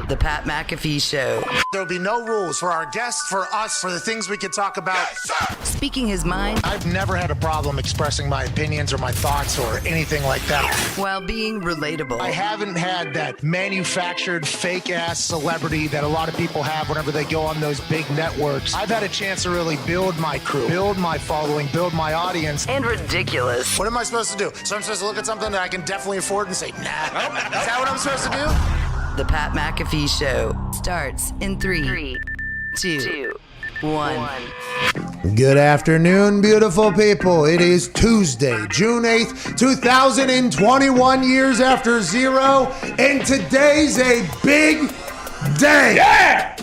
The Pat McAfee Show. There'll be no rules for our guests, for us, for the things we can talk about. Yes, speaking his mind. I've never had a problem expressing my opinions or my thoughts or anything like that. While being relatable. I haven't had that manufactured fake-ass celebrity that a lot of people have whenever they go on those big networks. I've had a chance to really build my crew, build my following, build my audience. And ridiculous. What am I supposed to do? So I'm supposed to look at something that I can definitely afford and say, nah. Is that what I'm supposed to do? The Pat McAfee Show starts in 3, 2, 1. Good afternoon, beautiful people. It is Tuesday, June 8th, 2021, years after zero, and today's a big day. Yeah!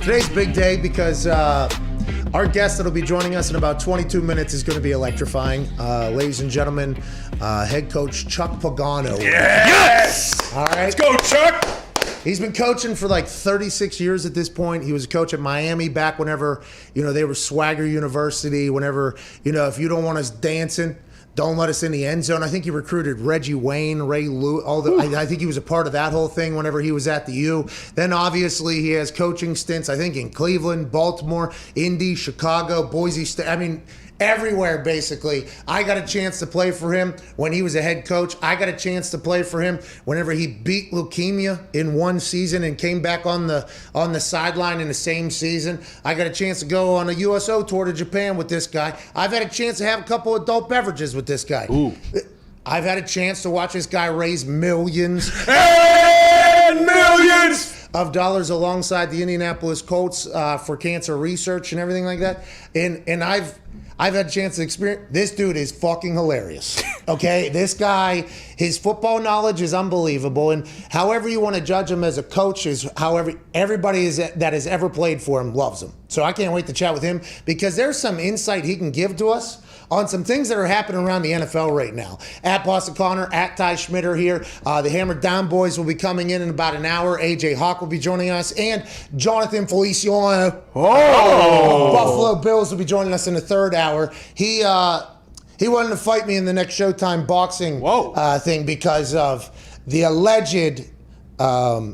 Today's a big day because our guest that'll be joining us in about 22 minutes is going to be electrifying. Ladies and gentlemen, head coach Chuck Pagano. Yes! All right. Let's go, Chuck! He's been coaching for like 36 years at this point. He was a coach at Miami back whenever, they were Swagger University, whenever, if you don't want us dancing, don't let us in the end zone. I think he recruited Reggie Wayne, Ray Lou, I think he was a part of that whole thing whenever he was at the U. Then obviously he has coaching stints, I think in Cleveland, Baltimore, Indy, Chicago, Boise State. I mean, everywhere, basically. I got a chance to play for him when he was a head coach. I got a chance to play for him whenever he beat leukemia in one season and came back on the sideline in the same season. I got a chance to go on a USO tour to Japan with this guy. I've had a chance to have a couple adult beverages with this guy. Ooh. I've had a chance to watch this guy raise millions and millions of dollars alongside the Indianapolis Colts for cancer research and everything like that. And I've had a chance to experience. This dude is fucking hilarious. Okay, this guy, his football knowledge is unbelievable, and however you want to judge him as a coach is however everybody that has ever played for him loves him. So I can't wait to chat with him because there's some insight he can give to us on some things that are happening around the NFL right now. At Boston Connor, at Ty Schmitter here. The Hammer Down Boys will be coming in about an hour. AJ Hawk will be joining us. And Jonathan Feliciano. Buffalo Bills will be joining us in the third hour. He wanted to fight me in the next Showtime boxing thing because of the alleged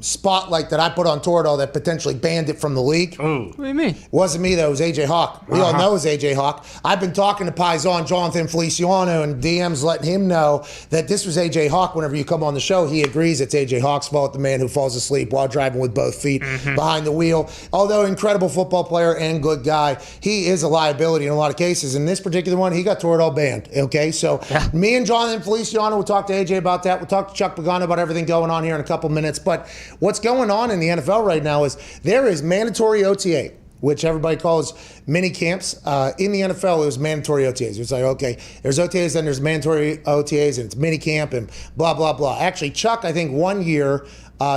spotlight that I put on Toradol that potentially banned it from the league. What do you mean? It wasn't me, though. It was AJ Hawk. We all know it's AJ Hawk. I've been talking to Paisan Jonathan Feliciano, and DM's letting him know that this was AJ Hawk. Whenever you come on the show, he agrees it's AJ Hawk's fault, the man who falls asleep while driving with both feet behind the wheel. Although incredible football player and good guy, he is a liability in a lot of cases. In this particular one, he got Toradol banned. Okay, so me and Jonathan Feliciano will talk to AJ about that. We'll talk to Chuck Pagano about everything going on here in a couple minutes. But what's going on in the NFL right now is there is mandatory OTA, which everybody calls mini camps. In the NFL, it was mandatory OTAs. It's like, okay, there's OTAs, then there's mandatory OTAs, and it's mini camp and blah, blah, blah. Actually, Chuck, I think one year,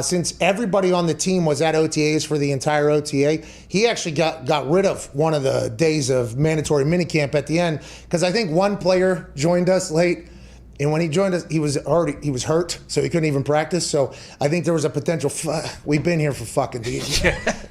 since everybody on the team was at OTAs for the entire OTA, he actually got rid of one of the days of mandatory mini camp at the end, because I think one player joined us late. And when he joined us, he was hurt, so he couldn't even practice. So I think there was a potential. We've been here for fucking days.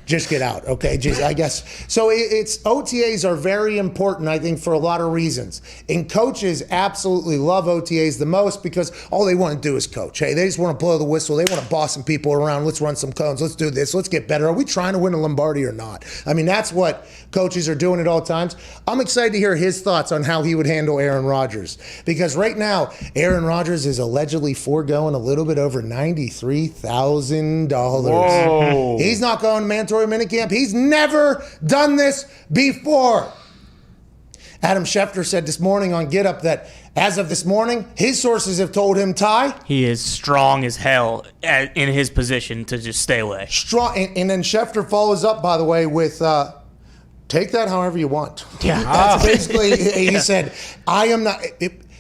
Just get out, okay? I guess. So it's OTAs are very important, I think, for a lot of reasons. And coaches absolutely love OTAs the most because all they want to do is coach. Hey, they just want to blow the whistle. They want to boss some people around. Let's run some cones. Let's do this. Let's get better. Are we trying to win a Lombardi or not? I mean, that's what coaches are doing at all times. I'm excited to hear his thoughts on how he would handle Aaron Rodgers, because right now, Aaron Rodgers is allegedly foregoing a little bit over $93,000. He's not going to mandatory minicamp. He's never done this before. Adam Schefter said this morning on Get Up that as of this morning, his sources have told him, Ty, he is strong as hell in his position to just stay away. Strong, and then Schefter follows up, by the way, with take that however you want. Yeah. That's basically, he said, I am not...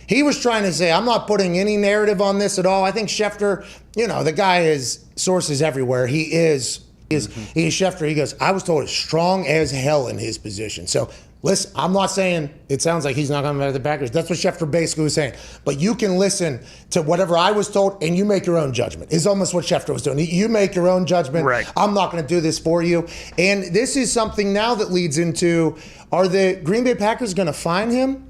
He was trying to say, I'm not putting any narrative on this at all. I think Schefter, the guy is sources everywhere. He is Schefter. He goes, I was told it's strong as hell in his position. So listen, I'm not saying it sounds like he's not going to matter the Packers. That's what Schefter basically was saying. But you can listen to whatever I was told and you make your own judgment. Is almost what Schefter was doing. You make your own judgment. Right. I'm not going to do this for you. And this is something now that leads into, are the Green Bay Packers going to fine him?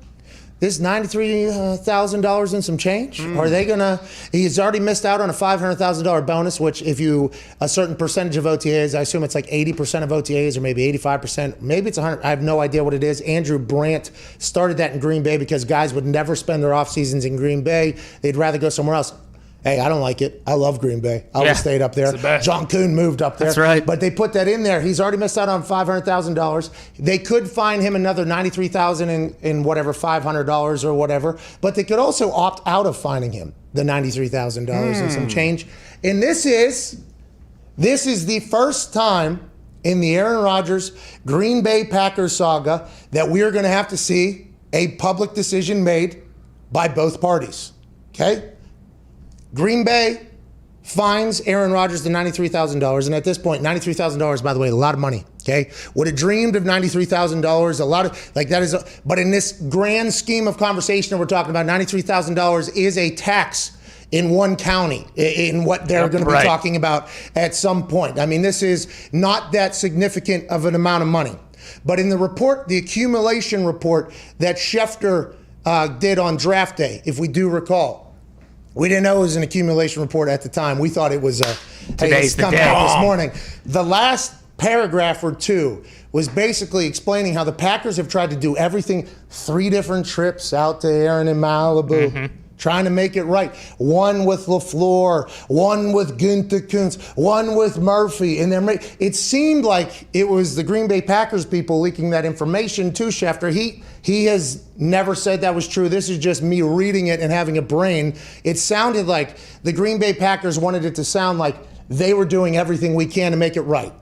This $93,000 and some change? Are they gonna? He's already missed out on a $500,000 bonus, which if you a certain percentage of OTAs, I assume it's like 80% of OTAs or maybe 85%, maybe it's 100. I have no idea what it is. Andrew Brandt started that in Green Bay because guys would never spend their off seasons in Green Bay. They'd rather go somewhere else. Hey, I don't like it. I love Green Bay. I would have stayed up there. John Kuhn moved up there. That's right. But they put that in there. He's already missed out on $500,000. They could fine him another $93,000 in whatever, $500 or whatever. But they could also opt out of fining him the $93,000 and some change. And this is the first time in the Aaron Rodgers Green Bay Packers saga that we are going to have to see a public decision made by both parties. Okay? Green Bay fines Aaron Rodgers the $93,000, and at this point, $93,000, by the way, a lot of money. Okay, would have dreamed of $93,000. A lot of that is, but in this grand scheme of conversation that we're talking about, $93,000 is a tax in one county in what they're going to be talking about at some point. I mean, this is not that significant of an amount of money. But in the report, the accumulation report that Schefter did on draft day, if we do recall. We didn't know it was an accumulation report at the time. We thought it was today's the day. Out this morning. The last paragraph or two was basically explaining how the Packers have tried to do everything. 3 different trips out to Aaron in Malibu, trying to make it right. One with LaFleur, one with Gunther Kuntz, one with Murphy. And then it seemed like it was the Green Bay Packers people leaking that information to Schefter. He has never said that was true. This is just me reading it and having a brain. It sounded like the Green Bay Packers wanted it to sound like they were doing everything we can to make it right?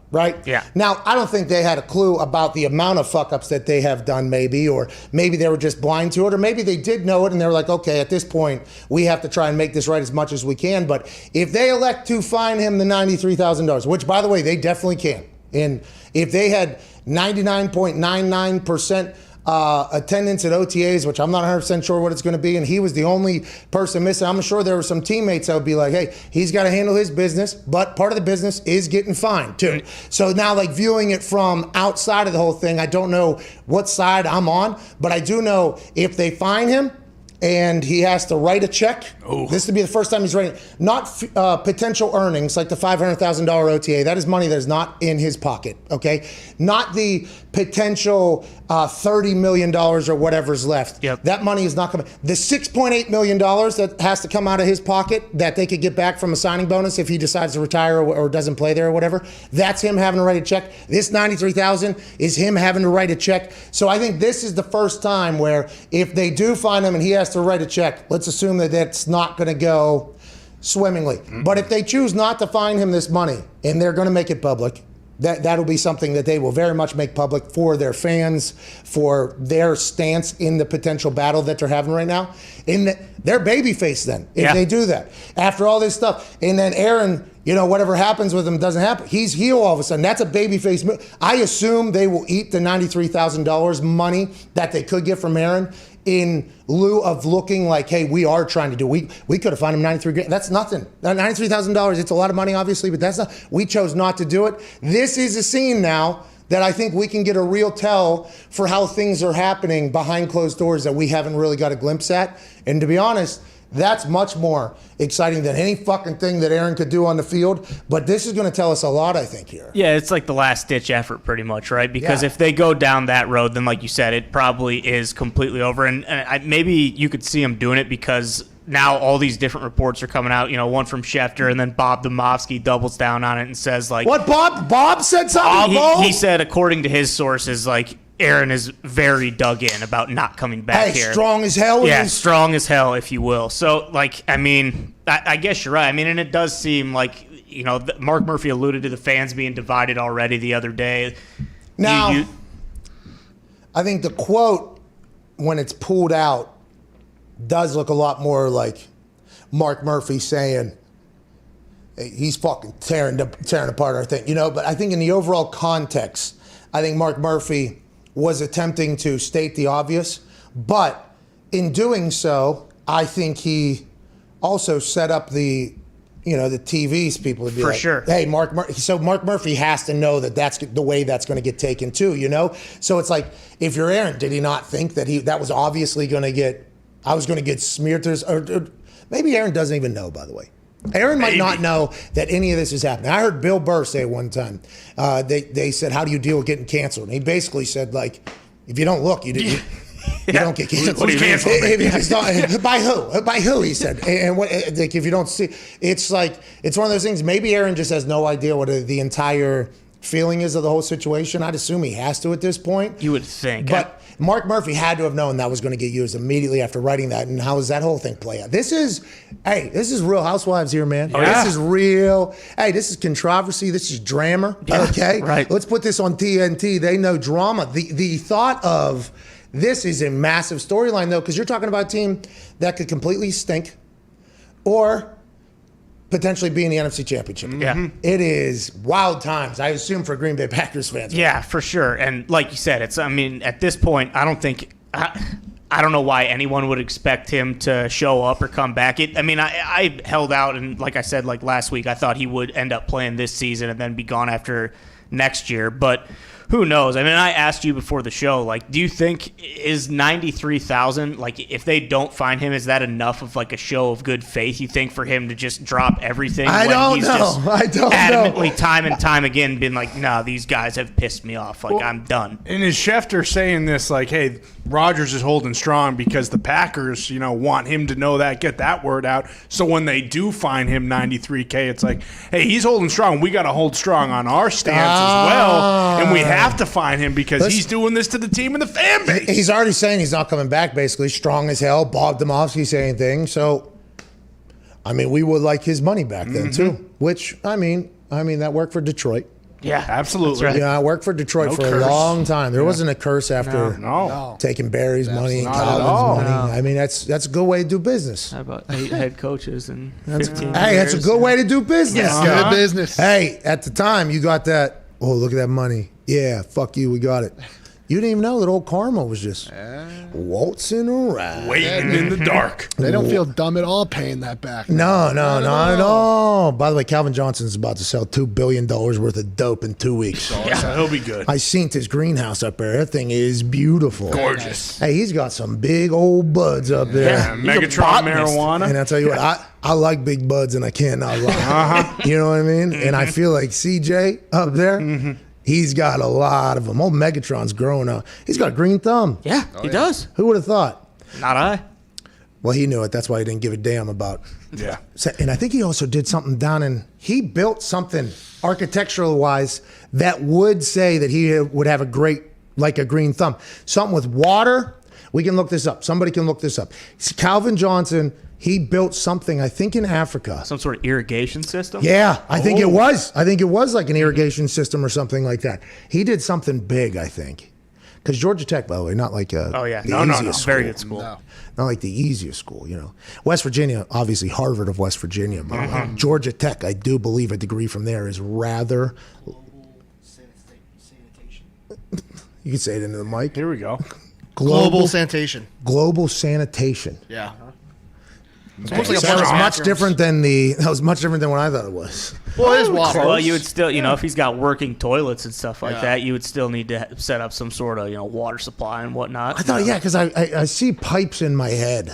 Yeah. Now, I don't think they had a clue about the amount of fuck-ups that they have done or maybe they were just blind to it, or maybe they did know it and they're like, okay, at this point, we have to try and make this right as much as we can. But if they elect to fine him the $93,000, which, by the way, they definitely can, and if they had 99.99% attendance at OTAs, which I'm not 100% sure what it's going to be, and he was the only person missing. I'm sure there were some teammates that would be like, hey, he's got to handle his business, but part of the business is getting fined too. So now, like, viewing it from outside of the whole thing, I don't know what side I'm on, but I do know if they fine him, and he has to write a check. Ooh. This would be the first time he's writing. Not potential earnings like the $500,000 OTA. That is money that is not in his pocket, okay? Not the potential $30 million or whatever's left. Yep. That money is not coming. The $6.8 million that has to come out of his pocket that they could get back from a signing bonus if he decides to retire or doesn't play there or whatever, that's him having to write a check. This $93,000 is him having to write a check. So I think this is the first time where if they do find him and he has to write a check, let's assume that that's not going to go swimmingly. Mm-hmm. But if they choose not to find him this money and they're going to make it public, that'll be something that they will very much make public for their fans, for their stance in the potential battle that they're having right now. They're babyface then, if they do that. After all this stuff. And then Aaron, whatever happens with him doesn't happen. He's heel all of a sudden. That's a babyface move. I assume they will eat the $93,000 money that they could get from Aaron in lieu of looking like, hey, we are trying to do. We could have found him $93,000. That's nothing. $93,000. It's a lot of money, obviously, but that's not. We chose not to do it. This is a scene now that I think we can get a real tell for how things are happening behind closed doors that we haven't really got a glimpse at. And to be honest, that's much more exciting than any fucking thing that Aaron could do on the field. But this is going to tell us a lot, I think, here. Yeah, it's like the last-ditch effort pretty much, right? Because if they go down that road, then like you said, it probably is completely over. And maybe you could see them doing it because now all these different reports are coming out, one from Schefter, and then Bob Domofsky doubles down on it and says, like... What, Bob? Bob said something? He said, according to his sources, like... Aaron is very dug in about not coming back here. Strong as hell. Yeah, strong as hell, if you will. So, I guess you're right. And it does seem like, Mark Murphy alluded to the fans being divided already the other day. Now, I think the quote, when it's pulled out, does look a lot more like Mark Murphy saying, hey, he's fucking tearing apart our thing. But I think in the overall context, I think Mark Murphy was attempting to state the obvious, but in doing so, I think he also set up the TV's people to be like, sure. Hey, Mark Murphy has to know that that's the way that's going to get taken too, So it's like, if you're Aaron, did he not think that was obviously going to get smeared to or maybe Aaron doesn't even know, by the way. Aaron might not know that any of this is happening. I heard Bill Burr say one time, they said, how do you deal with getting canceled? And he basically said, like, if you don't look, you don't get canceled. What do you mean? By who? By who, he said. And what, like, if you don't see, it's like, it's one of those things, maybe Aaron just has no idea what the entire feeling is of the whole situation. I'd assume he has to at this point. You would think. But Mark Murphy had to have known that was going to get used immediately after writing that. And how does that whole thing play out? This is Real Housewives here, man. Oh, yeah. This is real. Hey, this is controversy. This is drama. Yeah, okay? right. Let's put this on TNT. They know drama. The thought of this is a massive storyline, though, because you're talking about a team that could completely stink or potentially be in the NFC Championship. Yeah. It is wild times, I assume, for Green Bay Packers fans. Yeah, for sure. And like you said, at this point, I don't know why anyone would expect him to show up or come back. I held out, and like I said, like last week, I thought he would end up playing this season and then be gone after next year. But who knows? I asked you before the show, like, do you think is 93,000, like, if they don't find him, is that enough of like a show of good faith, you think, for him to just drop everything? I don't know. Adamantly, time and time again, been like, nah, these guys have pissed me off. Like, I'm done. And is Schefter saying this like, hey, Rodgers is holding strong because the Packers, want him to know that, get that word out. So when they do find him $93K, it's like, hey, he's holding strong. We got to hold strong on our stance as well. And we have to find him because he's doing this to the team and the fan base. He's already saying he's not coming back, basically. Strong as hell. Bob Domofsky saying things. So, we would like his money back then, too. Which, that worked for Detroit. Yeah, absolutely. Right. I worked for Detroit for a long time. There wasn't a curse after taking Barry's money and Calvin's money. No. That's a good way to do business. How about 8 head coaches and 15 years? Hey, that's a good way to do business. Yeah. Good business. Hey, at the time, you got that, oh, look at that money. Yeah, fuck you, we got it. You didn't even know that old Karma was just waltzing around. Waiting in the dark. They don't feel dumb at all paying that back. No, not at all. By the way, Calvin Johnson's about to sell $2 billion worth of dope in 2 weeks. So he'll be good. I seen his greenhouse up there. That thing is beautiful. Gorgeous. Hey, he's got some big old buds up there. Yeah, Megatron marijuana. And I'll tell you what, I like big buds and I cannot lie. You know what I mean? And I feel like CJ up there, he's got a lot of them. Old Megatron's growing up. He's got a green thumb. Yeah, he does. Who would have thought? Not I. Well, he knew it. That's why he didn't give a damn about. Yeah. And I think he also did something down in. He built something architectural wise that would say that he would have a great, like a green thumb. Something with water. We can look this up. Somebody can look this up. Calvin Johnson. He built something, I think, in Africa. Some sort of irrigation system? Yeah, I think it was. I think it was like an irrigation system or something like that. He did something big, I think. Because Georgia Tech, by the way, not like the easiest school. Very good school. No. Not like the easiest school, you know. West Virginia, obviously Harvard of West Virginia. But Georgia Tech, I do believe a degree from there is rather... You can say it into the mic. Here we go. Global sanitation. Global sanitation. Yeah. That was much different than what I thought it was. Well, it is water. Well, you would still, if he's got working toilets and stuff like that, you would still need to set up some sort of, water supply and whatnot. I thought, because I see pipes in my head.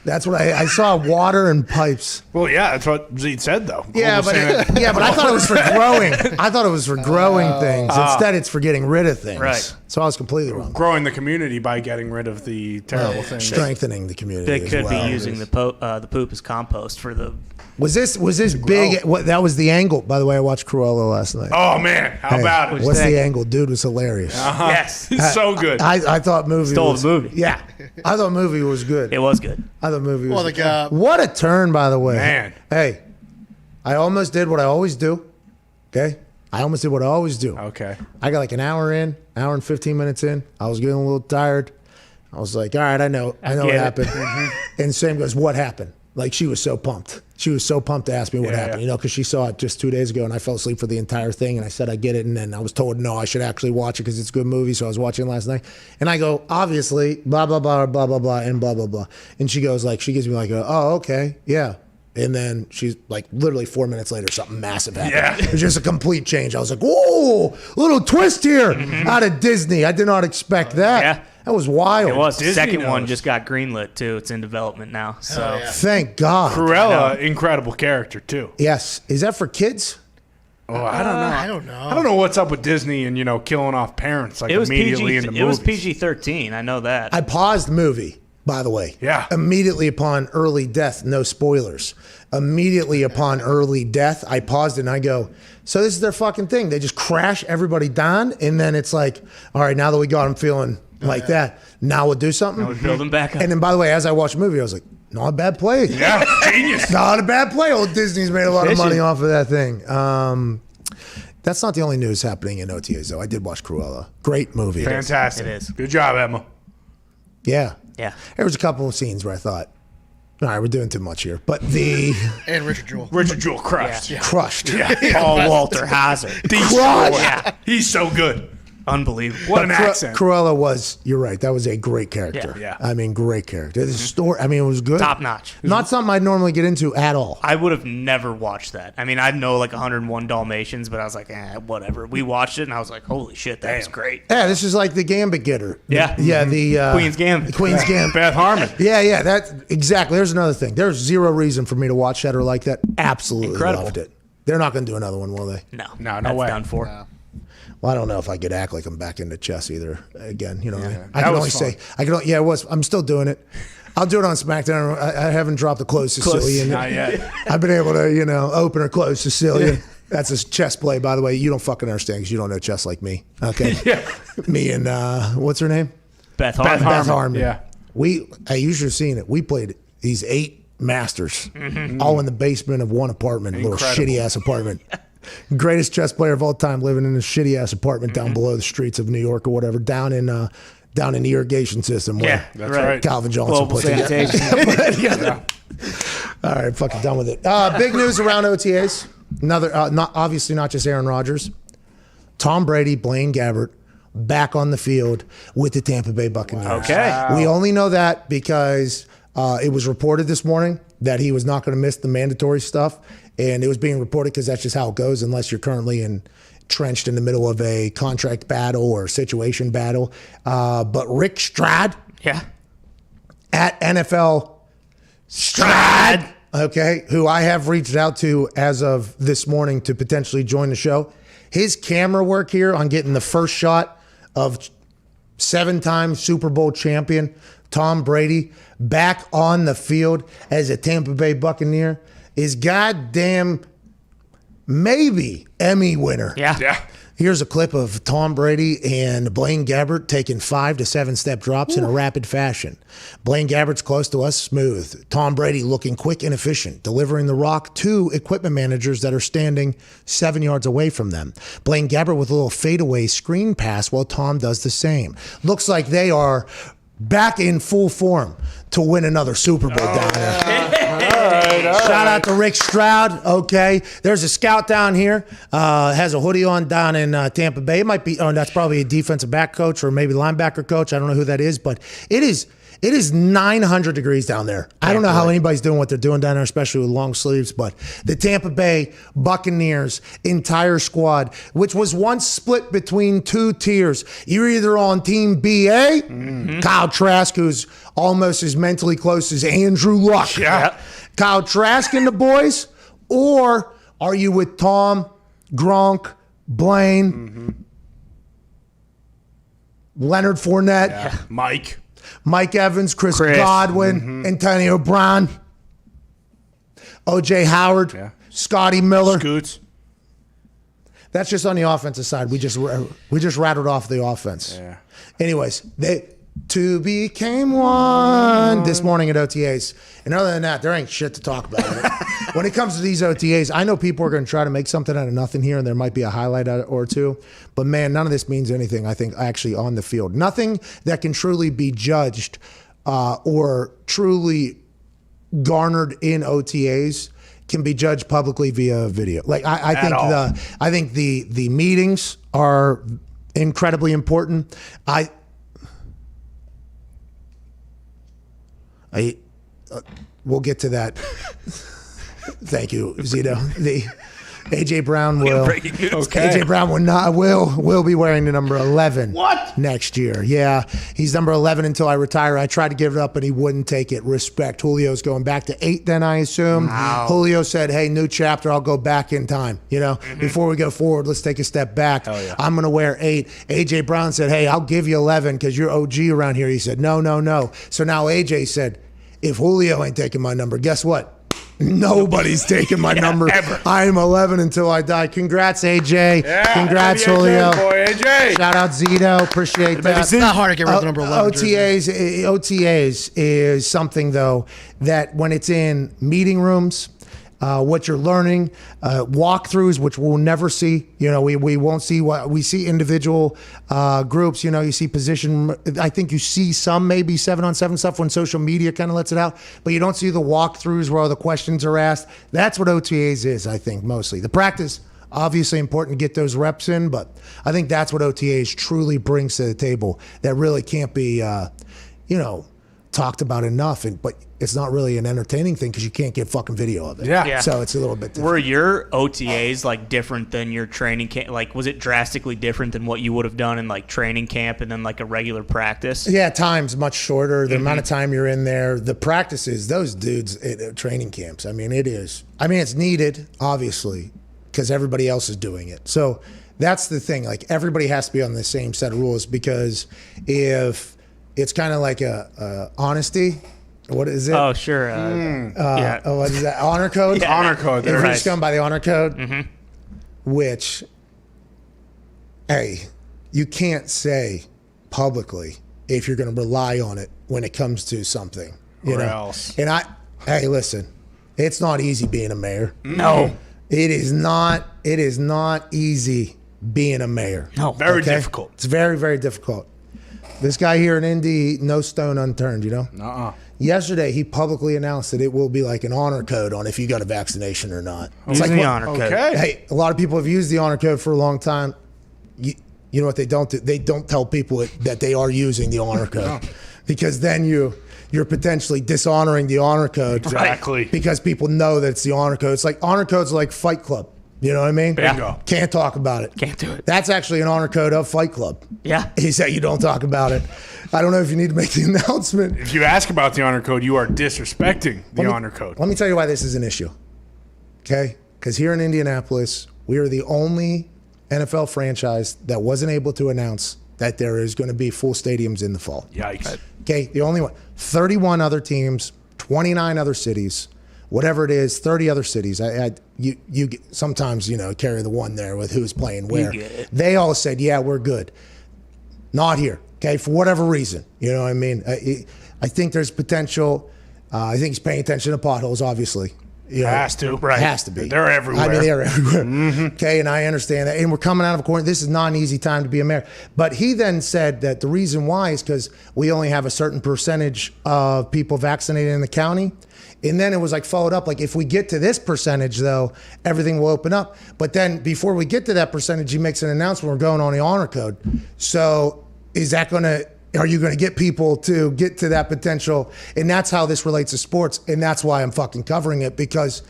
That's what I saw, water and pipes. Well, yeah, that's what Zeke said, though. But I thought it was for growing. I thought it was for growing things. Instead, it's for getting rid of things. Right. So I was completely wrong. Growing the community by getting rid of the terrible things. Strengthening the community. They could be using the poop as compost for the... Was this big? That was the angle. By the way, I watched Cruella last night. Oh, man. How about it? What's the angle? Dude was hilarious. Yes. He's so good. I thought movie Stole was... the movie. Yeah. I thought movie was good. It was good. I thought movie was Well, What a turn, by the way. Man. Hey, I almost did what I always do. Okay? I almost did what I always do. Okay. I got like an hour and 15 minutes in. I was getting a little tired. I was like, all right, I know what happened. And Sam goes, what happened? Like, she was so pumped. She was so pumped to ask me what happened, because she saw it just 2 days ago, and I fell asleep for the entire thing, and I said I get it, and then I was told, no, I should actually watch it because it's a good movie, so I was watching it last night. And I go, obviously, blah, blah, blah, blah, blah, blah, and blah, blah, blah. And she goes, she gives me oh, okay, yeah. And then she's like, literally 4 minutes later, something massive happened. Yeah. It was just a complete change. I was like, whoa, little twist here out of Disney. I did not expect that. Yeah. That was wild. It was. The Disney second one knows. just got greenlit, too. It's in development now. So Thank God. Cruella, incredible character, too. Yes. Is that for kids? Oh, I don't know. I don't know. I don't know what's up with Disney and, killing off parents it was immediately in the PG. movies. It was PG-13. I know that. I paused the movie, by the way. Yeah. Immediately upon early death, no spoilers. Immediately upon early death, I paused it and I go, so this is their fucking thing. They just crash everybody down, and then it's like, all right, now that we got them feeling like that, now we'll do something. Now we build them back up. And then, by the way, as I watched the movie, I was like, not a bad play. Yeah, genius. Not a bad play. Old Disney's made a lot of money off of that thing. That's not the only news happening in OTAs, though. I did watch Cruella. Great movie. Fantastic. It is. Good job, Emma. Yeah. Yeah. There was a couple of scenes where I thought, all right, we're doing too much here. But the And Richard Jewell. Richard Jewell crushed. Yeah. crushed. Paul Walter Hazard. Crushed. Yeah. He's so good. Unbelievable. What an accent. Cruella was, you're right, that was a great character. Yeah. I mean, great character. The story, I mean, it was good. Top notch. Not something I'd normally get into at all. I would have never watched that. I mean, I know 101 Dalmatians, but I was like, whatever. We watched it, and I was like, holy shit, that was great. Yeah, this is like the Gambit Getter. Yeah. Yeah, the Queen's Gambit. Queen's Gambit. Beth Harmon. Yeah, that exactly. There's another thing. There's zero reason for me to watch that or like that. Absolutely Incredible. loved it. They're not going to do another one, will they? No, No that's way. done for. No. Well, I don't know if I could act like I'm back into chess either. Again, I that can was only fun. say, it was. I'm still doing it. I'll do it on SmackDown. I haven't dropped the close Sicilian. Not yet. I've been able to, open or close Sicilian. That's a chess play, by the way. You don't fucking understand because you don't know chess like me. Okay. Yeah. Me and, what's her name? Beth Harmon. Beth Harmon. Yeah. You should have seen it. We played these 8 masters all in the basement of one apartment, a little Incredible. shitty ass apartment. Greatest chess player of all time, living in a shitty ass apartment down below the streets of New York or whatever, down in the irrigation system. Where Yeah, That's right. Calvin Johnson Global put together. sanitation. All right, fucking done with it. Big news around OTAs. Another, not just Aaron Rodgers. Tom Brady, Blaine Gabbert back on the field with the Tampa Bay Buccaneers. Okay. We only know that because it was reported this morning that he was not going to miss the mandatory stuff, and it was being reported because that's just how it goes unless you're currently entrenched in the middle of a contract battle or situation battle. But Rick Stroud at NFL Stroud, okay, who I have reached out to as of this morning to potentially join the show. His camera work here on getting the first shot of 7-time Super Bowl champion Tom Brady back on the field as a Tampa Bay Buccaneer is goddamn maybe Emmy winner. Yeah. Here's a clip of Tom Brady and Blaine Gabbert taking 5 to 7 step drops in a rapid fashion. Blaine Gabbert's close to us, smooth. Tom Brady looking quick and efficient, delivering the rock to equipment managers that are standing 7 yards away from them. Blaine Gabbert with a little fadeaway screen pass while Tom does the same. Looks like they are back in full form to win another Super Bowl down there. Shout out to Rick Stroud. Okay, there's a scout down here. Has a hoodie on down in Tampa Bay. It might be. Oh, that's probably a defensive back coach or maybe linebacker coach. I don't know who that is, but it is 900 degrees down there. I don't know how anybody's doing what they're doing down there, especially with long sleeves. But the Tampa Bay Buccaneers entire squad, which was once split between 2 tiers. You're either on Team BA, Kyle Trask, who's almost as mentally close as Andrew Luck. Yeah. Kyle Trask and the boys, or are you with Tom, Gronk, Blaine, Leonard Fournette, Mike Evans, Chris Godwin, Antonio Brown, O.J. Howard, Scotty Miller. Scoots. That's just on the offensive side. We just rattled off the offense. Yeah. Anyways, they two became one this morning at OTAs. And other than that, there ain't shit to talk about. When it comes to these OTAs, I know people are going to try to make something out of nothing here, and there might be a highlight or two. But, man, none of this means anything, I think, actually on the field. Nothing that can truly be judged or truly garnered in OTAs can be judged publicly via video. Like I think the meetings are incredibly important. We'll get to that. Thank you, Zito. The AJ Brown will. AJ Brown will be wearing the number 11. What? Next year? Yeah, he's number 11 until I retire. I tried to give it up, and he wouldn't take it. Respect. Julio's going back to 8. Then I assume. Wow. Julio said, "Hey, new chapter. I'll go back in time. Before we go forward, let's take a step back. I'm going to wear 8." AJ Brown said, "Hey, I'll give you 11 because you're OG around here." He said, "No." So now AJ said, "If Julio ain't taking my number, guess what? Nobody's taking my number. Ever. I am 11 until I die." Congrats, AJ. Congrats, Julio. Boy, AJ. Shout out, Zito. Appreciate that. It's not hard to get rid of the number 11 jersey. OTAs is something, though, that when it's in meeting rooms, what you're learning, walkthroughs, which we'll never see. We won't see what we see individual groups. You see position. I think you see some maybe 7-on-7 stuff when social media kind of lets it out, but you don't see the walkthroughs where all the questions are asked. That's what OTAs is, I think, mostly. The practice, obviously important to get those reps in, but I think that's what OTAs truly brings to the table that really can't be, talked about enough. But it's not really an entertaining thing because you can't get fucking video of it. Yeah. So it's a little bit different. Were your OTAs like different than your training camp? Like, was it drastically different than what you would have done in like training camp and then like a regular practice? Yeah, time's much shorter. The amount of time you're in there, the practices, those dudes at training camps. I mean, it is. I mean, it's needed, obviously, because everybody else is doing it. So that's the thing. Like, everybody has to be on the same set of rules because if it's kind of like a honesty. What is it? Oh, sure. Yeah. What is that? Honor code? Yeah. Honor code. If There. we're just going by the honor code, which, hey, you can't say publicly if you're going to rely on it when it comes to something. You Or know? else. And hey, listen, it's not easy being a mayor. No. It is not easy being a mayor. No. Very difficult. It's very, very difficult. This guy here in Indy, no stone unturned, Yesterday, he publicly announced that it will be like an honor code on if you got a vaccination or not. It's Using like, the honor code. Okay. hey, a lot of people have used the honor code for a long time. you know what they don't do? They don't tell people that they are using the honor code, because then you're potentially dishonoring the honor code. Exactly. Because people know that it's the honor code. It's like honor code's like Fight Club. You know what I mean? Bingo. Can't talk about it. Can't do it. That's actually an honor code of Fight Club. Yeah. He said you don't talk about it. I don't know if you need to make the announcement. If you ask about the honor code, you are disrespecting the honor code. Let me tell you why this is an issue. Okay? Because here in Indianapolis, we are the only NFL franchise that wasn't able to announce that there is going to be full stadiums in the fall. Yikes. Okay? The only one. 31 other teams, 29 other cities, whatever it is, 30 other cities. You sometimes, carry the one there with who's playing where. You get it. They all said, yeah, we're good. Not here, okay, for whatever reason. You know what I mean? I think there's potential. I think he's paying attention to potholes, obviously. Has to. Right. Has to be. They're everywhere. I mean, they're everywhere. Okay, and I understand that. And we're coming out of a quarantine. This is not an easy time to be a mayor. But he then said that the reason why is because we only have a certain percentage of people vaccinated in the county. And then it was like followed up, like if we get to this percentage, though, everything will open up. But then before we get to that percentage, he makes an announcement, we're going on the honor code. So is that are you going to get people to get to that potential? And that's how this relates to sports. And that's why I'm fucking covering it, because,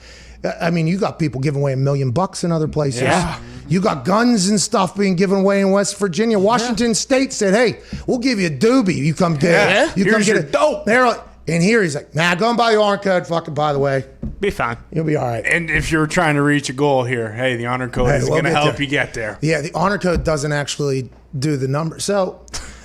I mean, you got people giving away $1 million in other places. Yeah. You got guns and stuff being given away in West Virginia. Washington State said, hey, we'll give you a doobie. You come get it. You come Here's get your it. dope. And here he's like, nah, go and buy the honor code. Fucking, by the way, Be fine. you'll be all right. And if you're trying to reach a goal here, hey, the honor code is we'll going to get help there. you get there. Yeah, the honor code doesn't actually do the number. So,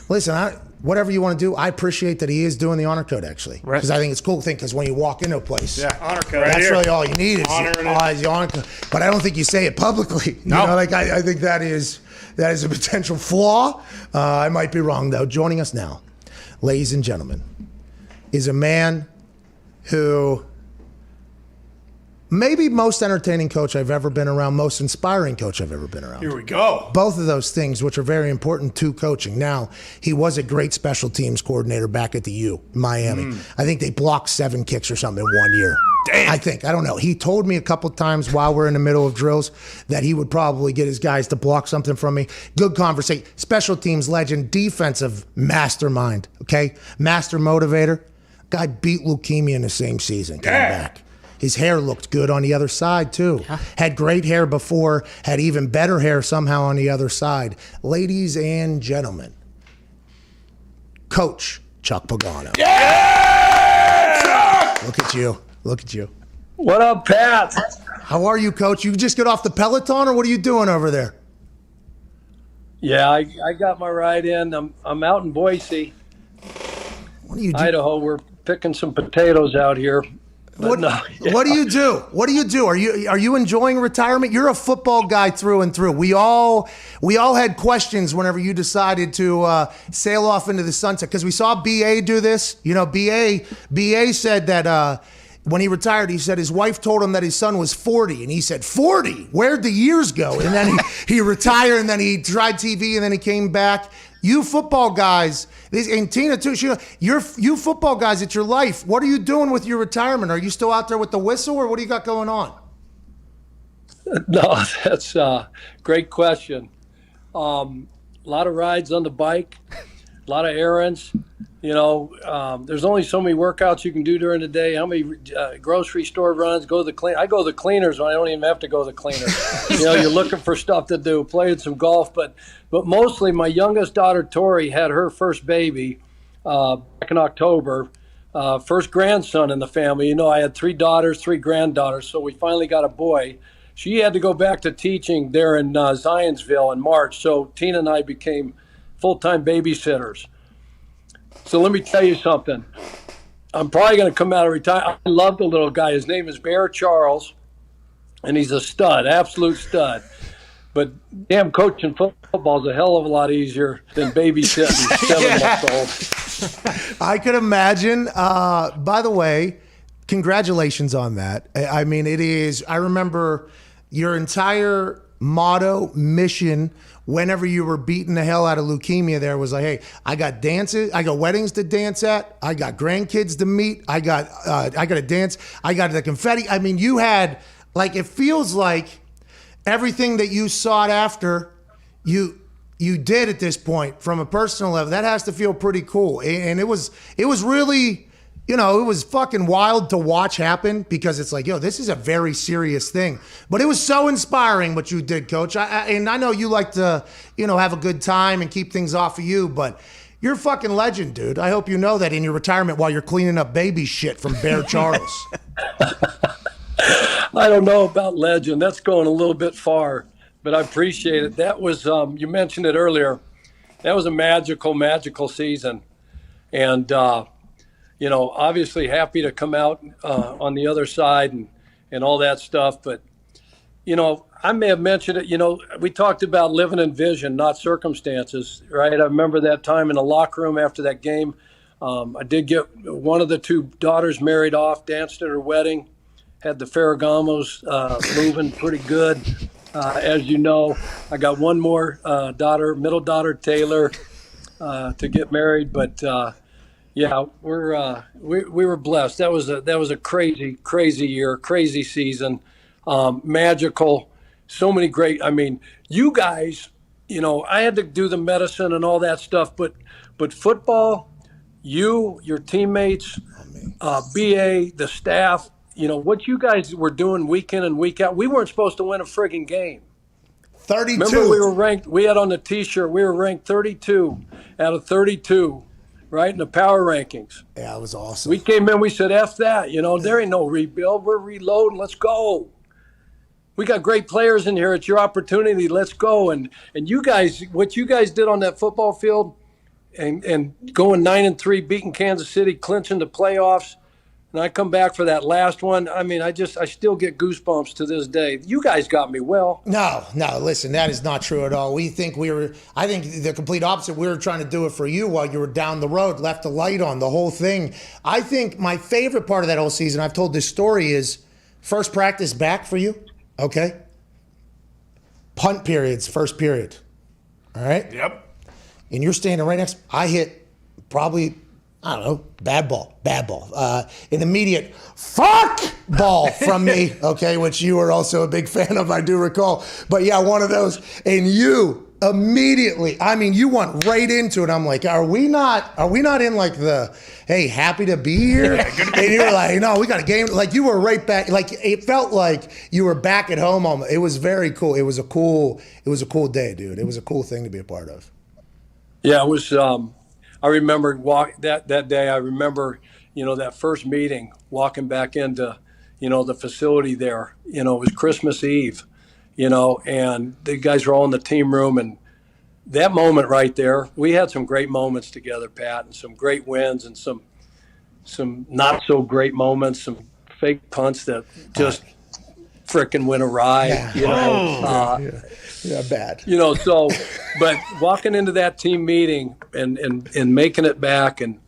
listen, whatever you want to do, I appreciate that he is doing the honor code, actually. Right. Because I think it's a cool thing, because when you walk into a place, Honor code. that's really all you need is Honoring the honor code. But I don't think you say it publicly. No. I think that is a potential flaw. I might be wrong, though. Joining us now, ladies and gentlemen, is a man who maybe most entertaining coach I've ever been around, most inspiring coach I've ever been around. Here we go. Both of those things, which are very important to coaching. Now, he was a great special teams coordinator back at the U, Miami. I think they blocked 7 kicks or something in 1 year. Damn. I don't know. He told me a couple times while we're in the middle of drills that he would probably get his guys to block something from me. Good conversation. Special teams legend, defensive mastermind, okay? Master motivator. Guy beat leukemia in the same season, came back. His hair looked good on the other side, too. Yeah. Had great hair before, had even better hair somehow on the other side. Ladies and gentlemen, Coach Chuck Pagano. Yeah! Look at you. Look at you. What up, Pat? How are you, Coach? You just get off the Peloton, or what are you doing over there? Yeah, I got my ride in. I'm out in Boise, What do you do? Idaho. We're picking some potatoes out here. What do you do? What do you do? Are you enjoying retirement? You're a football guy through and through. We all had questions whenever you decided to sail off into the sunset, because we saw BA do this. You know, BA said that when he retired, he said his wife told him that his son was 40, and he said, 40? Where'd the years go? And then he retired, and then he tried TV, and then he came back. You football guys, and Tina too, you football guys, it's your life. What are you doing with your retirement? Are you still out there with the whistle, or what do you got going on? No, that's a great question. A lot of rides on the bike, a lot of errands. You know, there's only so many workouts you can do during the day. How many grocery store runs? Go to the clean. I go to the cleaners when I don't even have to go to the cleaners. You know, you're looking for stuff to do. Played some golf, but mostly my youngest daughter Tori had her first baby back in October. First grandson in the family. You know, I had 3 daughters, 3 granddaughters, so we finally got a boy. She had to go back to teaching there in Zionsville in March, so Tina and I became full-time babysitters. So let me tell you something. I'm probably going to come out of retirement. I love the little guy. His name is Bear Charles, and he's a stud, absolute stud. But damn, coaching football is a hell of a lot easier than babysitting 7 months old. I could imagine. By the way, congratulations on that. I mean, it is. I remember your entire motto, mission, whenever you were beating the hell out of leukemia, there was like, hey, I got dances, I got weddings to dance at, I got grandkids to meet, I got to dance, I got the confetti. I mean, you had, like, it feels like everything that you sought after, you you did at this point from a personal level, that has to feel pretty cool. And it was really, it was fucking wild to watch happen because it's like, yo, this is a very serious thing. But it was so inspiring what you did, Coach. And I know you like to, have a good time and keep things off of you, but you're a fucking legend, dude. I hope you know that in your retirement while you're cleaning up baby shit from Bear Charles. I don't know about legend. That's going a little bit far, but I appreciate it. That was, you mentioned it earlier. That was a magical season. And, obviously happy to come out on the other side and all that stuff. But, I may have mentioned it, we talked about living in vision, not circumstances, right? I remember that time in the locker room after that game. I did get one of the two daughters married off, danced at her wedding, had the Ferragamos moving pretty good. As you know, I got one more daughter, middle daughter, Taylor, to get married. But, yeah, we were blessed. That was a crazy year, crazy season, magical. So many great. I mean, you guys. I had to do the medicine and all that stuff, but football, your teammates, BA, the staff. What you guys were doing week in and week out. We weren't supposed to win a friggin' game. 32. Remember, we were ranked. We had on the T-shirt. We were ranked 32 out of 32. Right, in the power rankings. Yeah, it was awesome. We came in, we said, F that. There ain't no rebuild. We're reloading. Let's go. We got great players in here. It's your opportunity. Let's go. And you guys, what you guys did on that football field and going 9-3, beating Kansas City, clinching the playoffs. And I come back for that last one. I mean, I still get goosebumps to this day. You guys got me well. No, listen, that is not true at all. I think the complete opposite. We were trying to do it for you while you were down the road, left the light on, the whole thing. I think my favorite part of that whole season, I've told this story, is first practice back for you, okay? Punt periods, first period, all right? Yep. And you're standing right next. I hit probably, I don't know, bad ball. An immediate fuck ball from me, okay, which you were also a big fan of, I do recall. But yeah, one of those. And you immediately, you went right into it. I'm like, are we not in like the, hey, happy to be here? And you were like, no, we got a game. Like you were right back. Like it felt like you were back at home. It was very cool. It was a cool day, dude. It was a cool thing to be a part of. Yeah, it was. I remember that day. I remember, that first meeting, walking back into, the facility there. It was Christmas Eve, and the guys were all in the team room. And that moment right there, we had some great moments together, Pat, and some great wins and some not so great moments, some fake punts that just frickin' went awry. Yeah. Yeah, bad. So, but walking into that team meeting and making it back and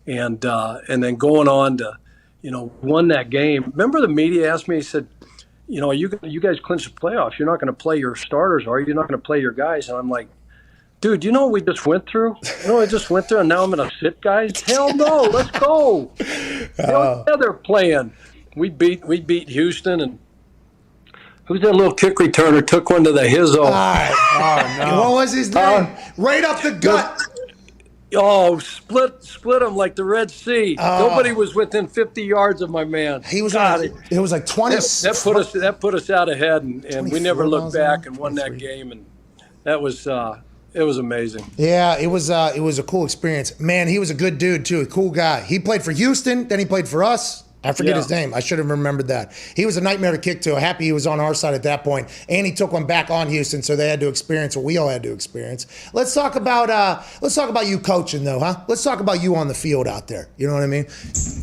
then going on to, won that game. Remember the media asked me, he said, you guys clinched the playoffs. You're not going to play your starters, are you? You're not going to play your guys. And I'm like, dude, you know what we just went through? And now I'm going to sit guys? Hell no, let's go. Yeah, they're playing. We beat Houston, and who's that little kick returner? Took one to the hizzo. All right. Oh, no. What was his name? Right up the gut. Split him like the Red Sea. Nobody was within 50 yards of my man. He was. It was like 20. That put us out ahead, and we never looked back and won that game, and that was it was amazing. Yeah, it was a cool experience. Man, he was a good dude too, a cool guy. He played for Houston, then he played for us. I forget his name. I should have remembered that. He was a nightmare to kick to. Happy he was on our side at that point. And he took one back on Houston, so they had to experience what we all had to experience. Let's talk about you coaching though, huh? Let's talk about you on the field out there. You know what I mean?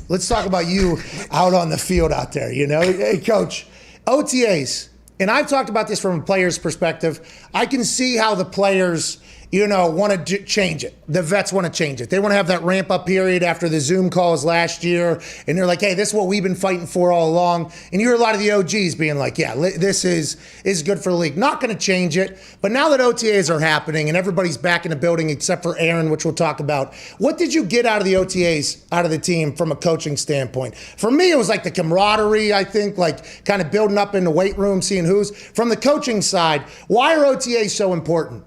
Let's talk about you out on the field out there, Hey, Coach, OTAs. And I've talked about this from a player's perspective. I can see how the players want to change it. The vets want to change it. They want to have that ramp up period after the Zoom calls last year. And they're like, hey, this is what we've been fighting for all along. And you hear a lot of the OGs being like, yeah, this is good for the league. Not going to change it. But now that OTAs are happening and everybody's back in the building except for Aaron, which we'll talk about, what did you get out of the OTAs, out of the team from a coaching standpoint? For me, it was like the camaraderie, I think, like kind of building up in the weight room, seeing who's. From the coaching side, why are OTAs so important?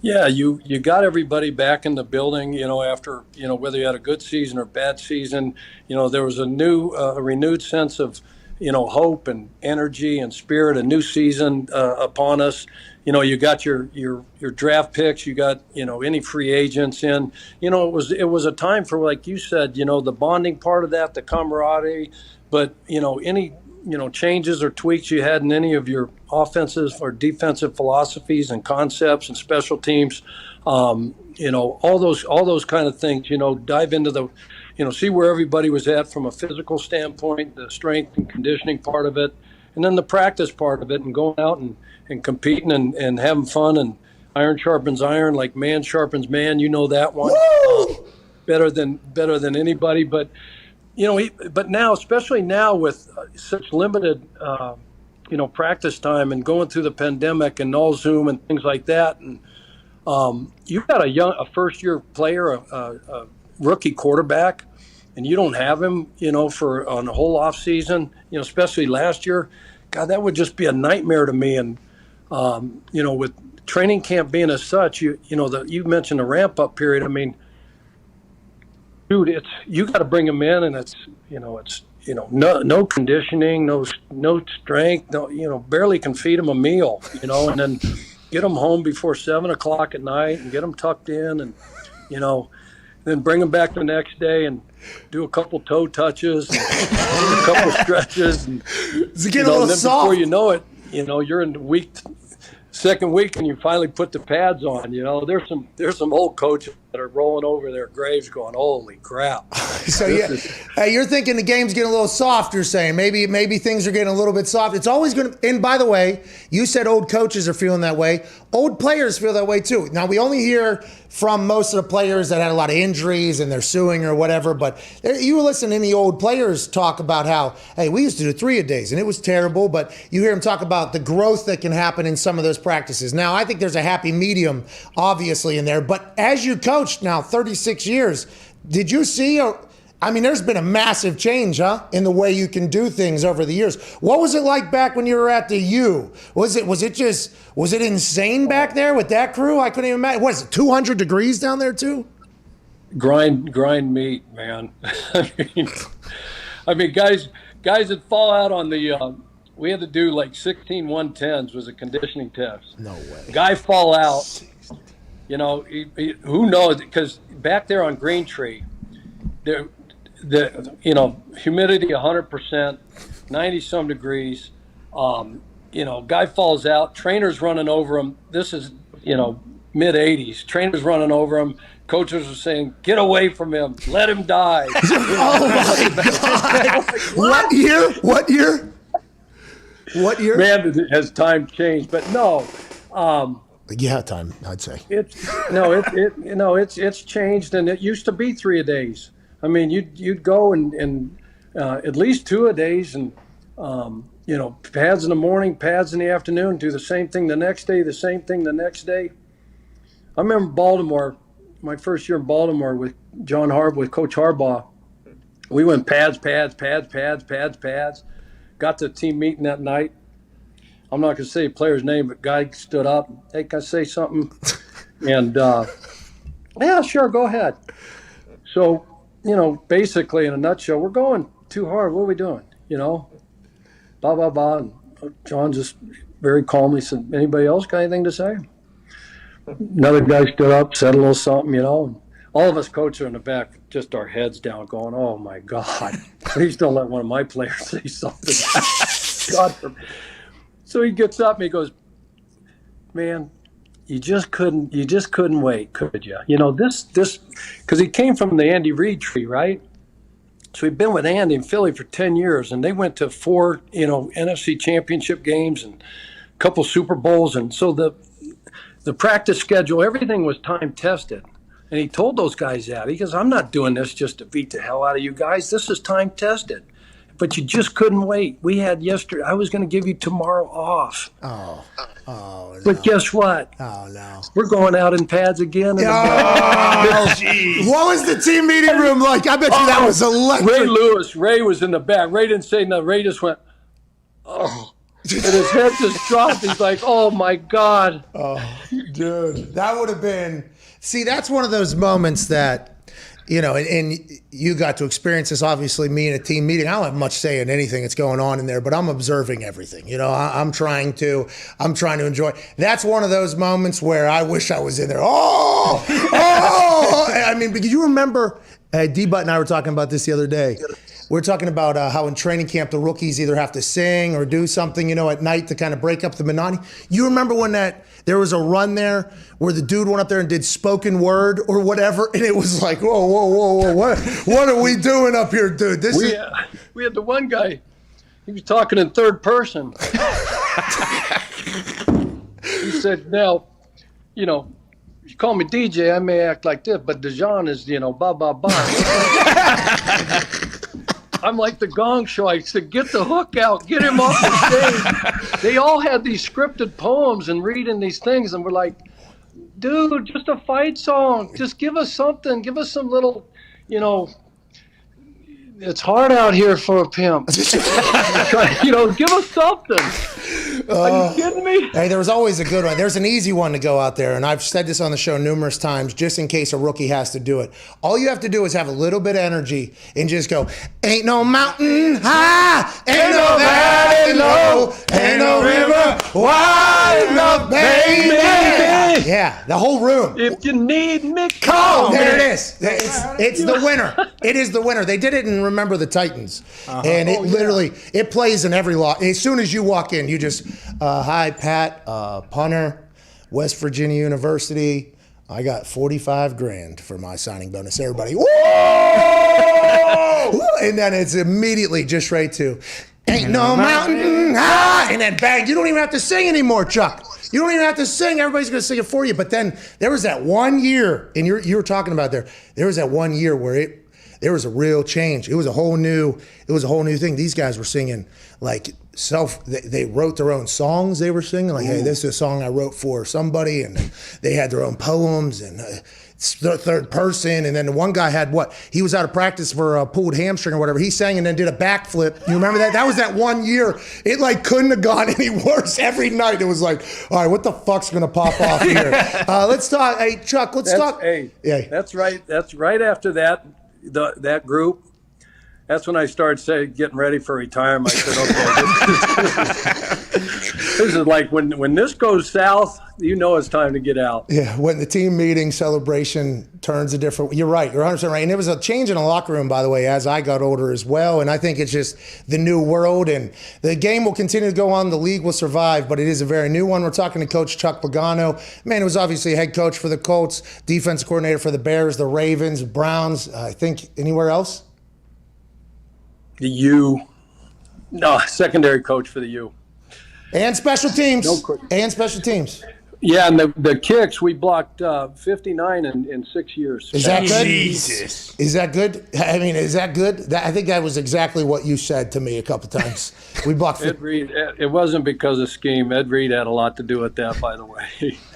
Yeah, you got everybody back in the building, after, whether you had a good season or bad season, there was a renewed sense of, hope and energy and spirit, a new season upon us. You got your draft picks, you got, any free agents in. It was a time for, like you said, the bonding part of that, the camaraderie, but, any changes or tweaks you had in any of your offensive or defensive philosophies and concepts and special teams, all those kind of things, dive into the, see where everybody was at from a physical standpoint, the strength and conditioning part of it, and then the practice part of it, and going out and competing and having fun, and iron sharpens iron, like man sharpens man, that one better than anybody. But but now, especially now with such limited, practice time and going through the pandemic and all Zoom and things like that, and you've got a first-year player, a rookie quarterback, and you don't have him, for on the whole off season, especially last year. God, that would just be a nightmare to me. And with training camp being as such, you mentioned the ramp-up period. I mean, dude, you got to bring him in, and it's no conditioning, no strength, barely can feed him a meal, and then get them home before 7:00 at night and get them tucked in, and then bring them back the next day and do a couple toe touches, and a couple stretches, and Is it getting a little then soft? before you know it, you're in the second week, and you finally put the pads on. There's some old coaches that are rolling over their graves, going, "Holy crap!" So you're thinking the game's getting a little soft. You're saying maybe things are getting a little bit soft. It's always going to. And by the way, you said old coaches are feeling that way. Old players feel that way too. Now we only hear from most of the players that had a lot of injuries and they're suing or whatever. But you listen to any old players talk about how, hey, we used to do 3-a-days and it was terrible. But you hear them talk about the growth that can happen in some of those practices. Now I think there's a happy medium, obviously, in there. But as you coached now 36 years, did you see there's been a massive change, in the way you can do things over the years. What was it like back when you were at the U? Was it insane back there with that crew? I couldn't even imagine. What is it, 200 degrees down there too? Grind meat, man. I mean, guys that fall out on the. We had to do like 16 110s was a conditioning test. No way. Guy fall out. Who knows? Because back there on Green Tree, the humidity 100%, 90 some degrees. Guy falls out. Trainer's running over him. This is mid 80s. Trainer's running over him. Coaches are saying, "Get away from him. Let him die." Oh my God! What year? Man, has time changed? But no. Yeah, time, I'd say. It's changed, and it used to be 3-a-days. I mean, you'd go and at least 2-a-days, and pads in the morning, pads in the afternoon, do the same thing the next day, the same thing the next day. I remember Baltimore, my first year in Baltimore with with Coach Harbaugh. We went pads. Got to the team meeting that night. I'm not going to say a player's name, but guy stood up. "Hey, can I say something?" And yeah, sure, go ahead. So, basically in a nutshell, we're going too hard. What are we doing? Blah, blah, blah. And John just very calmly said, "Anybody else got anything to say?" Another guy stood up, said a little something, And all of us coaches are in the back, just our heads down, going, "Oh my God, please don't let one of my players say something." God forbid. So he gets up and he goes, "Man, you just couldn't wait, could you? This, because he came from the Andy Reid tree, right? So he'd been with Andy in Philly for 10 years, and they went to 4, NFC championship games and a couple Super Bowls. And so the practice schedule, everything was time tested. And he told those guys that. He goes, "I'm not doing this just to beat the hell out of you guys. This is time tested." But you just couldn't wait. We had yesterday. I was going to give you tomorrow off. Oh, no. But guess what? Oh, no. We're going out in pads again. Jeez. What was the team meeting room like? I bet you that was electric. Ray was in the back. Ray didn't say nothing. Ray just went, "Oh." And his head just dropped. He's like, "Oh, my God." Dude, that would have been. See, that's one of those moments that, and you got to experience this. Obviously, me in a team meeting, I don't have much say in anything that's going on in there, but I'm observing everything. I'm trying to enjoy. That's one of those moments where I wish I was in there. Oh! I mean, because you remember, D-Butt and I were talking about this the other day. We're talking about how in training camp the rookies either have to sing or do something, at night to kind of break up the monotony. You remember when there was a run there where the dude went up there and did spoken word or whatever, and it was like, whoa, what are we doing up here, dude? We had the one guy, he was talking in third person. He said, now, you call me DJ, I may act like this, but Dahn is, blah, blah, blah. I'm like the Gong Show. I said, get the hook out. Get him off the stage. They all had these scripted poems and reading these things, and we're like, dude, just a fight song. Just give us something. Give us some little, it's hard out here for a pimp. Give us something. Are you kidding me? Hey, there was always a good one. There's an easy one to go out there, and I've said this on the show numerous times, just in case a rookie has to do it. All you have to do is have a little bit of energy and just go, ain't no mountain high, ain't no valley low, ain't no river wide enough, baby. Yeah, the whole room. If you need me, call. There it is. It's the winner. It is the winner. They did it in Remember the Titans, and it literally it plays in every lot. As soon as you walk in, you just hi Pat, punter, West Virginia University. I got $45,000 for my signing bonus. Everybody, whoa! And then it's immediately just right to ain't no mountain high, and then bang. You don't even have to sing anymore, Chuck. You don't even have to sing. Everybody's going to sing it for you. But then there was that 1 year, and you were talking about there was that 1 year where there was a real change. It was a whole new thing. These guys were singing like they wrote their own songs they were singing. Like, hey, this is a song I wrote for somebody, and they had their own poems and third person. And then the one guy had he was out of practice for a pulled hamstring or whatever. He sang and then did a backflip. You remember that? That was that 1 year. It couldn't have gone any worse. Every night it was like, all right, what the fuck's gonna pop off here? Let's talk. Hey, Chuck, let's talk. Hey, yeah. That's right. That's right after that. That group, that's when I started getting ready for retirement. I said, okay, this is like when this goes south, it's time to get out. Yeah, when the team meeting celebration turns a different. You're right. You're 100% right. And there was a change in the locker room, by the way, as I got older as well. And I think it's just the new world, and the game will continue to go on. The league will survive, but it is a very new one. We're talking to Coach Chuck Pagano. Man, who was obviously a head coach for the Colts, defensive coordinator for the Bears, the Ravens, Browns. I think anywhere else. The U. No, secondary coach for the U. And special teams. Yeah, and the kicks, we blocked 59 in 6 years. Is that good? Jesus. Is that good? I mean, is that good? I think that was exactly what you said to me a couple times. We blocked. Ed Reed. It wasn't because of scheme. Ed Reed had a lot to do with that, by the way.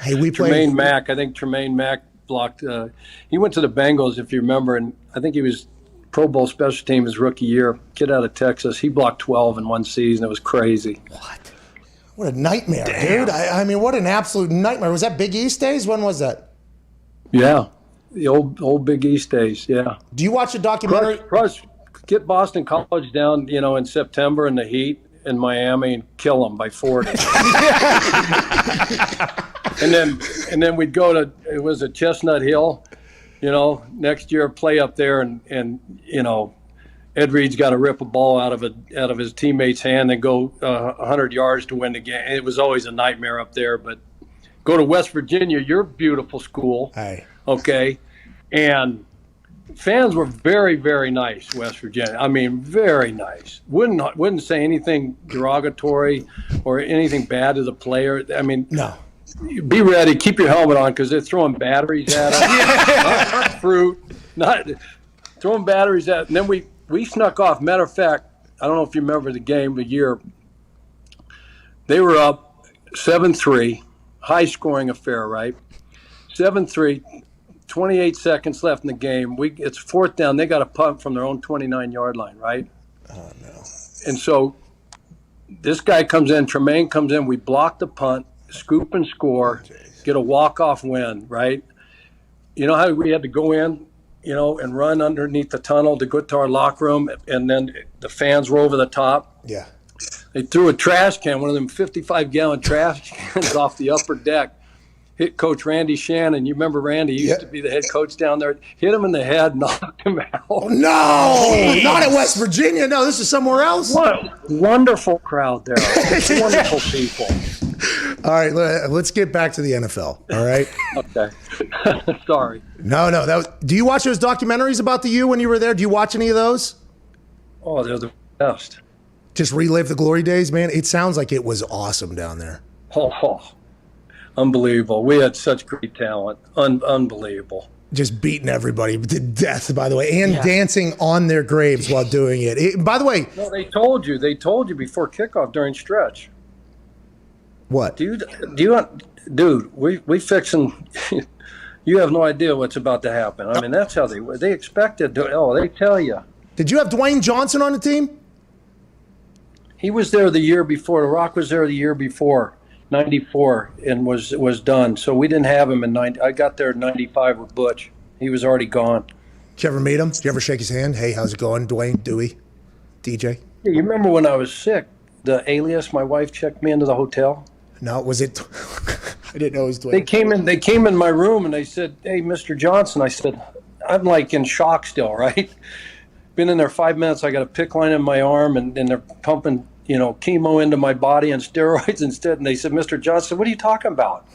Hey, we played. Tremaine Mack. I think Tremaine Mack blocked. He went to the Bengals, if you remember, and I think he was Pro Bowl special team his rookie year. Kid out of Texas. He blocked 12 in one season. It was crazy. What a nightmare, dude. I mean, what an absolute nightmare. Was that Big East days? When was that? Yeah, the old Big East days, yeah. Do you watch the documentary? Crush, get Boston College down, in September in the heat in Miami and kill them by 40. and then we'd go to, it was at Chestnut Hill, next year play up there and Ed Reed's got to rip a ball out of his teammate's hand and go 100 yards to win the game. It was always a nightmare up there. But go to West Virginia, your beautiful school. Hey. Okay, and fans were very, very nice. West Virginia, I mean, very nice. Wouldn't say anything derogatory or anything bad to the player. I mean, no. Be ready. Keep your helmet on because they're throwing batteries at us. not fruit. Not throwing batteries at. And then we snuck off. Matter of fact, I don't know if you remember the game, the year. They were up 7-3, high-scoring affair, right? 7-3, 28 seconds left in the game. It's fourth down. They got a punt from their own 29-yard line, right? Oh, no. And so this guy comes in, Tremaine comes in. We block the punt. scoop and score, get a walk-off win, right? You know how we had to go in, and run underneath the tunnel to go to our locker room, and then the fans were over the top. Yeah. They threw a trash can, one of them 55-gallon trash cans off the upper deck. Hit Coach Randy Shannon. You remember Randy? He used to be the head coach down there. Hit him in the head, knocked him out. Oh, no, not at West Virginia. No, this is somewhere else. What a wonderful crowd there. Wonderful people. All right, let's get back to the NFL. All right. Okay. Sorry. No. Do you watch those documentaries about the U when you were there? Do you watch any of those? Oh, they're the best. Just relive the glory days, man. It sounds like it was awesome down there. Oh, unbelievable. We had such great talent. Unbelievable. Just beating everybody to death, by the way, and dancing on their graves while doing it. By the way. No, they told you before kickoff during stretch. What? Dude, we fixing. You have no idea what's about to happen. I mean, that's how they expected. They tell you. Did you have Dwayne Johnson on the team? He was there the year before. The Rock was there the year before, 94, and was done. So we didn't have him in 90. I got there in 95 with Butch. He was already gone. Did you ever meet him? Did you ever shake his hand? Hey, how's it going, Dwayne, Dewey, DJ? Yeah, you remember when I was sick, the alias, my wife checked me into the hotel? No, was it? I didn't know it was Dwayne. They came in my room and they said, "Hey, Mr. Johnson." I said, "I'm like in shock still, right? Been in there 5 minutes. I got a PICC line in my arm and they're pumping, chemo into my body and steroids instead." And they said, "Mr. Johnson, what are you talking about?"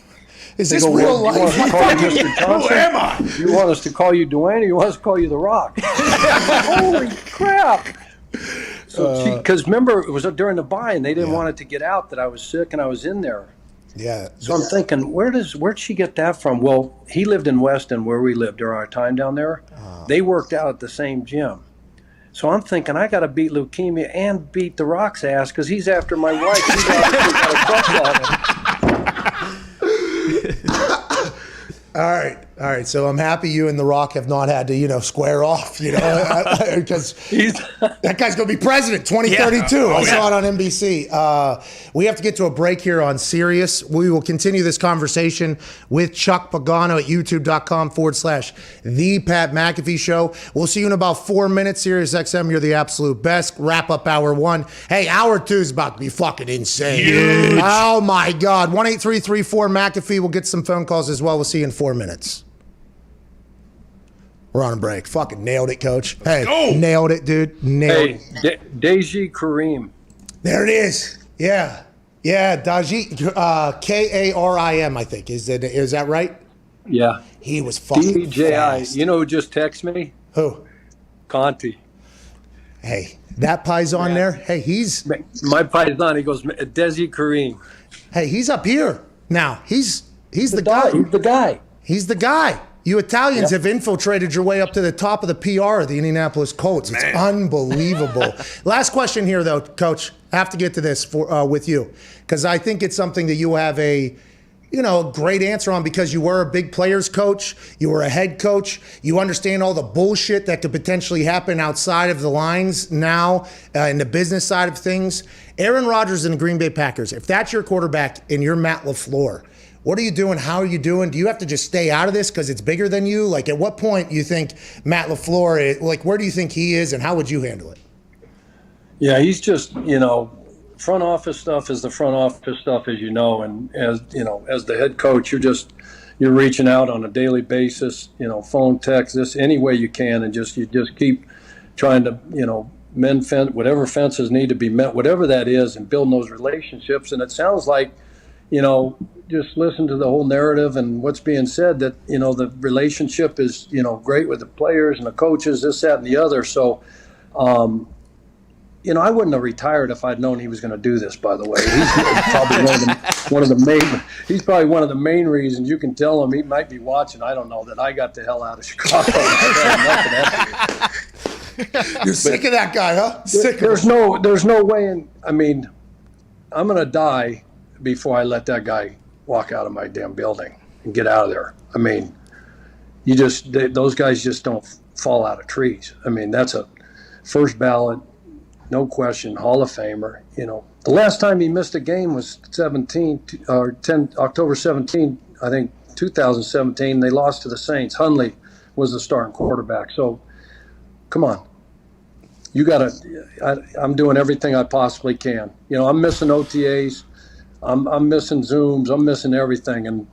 Is this real life? You want us to call you Mr. Johnson? Who am I? You want us to call you Dwayne, or you want us to call you The Rock? Holy crap! So, because remember, it was during the bye, and they didn't want it to get out that I was sick and I was in there. Yeah. So I'm thinking, where'd she get that from? Well, he lived in Weston, where we lived during our time down there. They worked out at the same gym. So I'm thinking, I got to beat leukemia and beat The Rock's ass because he's after my wife. He's got a crush on him. All right. So I'm happy you and The Rock have not had to, square off, because that guy's going to be president 2032. Yeah. I saw it on NBC. We have to get to a break here on Sirius. We will continue this conversation with Chuck Pagano at youtube.com/The Pat McAfee Show. We'll see you in about 4 minutes. Sirius XM, you're the absolute best. Wrap up hour 1. Hey, hour 2 is about to be fucking insane. Huge. Oh, my God. 1-833-4-McAfee. We'll get some phone calls as well. We'll see you in 4 minutes. We're on a break. Fucking nailed it, Coach. Hey, nailed it, dude. Nailed it. Deji Karim. There it is. Yeah. Daji, Karim, I think. Is that right? Yeah. He was fucking DJI. fast. You know who just texted me? Who? Conti. Hey, that pie's on there. Hey, he's... My paisan. He goes, Deji Karim. Hey, he's up here. Now, he's the guy. He's the guy. He's the guy. You Italians have infiltrated your way up to the top of the PR of the Indianapolis Colts. It's unbelievable. Last question here, though, Coach. I have to get to this with you because I think it's something that you have a great answer on because you were a big players coach. You were a head coach. You understand all the bullshit that could potentially happen outside of the lines now in the business side of things. Aaron Rodgers and the Green Bay Packers, if that's your quarterback and you're Matt LaFleur, what are you doing? How are you doing? Do you have to just stay out of this because it's bigger than you? Like, at what point you think Matt LaFleur, where do you think he is and how would you handle it? Yeah, he's just, front office stuff is the front office stuff, as you know. And as the head coach, you're reaching out on a daily basis, phone, text, any way you can. And you just keep trying to, mend whatever fences need to be met, whatever that is, and building those relationships. And it sounds like, just listen to the whole narrative and what's being said that, the relationship is, great with the players and the coaches, this, that, and the other. So, I wouldn't have retired if I'd known he was going to do this, by the way. He's probably he's probably one of the main reasons. You can tell him he might be watching. I don't know that I got the hell out of Chicago. You're sick of that guy, huh? There's no way. I'm going to die before I let that guy walk out of my damn building and get out of there. Those guys just don't fall out of trees. That's a first ballot, no question, Hall of Famer. The last time he missed a game was October 17, I think, 2017. They lost to the Saints. Hundley was the starting quarterback. So, come on. I'm doing everything I possibly can. I'm missing OTAs. I'm missing Zooms. I'm missing everything. And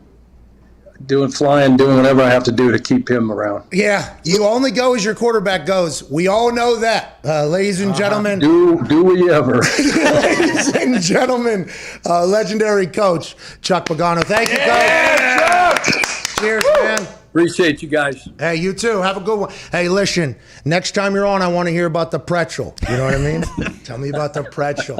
doing whatever I have to do to keep him around. Yeah, you only go as your quarterback goes. We all know that, ladies and gentlemen. Do we ever? Ladies and gentlemen, legendary coach Chuck Pagano. Thank you, Coach. Cheers, man. Appreciate you guys. Hey, you too. Have a good one. Hey, listen, next time you're on, I want to hear about the pretzel. You know what I mean? Tell me about the pretzel.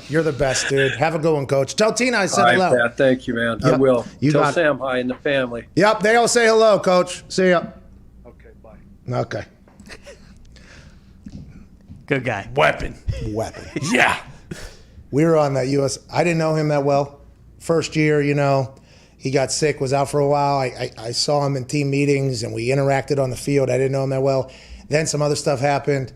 You're the best, dude. Have a good one, Coach. Tell Tina I said hello. Pat, thank you, man. Yep. I will. You Tell got Sam hi and the family. Yep, they all say hello, Coach. See ya. Okay, bye. Okay. Good guy. Weapon. Yeah. We were on that U.S. I didn't know him that well. First year, he got sick, was out for a while. I saw him in team meetings, and we interacted on the field. I didn't know him that well. Then some other stuff happened.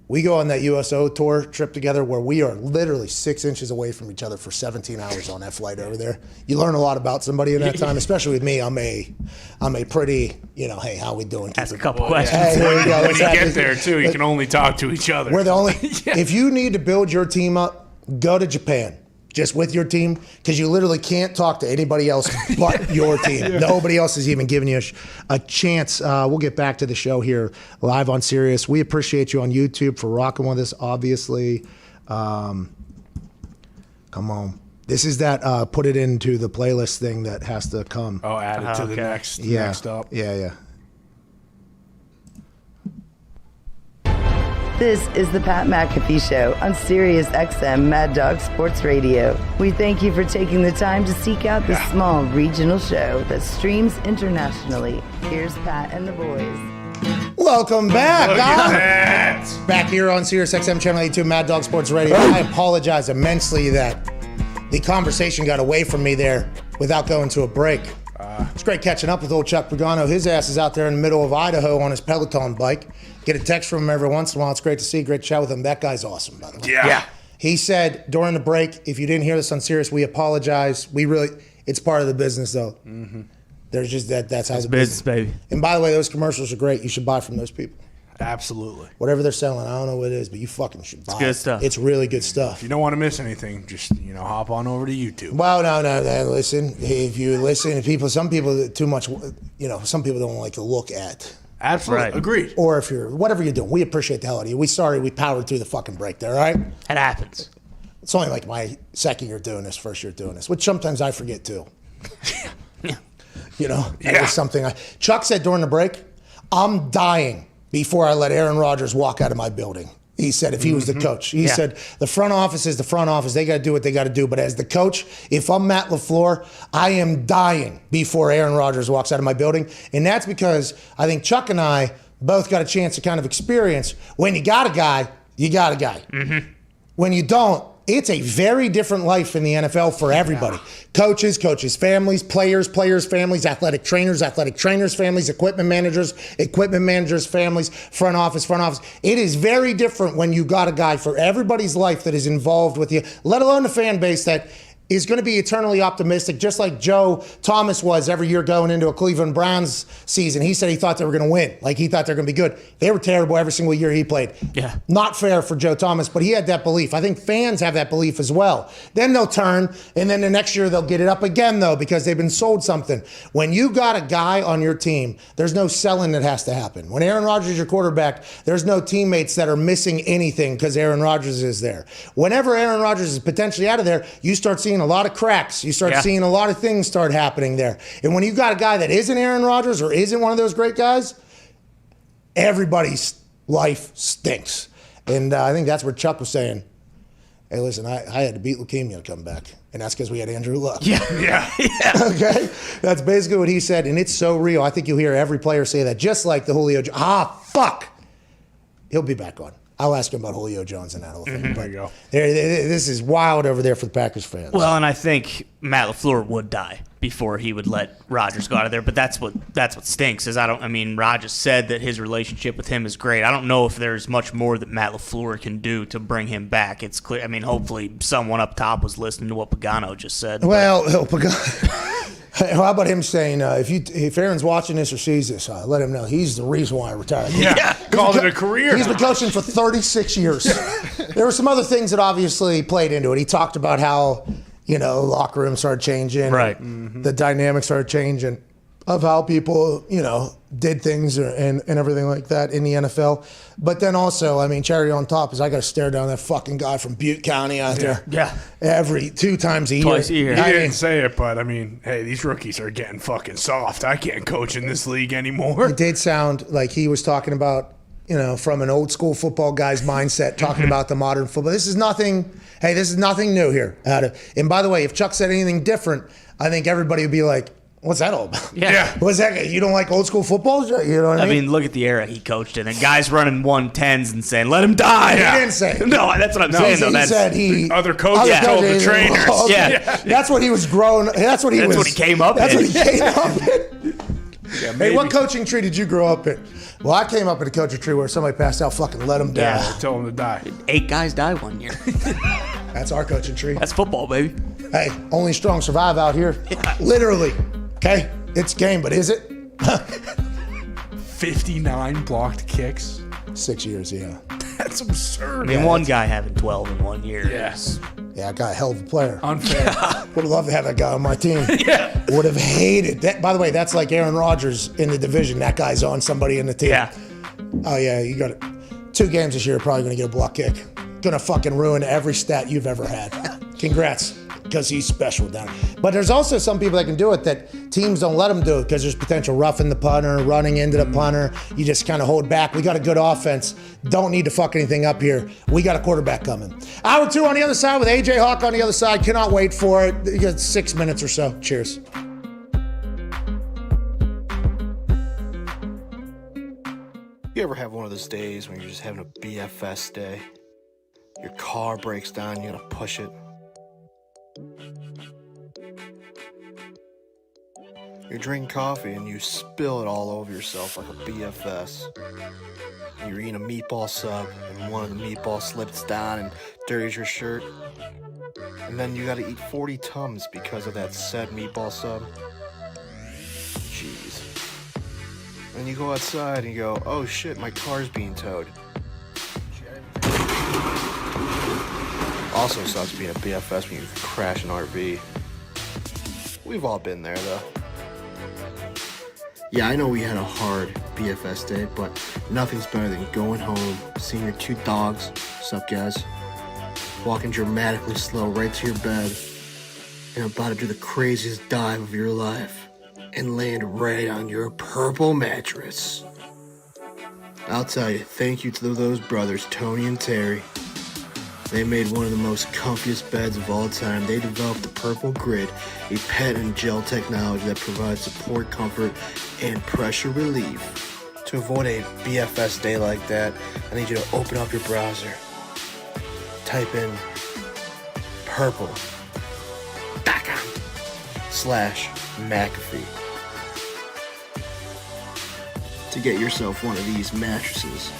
We go on that USO tour trip together where we are literally 6 inches away from each other for 17 hours on that flight over there. You learn a lot about somebody in that time, especially with me. I'm a pretty, hey, how we doing? Ask a couple questions. Hey, there you go. When you get there, too, you can only talk to each other. We're the only. If you need to build your team up, go to Japan. Just with your team, because you literally can't talk to anybody else but your team. Nobody else is even giving you a chance. We'll get back to the show here live on Sirius. We appreciate you on YouTube for rocking with us, obviously. Come on. This is that put it into the playlist thing that has to come. Oh, add it to the next up. Yeah. This is the Pat McAfee Show on Sirius XM Mad Dog Sports Radio. We thank you for taking the time to seek out this small regional show that streams internationally. Here's Pat and the boys. Welcome back. Look at that. Back here on Sirius XM Channel 82 Mad Dog Sports Radio. I apologize immensely that the conversation got away from me there without going to a break. It's great catching up with old Chuck Pagano. His ass is out there in the middle of Idaho on his Peloton bike. Get a text from him every once in a while. It's great to see. Great to chat with him. That guy's awesome, by the way. Yeah. He said during the break, if you didn't hear this on Sirius, we apologize. It's part of the business, though. Mm-hmm. There's just that's how the business, baby. And by the way, those commercials are great. You should buy from those people. Absolutely. Whatever they're selling, I don't know what it is, but you fucking should buy it. It's good stuff. It's really good stuff. If you don't want to miss anything, just hop on over to YouTube. Well, no. Listen, if you listen to some people too much, some people don't like to look at. Absolutely. Right. Agreed. Or if you're, whatever you're doing, we appreciate the hell out of you. We powered through the fucking break there, all right? It happens. It's only like my second year doing this, first year doing this, which sometimes I forget too. Yeah. That was something Chuck said during the break, I'm dying before I let Aaron Rodgers walk out of my building. He said if he was the coach. He said the front office is the front office. They got to do what they got to do. But as the coach, if I'm Matt LaFleur, I am dying before Aaron Rodgers walks out of my building. And that's because I think Chuck and I both got a chance to kind of experience when you got a guy, you got a guy. Mm-hmm. When you don't, it's a very different life in the NFL for everybody. Coaches, families, players, families, athletic trainers, families, equipment managers, families, front office. It is very different when you got a guy for everybody's life that is involved with you, let alone the fan base that is going to be eternally optimistic, just like Joe Thomas was every year going into a Cleveland Browns season. He said he thought they were going to win. Like he thought they were going to be good. They were terrible every single year he played. Yeah. Not fair for Joe Thomas, but he had that belief. I think fans have that belief as well. Then they'll turn, and then the next year they'll get it up again, though, because they've been sold something. When you got a guy on your team, there's no selling that has to happen. When Aaron Rodgers is your quarterback, there's no teammates that are missing anything because Aaron Rodgers is there. Whenever Aaron Rodgers is potentially out of there, you start seeing a lot of cracks. You start seeing a lot of things start happening there. And when you got a guy that isn't Aaron Rodgers or isn't one of those great guys, everybody's life stinks. And I think that's where Chuck was saying, hey, listen, I had to beat leukemia to come back. And that's because we had Andrew Luck. Yeah. Okay? That's basically what he said. And it's so real. I think you'll hear every player say that, just like the Julio. Fuck. He'll be back on. I'll ask him about Julio Jones and that whole thing. There you go. This is wild over there for the Packers fans. Well, and I think Matt LaFleur would die before he would let Rodgers go out of there. But that's what stinks. Rodgers said that his relationship with him is great. I don't know if there's much more that Matt LaFleur can do to bring him back. It's clear. I mean, hopefully someone up top was listening to what Pagano just said. Well, Pagano. How about him saying, if Aaron's watching this or sees this, let him know he's the reason why I retired. Yeah, called it a career. He's been coaching for 36 years. There were some other things that obviously played into it. He talked about how, locker room started changing. Right. The dynamics started changing of how people, did things and everything like that in the NFL. But then also, cherry on top is I got to stare down that fucking guy from Butte County out there. Yeah. Every 2 times a year. Twice a year. He didn't say it, but hey, these rookies are getting fucking soft. I can't coach in this league anymore. It did sound like he was talking about, from an old school football guy's mindset, talking about the modern football. This is nothing new here. And by the way, if Chuck said anything different, I think everybody would be like, what's that all about? Yeah. What's that? You don't like old school football? You know what I mean? Look at the era he coached in. And guys running 110s and saying, let him die. He didn't say it. No, that's what I'm saying, though. He said other coaches told the trainers. Oh, okay. Yeah. That's what he was growing. That's what he came up in. That's what he came up in. Yeah, hey, what coaching tree did you grow up in? Well, I came up in a coaching tree where somebody passed out, fucking let them die. Yeah, tell them to die. 8 guys died one year. That's our coaching tree. That's football, baby. Hey, only strong survive out here. Yeah. Literally. Okay? It's game, but is it? 59 blocked kicks. 6 years, yeah. That's absurd. One guy having 12 in 1 year. Yes. Yeah, I got a hell of a player. Unfair. Would have loved to have that guy on my team. Yeah. Would have hated that. By the way, that's like Aaron Rodgers in the division. That guy's on somebody in the team. Yeah. Oh, yeah, you got it. 2 games this year, probably going to get a block kick. Going to fucking ruin every stat you've ever had. Congrats. Because he's special down. But there's also some people that can do it that teams don't let them do it because there's potential roughing the punter, running into the punter. You just kind of hold back. We got a good offense. Don't need to fuck anything up here. We got a quarterback coming. Hour 2 on the other side with AJ Hawk on the other side. Cannot wait for it. You got 6 minutes or so. Cheers. You ever have one of those days when you're just having a BFS day? Your car breaks down, you gotta push it. You're drinking coffee and you spill it all over yourself like a BFS. You're eating a meatball sub and one of the meatballs slips down and dirties your shirt. And then you gotta eat 40 Tums because of that said meatball sub. Jeez. And you go outside and you go, oh shit, my car's being towed. Also sucks being a BFS when you crash an RV. We've all been there though. Yeah, I know we had a hard BFS day, but nothing's better than going home, seeing your 2 dogs, sup guys, walking dramatically slow right to your bed, and about to do the craziest dive of your life, and land right on your purple mattress. I'll tell you, thank you to those brothers, Tony and Terry. They made one of the most comfiest beds of all time. They developed the Purple Grid, a patent gel technology that provides support, comfort, and pressure relief. To avoid a BFS day like that, I need you to open up your browser. Type in purple.com/McAfee to get yourself one of these mattresses.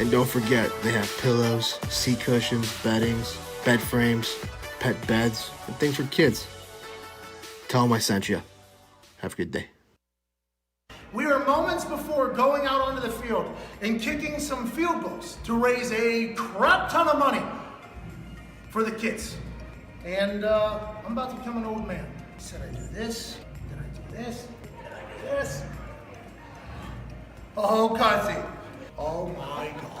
And don't forget, they have pillows, seat cushions, beddings, bed frames, pet beds, and things for kids. Tell them I sent you. Have a good day. We are moments before going out onto the field and kicking some field goals to raise a crap ton of money for the kids. And I'm about to become an old man. Said I do this, then I do this, then I do this. Oh, Cuzzy. Oh my God.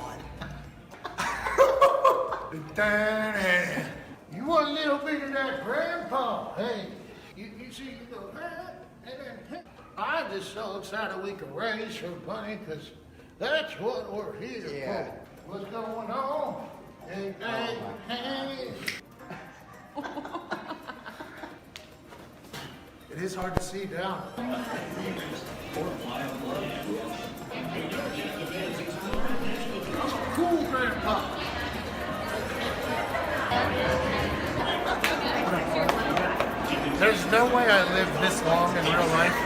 You want a little bit of that grandpa? Hey, you see, you go, I'm just so excited we can raise some money because that's what we're here for. What's going on? Hey, hey, hey. It is hard to see down. Cool, Grandpa. There's no way I lived this long in real life.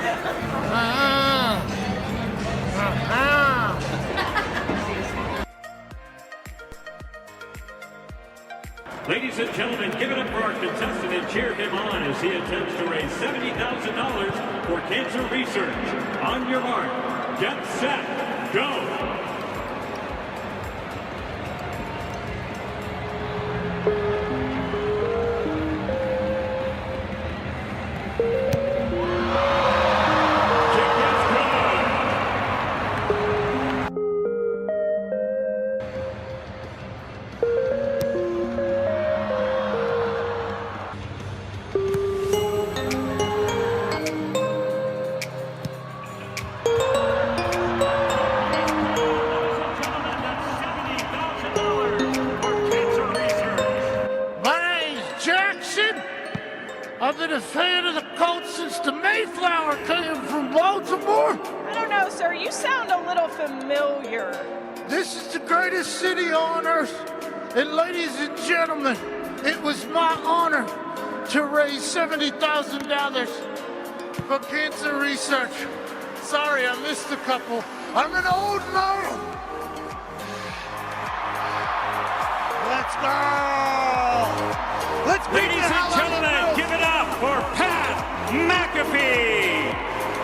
Ladies and gentlemen, give it up for our contestant and cheer him on as he attempts to raise $70,000 for cancer research. On your mark, get set, go! I've been a fan of the Colts since the Mayflower came from Baltimore. I don't know, sir. You sound a little familiar. This is the greatest city on earth. And ladies and gentlemen, it was my honor to raise $70,000 for cancer research. Sorry, I missed a couple. I'm an old man. Let's go. Let's beat Ladies and gentlemen, give it up for Pat McAfee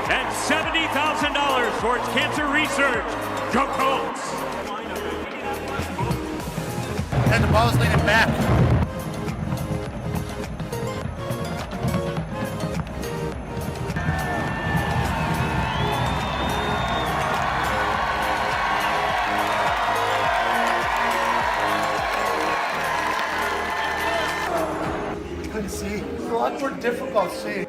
and $70,000 towards cancer research. Go Colts! And the ball's leaning back. Couldn't see. It's a lot more difficult seeing.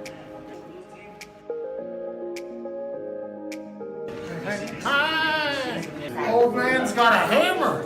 Hi! Old man's got a hammer.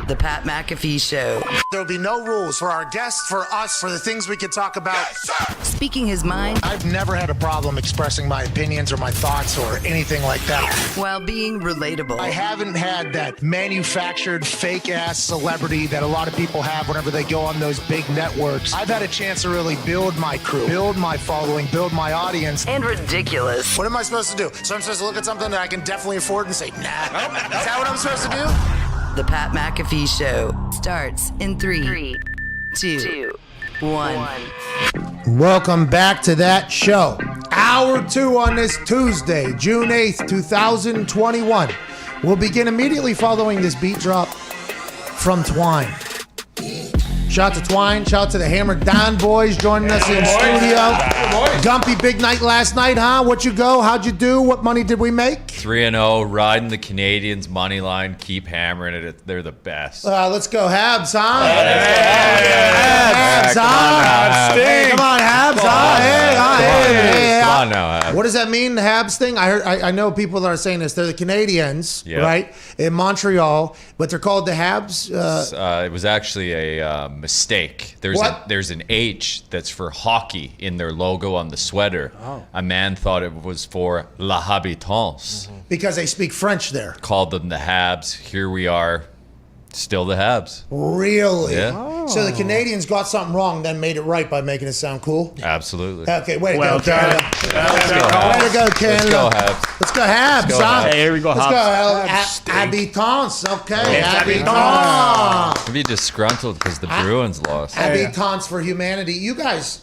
The Pat McAfee Show. There'll be no rules for our guests, for us, for the things we can talk about. Speaking his mind I've never had a problem expressing my opinions or my thoughts or anything like that. while being relatable. I haven't had that manufactured fake-ass celebrity that a lot of people have whenever they go on those big networks. I've had a chance to really build my crew, build my following, build my audience. And ridiculous. What am I supposed to do? So I'm supposed to look at something that I can definitely afford and say, nah. Is that what I'm supposed to do? The Pat McAfee Show starts in 3, 2, 1. Welcome back to that show. Hour 2 on this Tuesday, June 8th, 2021. We'll begin immediately following this beat drop from Twine. Shout out to Twine. Shout out to the Hammer Dahn boys joining us in studio. Gumpy, big night last night, huh? What you go? How'd you do? What money did we make? 3-0, riding the Canadians money line. Keep hammering it. They're the best. Let's go Habs, huh? Habs, Habs, huh? Hey, come on, Habs, huh? Hey. Come on now, Habs. What does that mean, the Habs thing? I know people that are saying this. They're the Canadians, Yep. right? In Montreal, but they're called the Habs. It was actually a mistake. There's an H that's for hockey in their logo on the sweater. Oh. A man thought it was for La Habitants. Because they speak French there. Called them the Habs. Here we are, Still the Habs. Really? Yeah. So the Canadians got something wrong, then made it right by making it sound cool? Absolutely. Okay, way to Well go, Canada. Way to go, Canada. Let's go, Habs. Let's go, Habs. Let's go, huh? Habs. Hey, here we go, Let's Habs. go, habitants. Okay, Yes, habitants. I'd be disgruntled because the Bruins lost. Habitants for humanity. You guys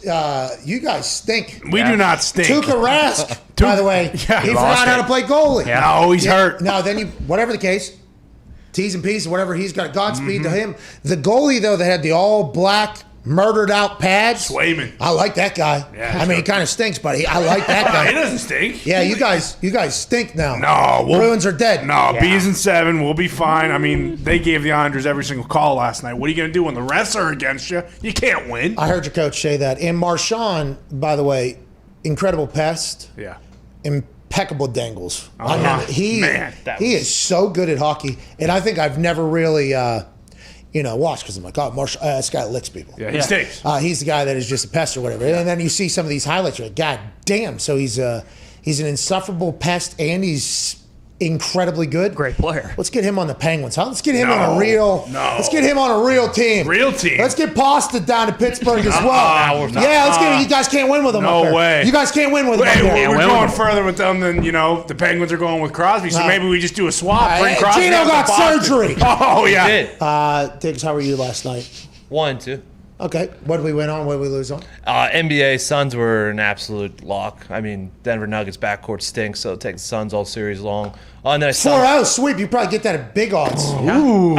stink. We do not stink. Tuukka Rask, by the way, Yeah, he lost forgot how it. to play goalie. No, he's hurt. No, then whatever the case, T's and P's, whatever he's got. Godspeed to him. The goalie though that had the all black murdered out pads. Swayman. I like that guy. Yeah, I mean, he kind of stinks, but I like that guy. He doesn't stink. Yeah, you guys stink now. No, Bruins are dead. No, B's and 7. We'll be fine. I mean, they gave the Islanders every single call last night. What are you going to do when the refs are against you? You can't win. I heard your coach say that. And Marchand, by the way, incredible pest. Yeah. Impeccable dangles. Uh-huh. I mean, he is so good at hockey, and I think I've never really, watched because I'm like, oh, this guy licks people. Yeah, he stinks. He's the guy that is just a pest or whatever. And then you see some of these highlights, you're like, God damn! So he's an insufferable pest, and he's incredibly good. Great player. Let's get him on the Penguins. Huh? Let's get him on a real. No. Let's get him on a real team. Real team. Let's get Pasta down to Pittsburgh as well. Let's get. You guys can't win with him. No up there. way. You guys can't win with him. Wait, up there. we're going further with them than, the Penguins are going with Crosby, so maybe we just do a swap. Bring Hey, Crosby Gino out to got Boston. surgery. Oh, yeah. Did. Diggs, how were you last night? 1-2. Okay. What did we win on? What did we lose on? NBA Suns were an absolute lock. I mean, Denver Nuggets backcourt stinks, so take the Suns all series long. And then I 4-0 sweep. You probably get that at big odds. Ooh.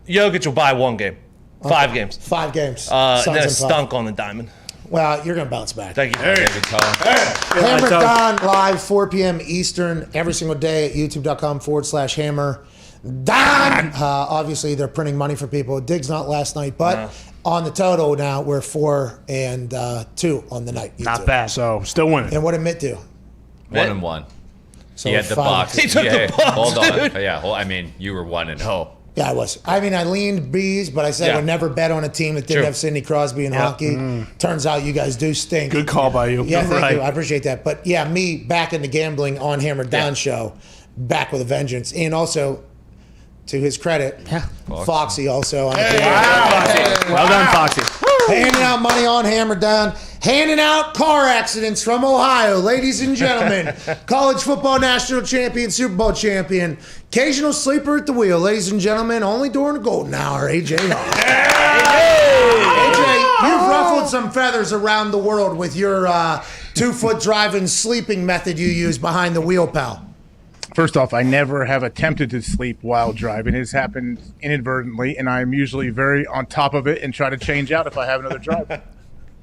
Jokic will buy 1 game. 5 games. 5 games. Then Suns it and stunk on the diamond. Well, you're going to bounce back. Thank you. David Cohn. Hammer Dahn live 4 p.m. Eastern every single day at youtube.com/Hammer Dahn. Obviously, they're printing money for people. Diggs not last night, but on the total now, we're 4-2 on the night. Not bad. So, still winning. And what did Mitt do? 1-1. So He had the 5. box. He took the box, Hold on. dude. Yeah, I mean, you were 1-0. Yeah, I was. I mean, I leaned Bees, but I said I would never bet on a team that didn't True. have Sidney Crosby in hockey. Turns out you guys do stink. Good call by you. Yeah, thank Right. you. I appreciate that. But yeah, me back in the gambling on Hammer Down show, back with a vengeance. And also, to his credit, Foxy also on the Well done, Foxy. handing out money on Hammer Down, handing out car accidents from Ohio, ladies and gentlemen. College football national champion, Super Bowl champion, occasional sleeper at the wheel, ladies and gentlemen. Only during the golden hour, AJ Hawk. AJ, you've ruffled some feathers around the world with your 2-foot driving sleeping method you use behind the wheel, pal. First off, I never have attempted to sleep while driving. It has happened inadvertently, and I'm usually very on top of it and try to change out if I have another drive.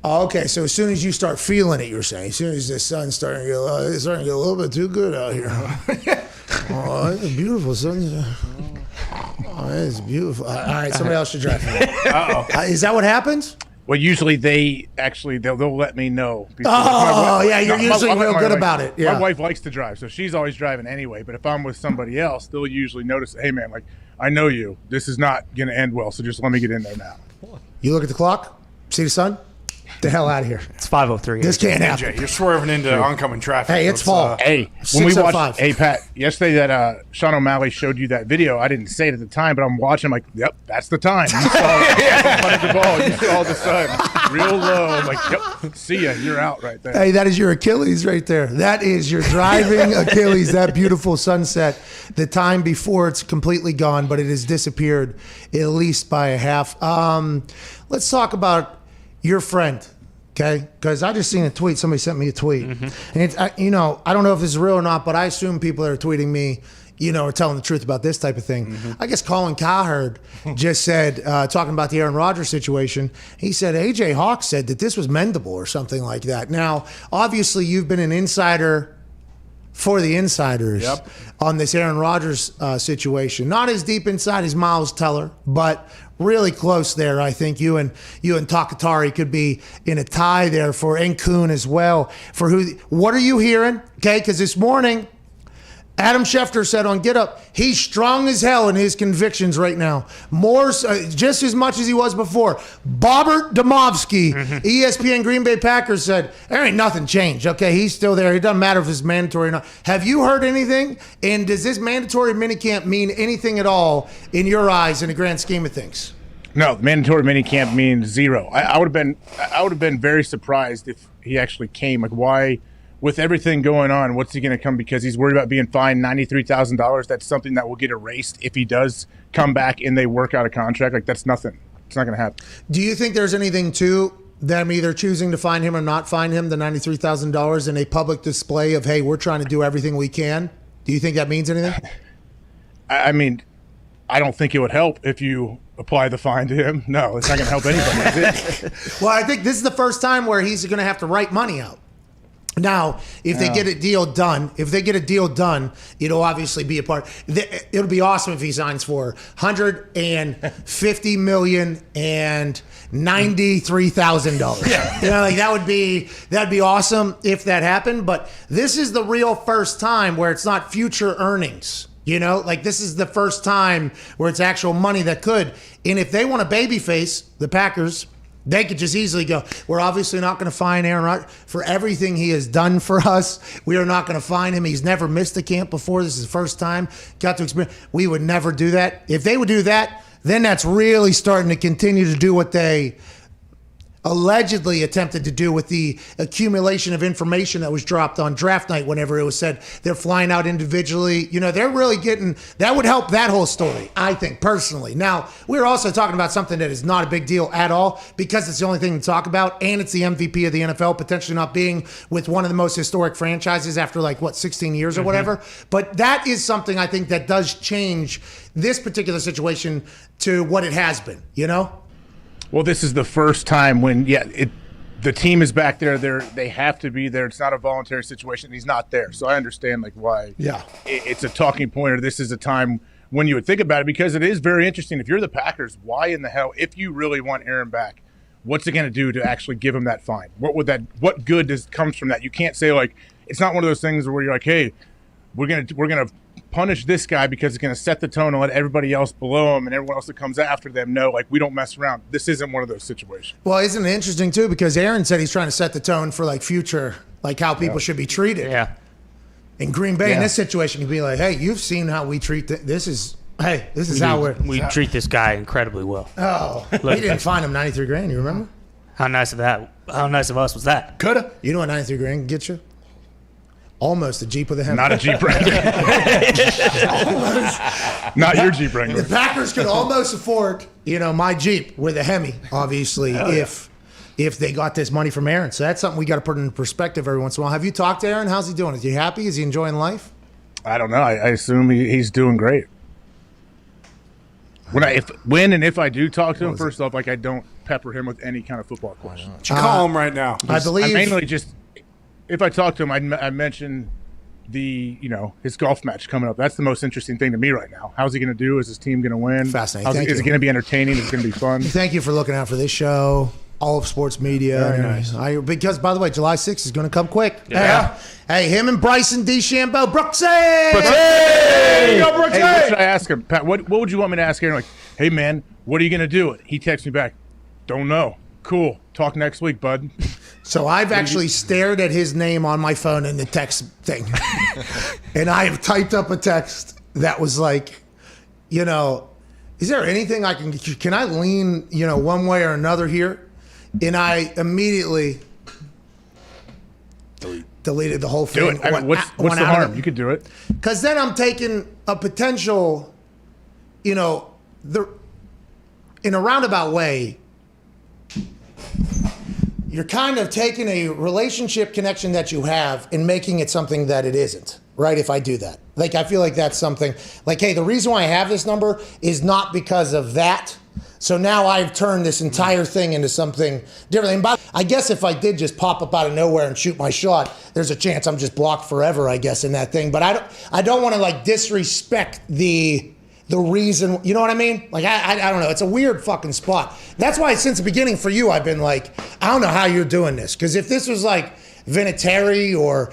Oh, okay, so as soon as you start feeling it, you're saying, as soon as the sun's starting to get a little bit too good out here. Oh, it's beautiful, sun. Oh, it's beautiful. All right, somebody else should drive for me. Is that what happens? Well, usually they'll let me know. Yeah, you're usually real good about it. Yeah. My wife likes to drive, so she's always driving anyway. But if I'm with somebody else, they'll usually notice, hey, man, like, I know you. This is not going to end well, so just let me get in there now. You look at the clock, see the sun? Get the hell out of here. It's 5:03. This can't happen. AJ, you're swerving into oncoming traffic. Hey, it's fall. Hey, when we 6:05. watched, hey Pat, yesterday that Sean O'Malley showed you that video. I didn't say it at the time, but I'm watching. I'm like, yep, that's the time. You saw the ball. You saw the sun real low. I'm like, yep, see ya. You're out right there. Hey, that is your Achilles right there. That is your driving Achilles, that beautiful sunset. The time before it's completely gone, but it has disappeared at least by a half. Let's talk about your friend, okay? Because I just seen a tweet. Somebody sent me a tweet. And it's, I don't know if this is real or not, but I assume people that are tweeting me, are telling the truth about this type of thing. I guess Colin Cowherd just said, talking about the Aaron Rodgers situation, he said AJ Hawk said that this was mendable or something like that. Now, obviously, you've been an insider for the insiders on this Aaron Rodgers situation. Not as deep inside as Miles Teller, but really close there. I think you and Takatari could be in a tie there for and Kuhn as well. For what are you hearing? Okay, because this morning Adam Schefter said on Get Up, he's strong as hell in his convictions right now. More, just as much as he was before. Bobbert Domovsky, ESPN Green Bay Packers, said, there ain't nothing changed. Okay, he's still there. It doesn't matter if it's mandatory or not. Have you heard anything? And does this mandatory minicamp mean anything at all in your eyes in the grand scheme of things? No, the mandatory minicamp means zero. I would have been very surprised if he actually came. Like, why? With everything going on, what's he going to come because he's worried about being fined $93,000? That's something that will get erased if he does come back and they work out a contract. Like, that's nothing. It's not going to happen. Do you think there's anything to them either choosing to fine him or not fine him, the $93,000 in a public display of, hey, we're trying to do everything we can? Do you think that means anything? I mean, I don't think it would help if you apply the fine to him. No, it's not going to help anybody, is it? Well, I think this is the first time where he's going to have to write money out. Now, if they get a deal done, it'll obviously be a part. It'll be awesome if he signs for $150 million and $93,000. Yeah. You know, like that'd be awesome if that happened. But this is the real first time where it's not future earnings. You know, like this is the first time where it's actual money that could. And if they want a babyface, the Packers, they could just easily go, we're obviously not going to fine Aaron Rodgers for everything he has done for us. We are not going to fine him. He's never missed a camp before. This is the first time. Got to experience. We would never do that. If they would do that, then that's really starting to continue to do what they allegedly attempted to do with the accumulation of information that was dropped on draft night whenever it was said they're flying out individually. You know, they're really getting, that would help that whole story, I think, personally. Now, we're also talking about something that is not a big deal at all because it's the only thing to talk about, and it's the MVP of the NFL, potentially not being with one of the most historic franchises after 16 years or whatever. But that is something I think that does change this particular situation to what it has been, you know? Well, this is the first time when, the team is back there. They have to be there. It's not a voluntary situation. He's not there. So I understand why it's a talking point, or this is a time when you would think about it, because it is very interesting. If you're the Packers, why in the hell, if you really want Aaron back, what's it going to do to actually give him that fine? What good comes from that? You can't say it's not one of those things where you're like, hey, we're going to punish this guy because it's going to set the tone and let everybody else below him and everyone else that comes after them know, we don't mess around. This isn't one of those situations. Well, isn't it interesting, too, because Aaron said he's trying to set the tone for, future, how people should be treated. Yeah. In Green Bay, in this situation, he'd be like, hey, you've seen how we treat this is how we treat this guy incredibly well. Oh, we didn't fine him $93,000, you remember? How nice of us was that? Coulda. You know what $93,000 can get you? Almost a Jeep with a Hemi. Not a Jeep Wrangler. Not your Jeep Wrangler. The Packers could almost afford, my Jeep with a Hemi, obviously, if they got this money from Aaron. So that's something we got to put in perspective every once in a while. Have you talked to Aaron? How's he doing? Is he happy? Is he enjoying life? I don't know. I assume he's doing great. When and if I do talk to him, first off, I don't pepper him with any kind of football question. You call him right now. I believe. I mainly just, if I talk to him, I mention his golf match coming up. That's the most interesting thing to me right now. How's he going to do? Is his team going to win? Fascinating. Is it going to be entertaining? Is it going to be fun? Thank you for looking out for this show. All of sports media. Very nice. Because, by the way, July 6th is going to come quick. Yeah. Hey, him and Bryson DeChambeau. Brooksy! Hey, what should I ask him? Pat, what would you want me to ask Aaron? Hey, man, what are you going to do? He texts me back. Don't know. Cool. Talk next week, bud. So I've actually stared at his name on my phone in the text thing. And I have typed up a text that was is there anything can I lean, one way or another here? And I immediately deleted the whole thing. Do it. What's the harm? You could do it. Because then I'm taking a potential, in a roundabout way, you're kind of taking a relationship connection that you have and making it something that it isn't, right? If I do that. I feel like that's something hey, the reason why I have this number is not because of that. So now I've turned this entire thing into something different. And I guess if I did just pop up out of nowhere and shoot my shot, there's a chance I'm just blocked forever, I guess, in that thing. But I don't want to disrespect the reason, you know what I mean? I don't know. It's a weird fucking spot. That's why since the beginning for you, I've been I don't know how you're doing this. Because if this was Vinatieri or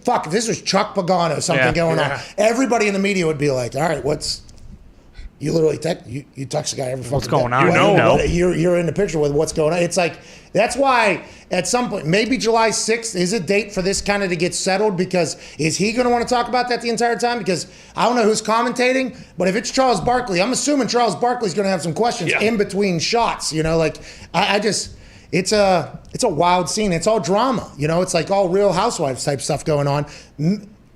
fuck, if this was Chuck Pagano, something going on, everybody in the media would be like, all right, you literally you text the guy every fucking what's going day. on? You're in the picture with what's going on. It's like, that's why at some point, maybe July 6th is a date for this kind of to get settled, because is he going to want to talk about that the entire time? Because I don't know who's commentating, but if it's Charles Barkley, I'm assuming Charles Barkley's going to have some questions in between shots. It's a wild scene. It's all drama. It's like all Real Housewives type stuff going on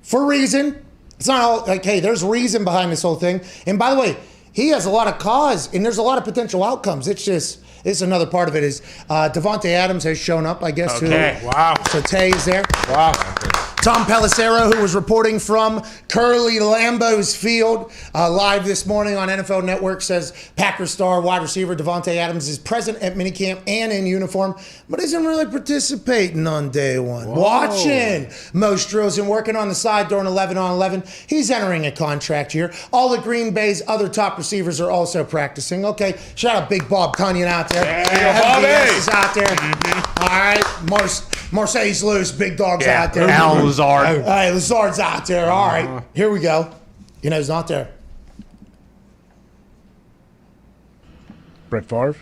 for a reason. It's not all like, hey, there's reason behind this whole thing. And by the way, he has a lot of cause, and there's a lot of potential outcomes. It's another part of it is Davante Adams has shown up, I guess. Okay. Wow. So Tay is there. Wow. Tom Pelissero, who was reporting from Curly Lambeau's Field live this morning on NFL Network, says Packers star wide receiver Davante Adams is present at minicamp and in uniform, but isn't really participating on day one. Whoa. Watching most drills and working on the side during 11-on-11. He's entering a contract year. All the Green Bay's other top receivers are also practicing. Okay, shout out Big Bob Tunyon out there. Bobby is out there. All right, Marseille's loose. Big Dog's out there. Al Lazard. All right, Lazard's out there. All right, here we go. He's not there. Brett Favre?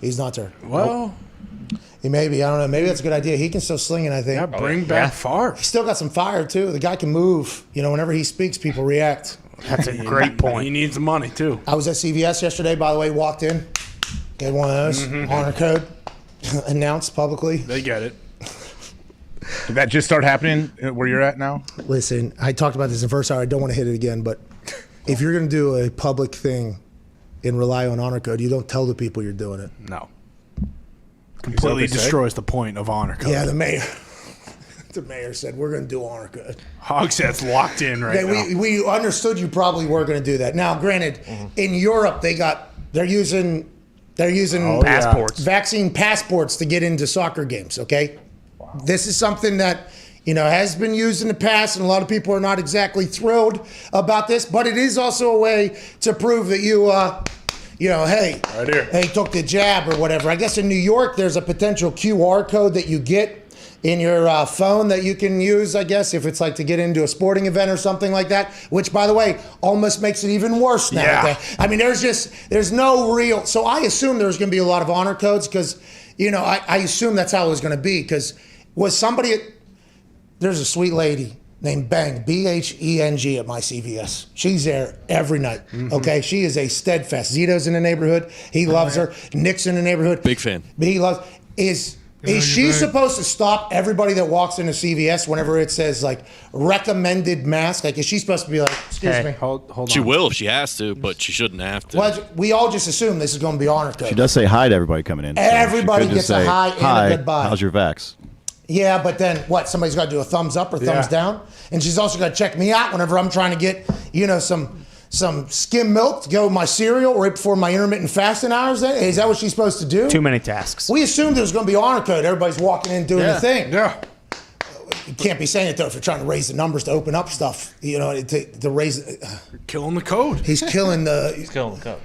He's not there. Well, he may be. I don't know. Maybe that's a good idea. He can still sling it, I think. yeah, bring back Favre. He's still got some fire, too. The guy can move. Whenever he speaks, people react. That's a great point. He needs the money, too. I was at CVS yesterday, by the way, walked in. Get one of those. Honor code. Announced publicly. They get it. Did that just start happening where you're at now? Listen, I talked about this in the first hour. I don't want to hit it again, but if you're going to do a public thing and rely on honor code, you don't tell the people you're doing it. No. Completely destroys the point of honor code. Yeah, the mayor. The mayor said, we're going to do honor code. Hogshead's locked in now. We understood you probably were going to do that. Now, granted, in Europe, they're using passports, vaccine passports to get into soccer games, okay? Wow. This is something that, has been used in the past, and a lot of people are not exactly thrilled about this, but it is also a way to prove that hey, took the jab or whatever. I guess in New York, there's a potential QR code that you get in your phone that you can use, I guess, if it's like to get into a sporting event or something like that, which, by the way, almost makes it even worse now. Yeah. Okay? I mean, there's no real, so I assume there's going to be a lot of honor codes because, I assume that's how it was going to be, because there's a sweet lady named Beng, Bheng at my CVS. She's there every night, okay? She is a steadfast. Zito's in the neighborhood. He loves her. Nick's in the neighborhood. Big fan. But he loves, is she supposed to stop everybody that walks into CVS whenever it says, like, recommended mask? Like, is she supposed to be like, excuse me? Hold on. She will if she has to, but she shouldn't have to. Well, we all just assume this is going to be honor code. She does say hi to everybody coming in. Everybody so gets a hi and a goodbye. How's your vax? Yeah, but then what? Somebody's got to do a thumbs up or thumbs down? And she's also got to check me out whenever I'm trying to get, some skim milk to go with my cereal right before my intermittent fasting hours. Is that what she's supposed to do? Too many tasks. We assumed there was going to be honor code. Everybody's walking in doing the thing. Yeah. You can't be saying it, though, if you're trying to raise the numbers to open up stuff. To raise. You're killing the code. He's killing the. He's killing the code.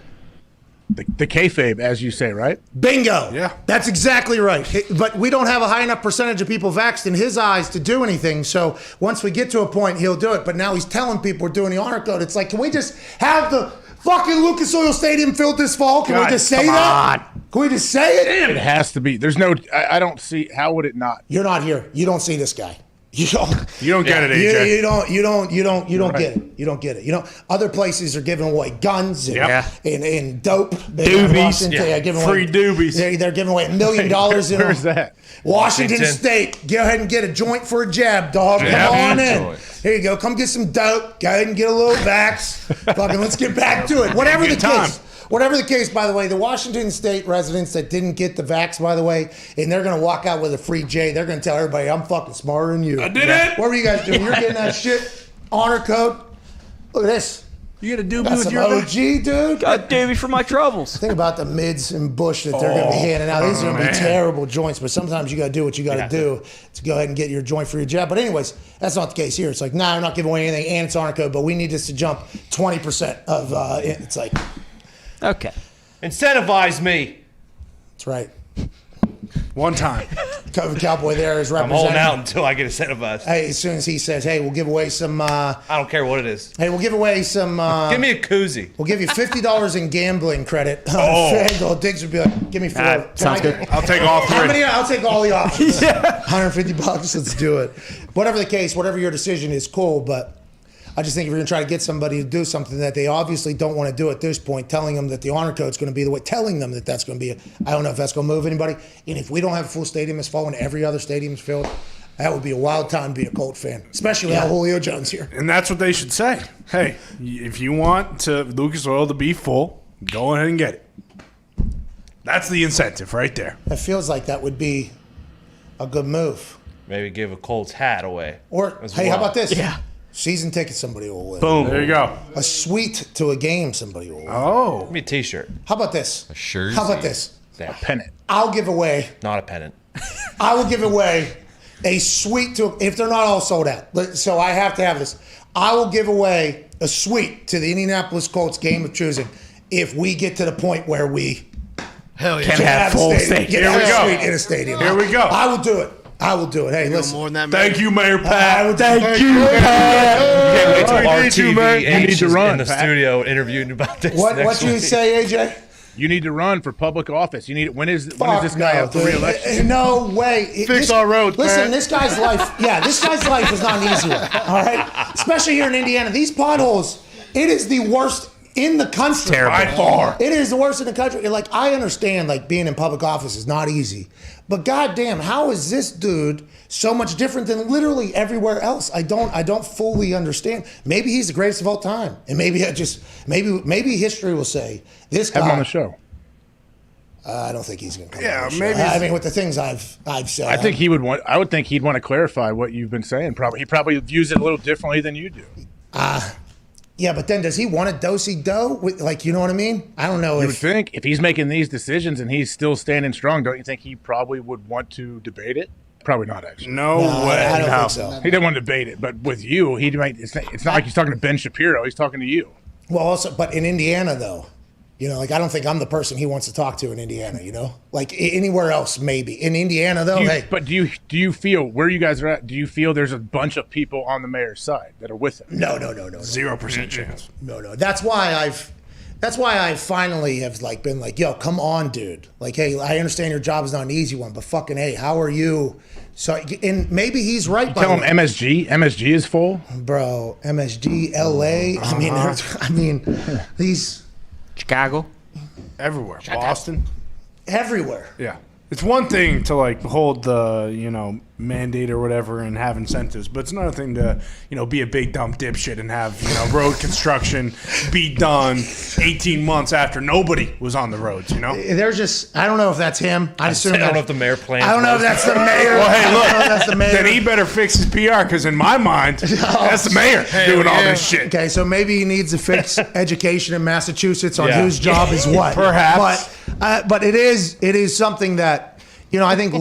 The kayfabe, as you say, right? Bingo. Yeah. That's exactly right. But we don't have a high enough percentage of people vaxxed in his eyes to do anything. So once we get to a point, he'll do it. But now he's telling people we're doing the honor code. It's like, can we just have the fucking Lucas Oil Stadium filled this fall? Can we just say that? Can we just say it? It has to be. There's no. I don't see. How would it not? You're not here. You don't see this guy. You don't get it, AJ. You don't get it. You don't get it. Other places are giving away guns and dope. Doobies. Giving free away, doobies. They're giving away $1 million. Where's that? Washington State. Go ahead and get a joint for a jab, dog. Come on in. Here you go. Come get some dope. Go ahead and get a little vax. Fucking let's get back to it. Whatever the case. Whatever the case, by the way, the Washington State residents that didn't get the vax, by the way, and they're going to walk out with a free J, they're going to tell everybody, I'm fucking smarter than you. I did it. What were you guys doing? You're getting that shit. Honor code. Look at this. You got a doobie Got with some your OG, dude. Got a doobie for my troubles. Think about the mids and Bush that they're going to be handing out. These are going to be terrible joints, but sometimes you got to do what you got to do to go ahead and get your joint for your jab. But anyways, that's not the case here. It's like, nah, I'm not giving away anything, and it's honor code, but we need this to jump 20% of it's like. Okay. Incentivize me. That's right. One time. Cowboy there is I'm representing. holding out until I get incentivized. Hey, as soon as he says, "Hey, we'll give away some," I don't care what it is. hey, we'll give away some. Give me a koozie. We'll give you $50 in gambling credit. FanDuel. Diggs would be like, "Give me 4." Sounds good. I'll take all How three. many? I'll take all the options. $150. Let's do it. Whatever the case, whatever your decision is, cool. But I just think if you're going to try to get somebody to do something that they obviously don't want to do at this point, telling them that the honor code's going to be the way, telling them that that's going to be, I don't know if that's going to move anybody. And if we don't have a full stadium this fall and every other stadium's filled, that would be a wild time to be a Colt fan, especially without Julio Jones here. And that's what they should say. Hey, if you want Lucas Oil to be full, go ahead and get it. That's the incentive right there. It feels like that would be a good move. Maybe give a Colts hat away. Or, as hey, well. how about this? Yeah. Season ticket somebody will win. Boom. There you go. A suite to a game somebody will win. Oh. Give me a T-shirt. How about this? A jersey. How about this? Yeah. Pennant. I'll give away, Not a pennant. I will give away a suite to, if they're not all sold out. So I have to have this. I will give away a suite to the Indianapolis Colts game of choosing if we get to the point where we Hell yeah. Can have full stadium. Get Here we a go. suite in a stadium. Here we go. I will do it. I will do it. Hey, No listen. more than that, Thank you, Mayor I Pat. will Thank you, Wait till You need to RTVH run, in the Pat. studio interviewing about this. What next you week. say, AJ? You need to run for public office. You need. When is this Fuck guy no, up for dude. re-election? No way. Fix our roads, Listen, Pat. this guy's life. Yeah, this guy's life is not an easy one. All right, especially here in Indiana. These potholes. It is the worst in the country. Terrible. By far. It is the worst in the country. Like, I understand, like, being in public office is not easy. But goddamn, how is this dude so much different than literally everywhere else? I don't fully understand. Maybe he's the greatest of all time. And maybe maybe history will say this guy. Have him on the show. I don't think he's going to come Yeah, on the show. maybe- I mean, with the things I've said. I think he would want. I would think he'd want to clarify what you've been saying. Probably he probably views it a little differently than you do. Yeah, but then does he want a do-si-do? Like, you know what I mean? I don't know You would if... think if he's making these decisions and he's still standing strong, don't you think he probably would want to debate it? Probably not, actually. No No, way. I don't No. think so. He didn't want to debate it, but with you, he might. It's not like he's talking to Ben Shapiro. He's talking to you. Well, also, but in Indiana, though, you know, like, I don't think I'm the person he wants to talk to in Indiana, you know? Like, anywhere else, maybe. In Indiana, though, hey... But do you feel where you guys are at? Do you feel there's a bunch of people on the mayor's side that are with him? No. 0% chance. No. That's why I finally have, like, been like, yo, come on, dude. Like, hey, I understand your job is not an easy one, but fucking, hey, how are you? So, and maybe he's right. Tell him MSG is full. Bro, MSG, LA. I mean, these... Chicago. Everywhere. Boston. Everywhere. Yeah. It's one thing to, like, hold the, mandate or whatever and have incentives, but it's another thing to, be a big dumb dipshit and have, road construction be done 18 months after nobody was on the roads, There's just, I don't know if that's him. I don't know if the mayor plans. I don't know if that's the mayor. Well, hey, look, I don't know if that's the mayor. then he better fix his PR, because in my mind, that's the mayor doing all this shit. Okay, so maybe he needs to fix education in Massachusetts on Yeah. whose job is what. Perhaps. But it is something that, I think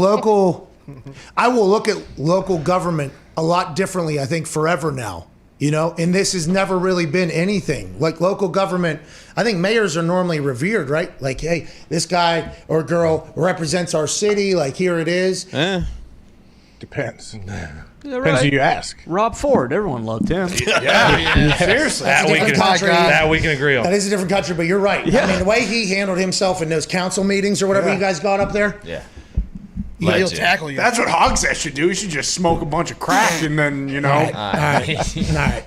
I will look at local government a lot differently, I think, forever now. And this has never really been anything. Like, local government, I think mayors are normally revered, right? Like, hey, this guy or girl represents our city. Like, here it is. Depends. Yeah, Depends who you ask. Rob Ford, everyone loved him. Yeah. Seriously. That's a different country. That we can agree on. That is a different country, but you're right. Yeah. I mean, the way he handled himself in those council meetings or whatever you guys got up there. Yeah. He'll Legend. tackle you. That's what Hogsett should do. He should just smoke a bunch of crack and then, All right.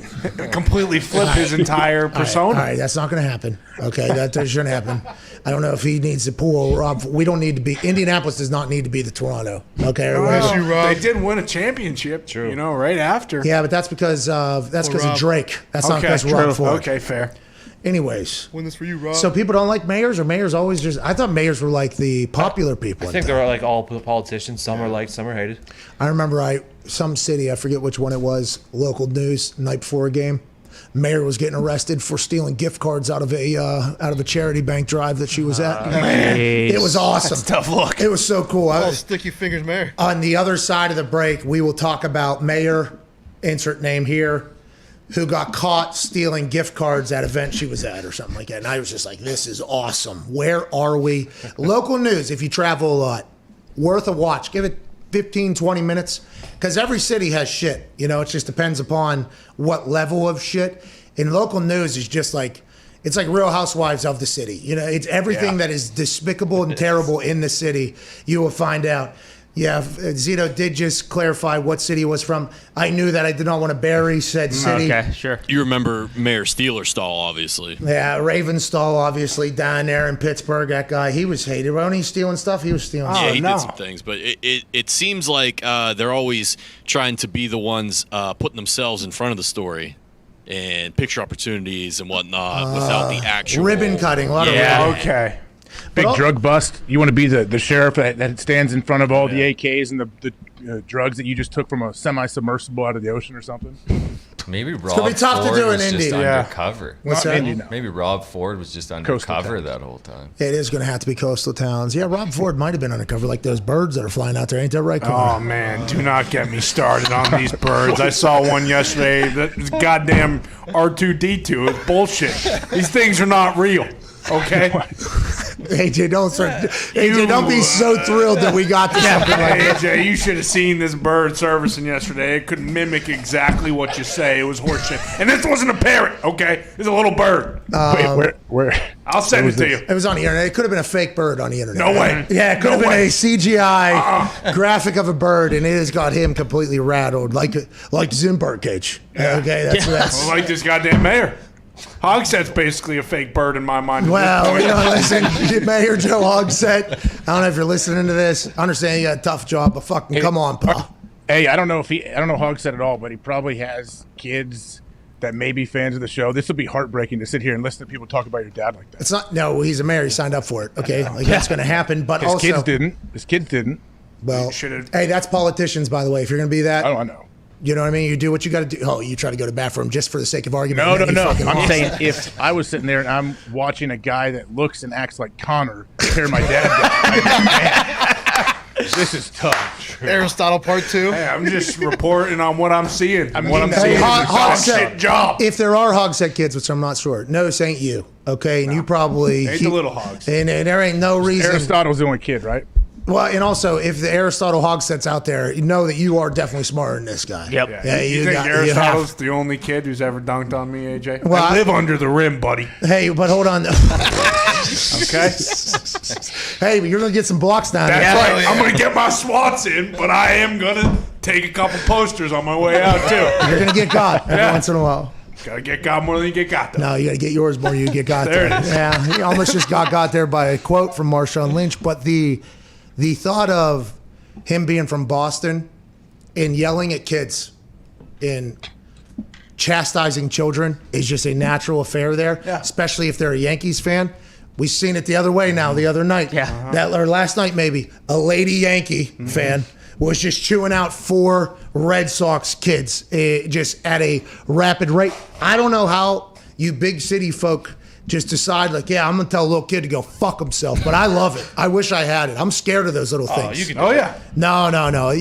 completely flip his entire persona. All right, that's not going to happen. Okay, that shouldn't happen. I don't know if he needs to pull Rob. We don't need to be. Indianapolis does not need to be the Toronto. Okay, or whatever. Well, they did win a championship, True. right after. Yeah, but that's because of Rob. Drake. That's not Okay, because of Rob Ford. Okay, fair. Anyways, Win this for you, Rob. so people don't like mayors, or mayors always just? I thought mayors were like the popular people. I think they're like all politicians. Some are liked, some are hated. I remember some city, I forget which one it was, local news, night before a game. Mayor was getting arrested for stealing gift cards out of a charity bank drive that she was at. Man, it was awesome. That's a tough look. It was so cool. Oh, sticky fingers, Mayor. On the other side of the break, we will talk about Mayor, insert name here, who got caught stealing gift cards at an event she was at or something like that. And I was just like, this is awesome. Where are we? Local news, if you travel a lot, worth a watch. Give it 15, 20 minutes. Because every city has shit. You know, it just depends upon what level of shit. And local news is just like, it's like Real Housewives of the city. You know, it's everything that is despicable and terrible in the city, you will find out. Yeah, Zito did just clarify what city he was from. I knew that I did not want to bury said city. Okay, sure. You remember Mayor Steelerstall, obviously. Yeah, Ravenstall, obviously, down there in Pittsburgh. That guy, he was hated. Wasn't he stealing stuff? He was stealing stuff. Yeah, he did some things. But it seems like they're always trying to be the ones putting themselves in front of the story and picture opportunities and whatnot without the actual... Ribbon cutting. A lot of ribbon. Okay. Big drug bust. You want to be the sheriff that stands in front of all the AKs and the drugs that you just took from a semi-submersible out of the ocean or something? Maybe It's gonna Rob be tough Ford to do in was Indy. just Yeah. undercover. What's that? Indy, no. Maybe Rob Ford was just undercover that whole time. It is going to have to be coastal towns. Yeah, Rob Ford might have been undercover, like those birds that are flying out there. Ain't that right, Connor? Oh, man, do not get me started on these birds. I saw one yesterday. That goddamn R2-D2 is bullshit. These things are not real, okay? AJ, don't be so thrilled that we got this. AJ, you should have seen this bird servicing yesterday. It could mimic exactly what you say. It was horseshit. And this wasn't a parrot, okay? It's a little bird. Wait, where? I'll send it to you. It was on the internet. It could have been a fake bird on the internet. No way. Yeah, it could have been a CGI graphic of a bird, and it has got him completely rattled, like Zimberg cage. Okay, that's like this goddamn mayor. Hogshead's basically a fake bird in my mind. Well, listen, Mayor Joe Hogsett, I don't know if you're listening to this. I understand you got a tough job, but fucking come on, pal. Hey, I don't know Hogsett at all, but he probably has kids that may be fans of the show. This would be heartbreaking to sit here and listen to people talk about your dad like that. It's not. No, he's a mayor. He signed up for it. Okay, that's going to happen. But His also, kids didn't. Well, hey, that's politicians, by the way. If you're going to be that, I know. You know what I mean? You do what you got to do. Oh, you try to go to bat for him just for the sake of argument. No. I'm saying if I was sitting there and I'm watching a guy that looks and acts like Connor tear my dad down, this is tough. Aristotle Part 2. Hey, I'm just reporting on what I'm seeing. What I'm hey, seeing is a Hogsett job. If there are Hogsett kids, which I'm not sure, no, this ain't you. Okay, and you probably ain't the little hogs. And there ain't no reason. Aristotle's the only kid, right? Well, and also, if the Aristotle Hogsett's out there, you know that you are definitely smarter than this guy. Yep. Yeah, you think Aristotle's the only kid who's ever dunked on me, AJ? Well, I live under the rim, buddy. Hey, but hold on. Okay. Hey, but you're going to get some blocks down there. That's right. I'm going to get my swats in, but I am going to take a couple posters on my way out, too. You're going to get got every once in a while. Got to get got more than you get got, though. No, you got to get yours more than you get got There there. it is. Yeah, he almost just got there by a quote from Marshawn Lynch, but the thought of him being from Boston and yelling at kids and chastising children is just a natural affair there, especially if they're a Yankees fan. We've seen it the other way now, the other night. Or last night maybe. A lady Yankee fan was just chewing out 4 Red Sox kids just at a rapid rate. I don't know how you big city folk just decide, like, I'm going to tell a little kid to go fuck himself. But I love it. I wish I had it. I'm scared of those little things. No.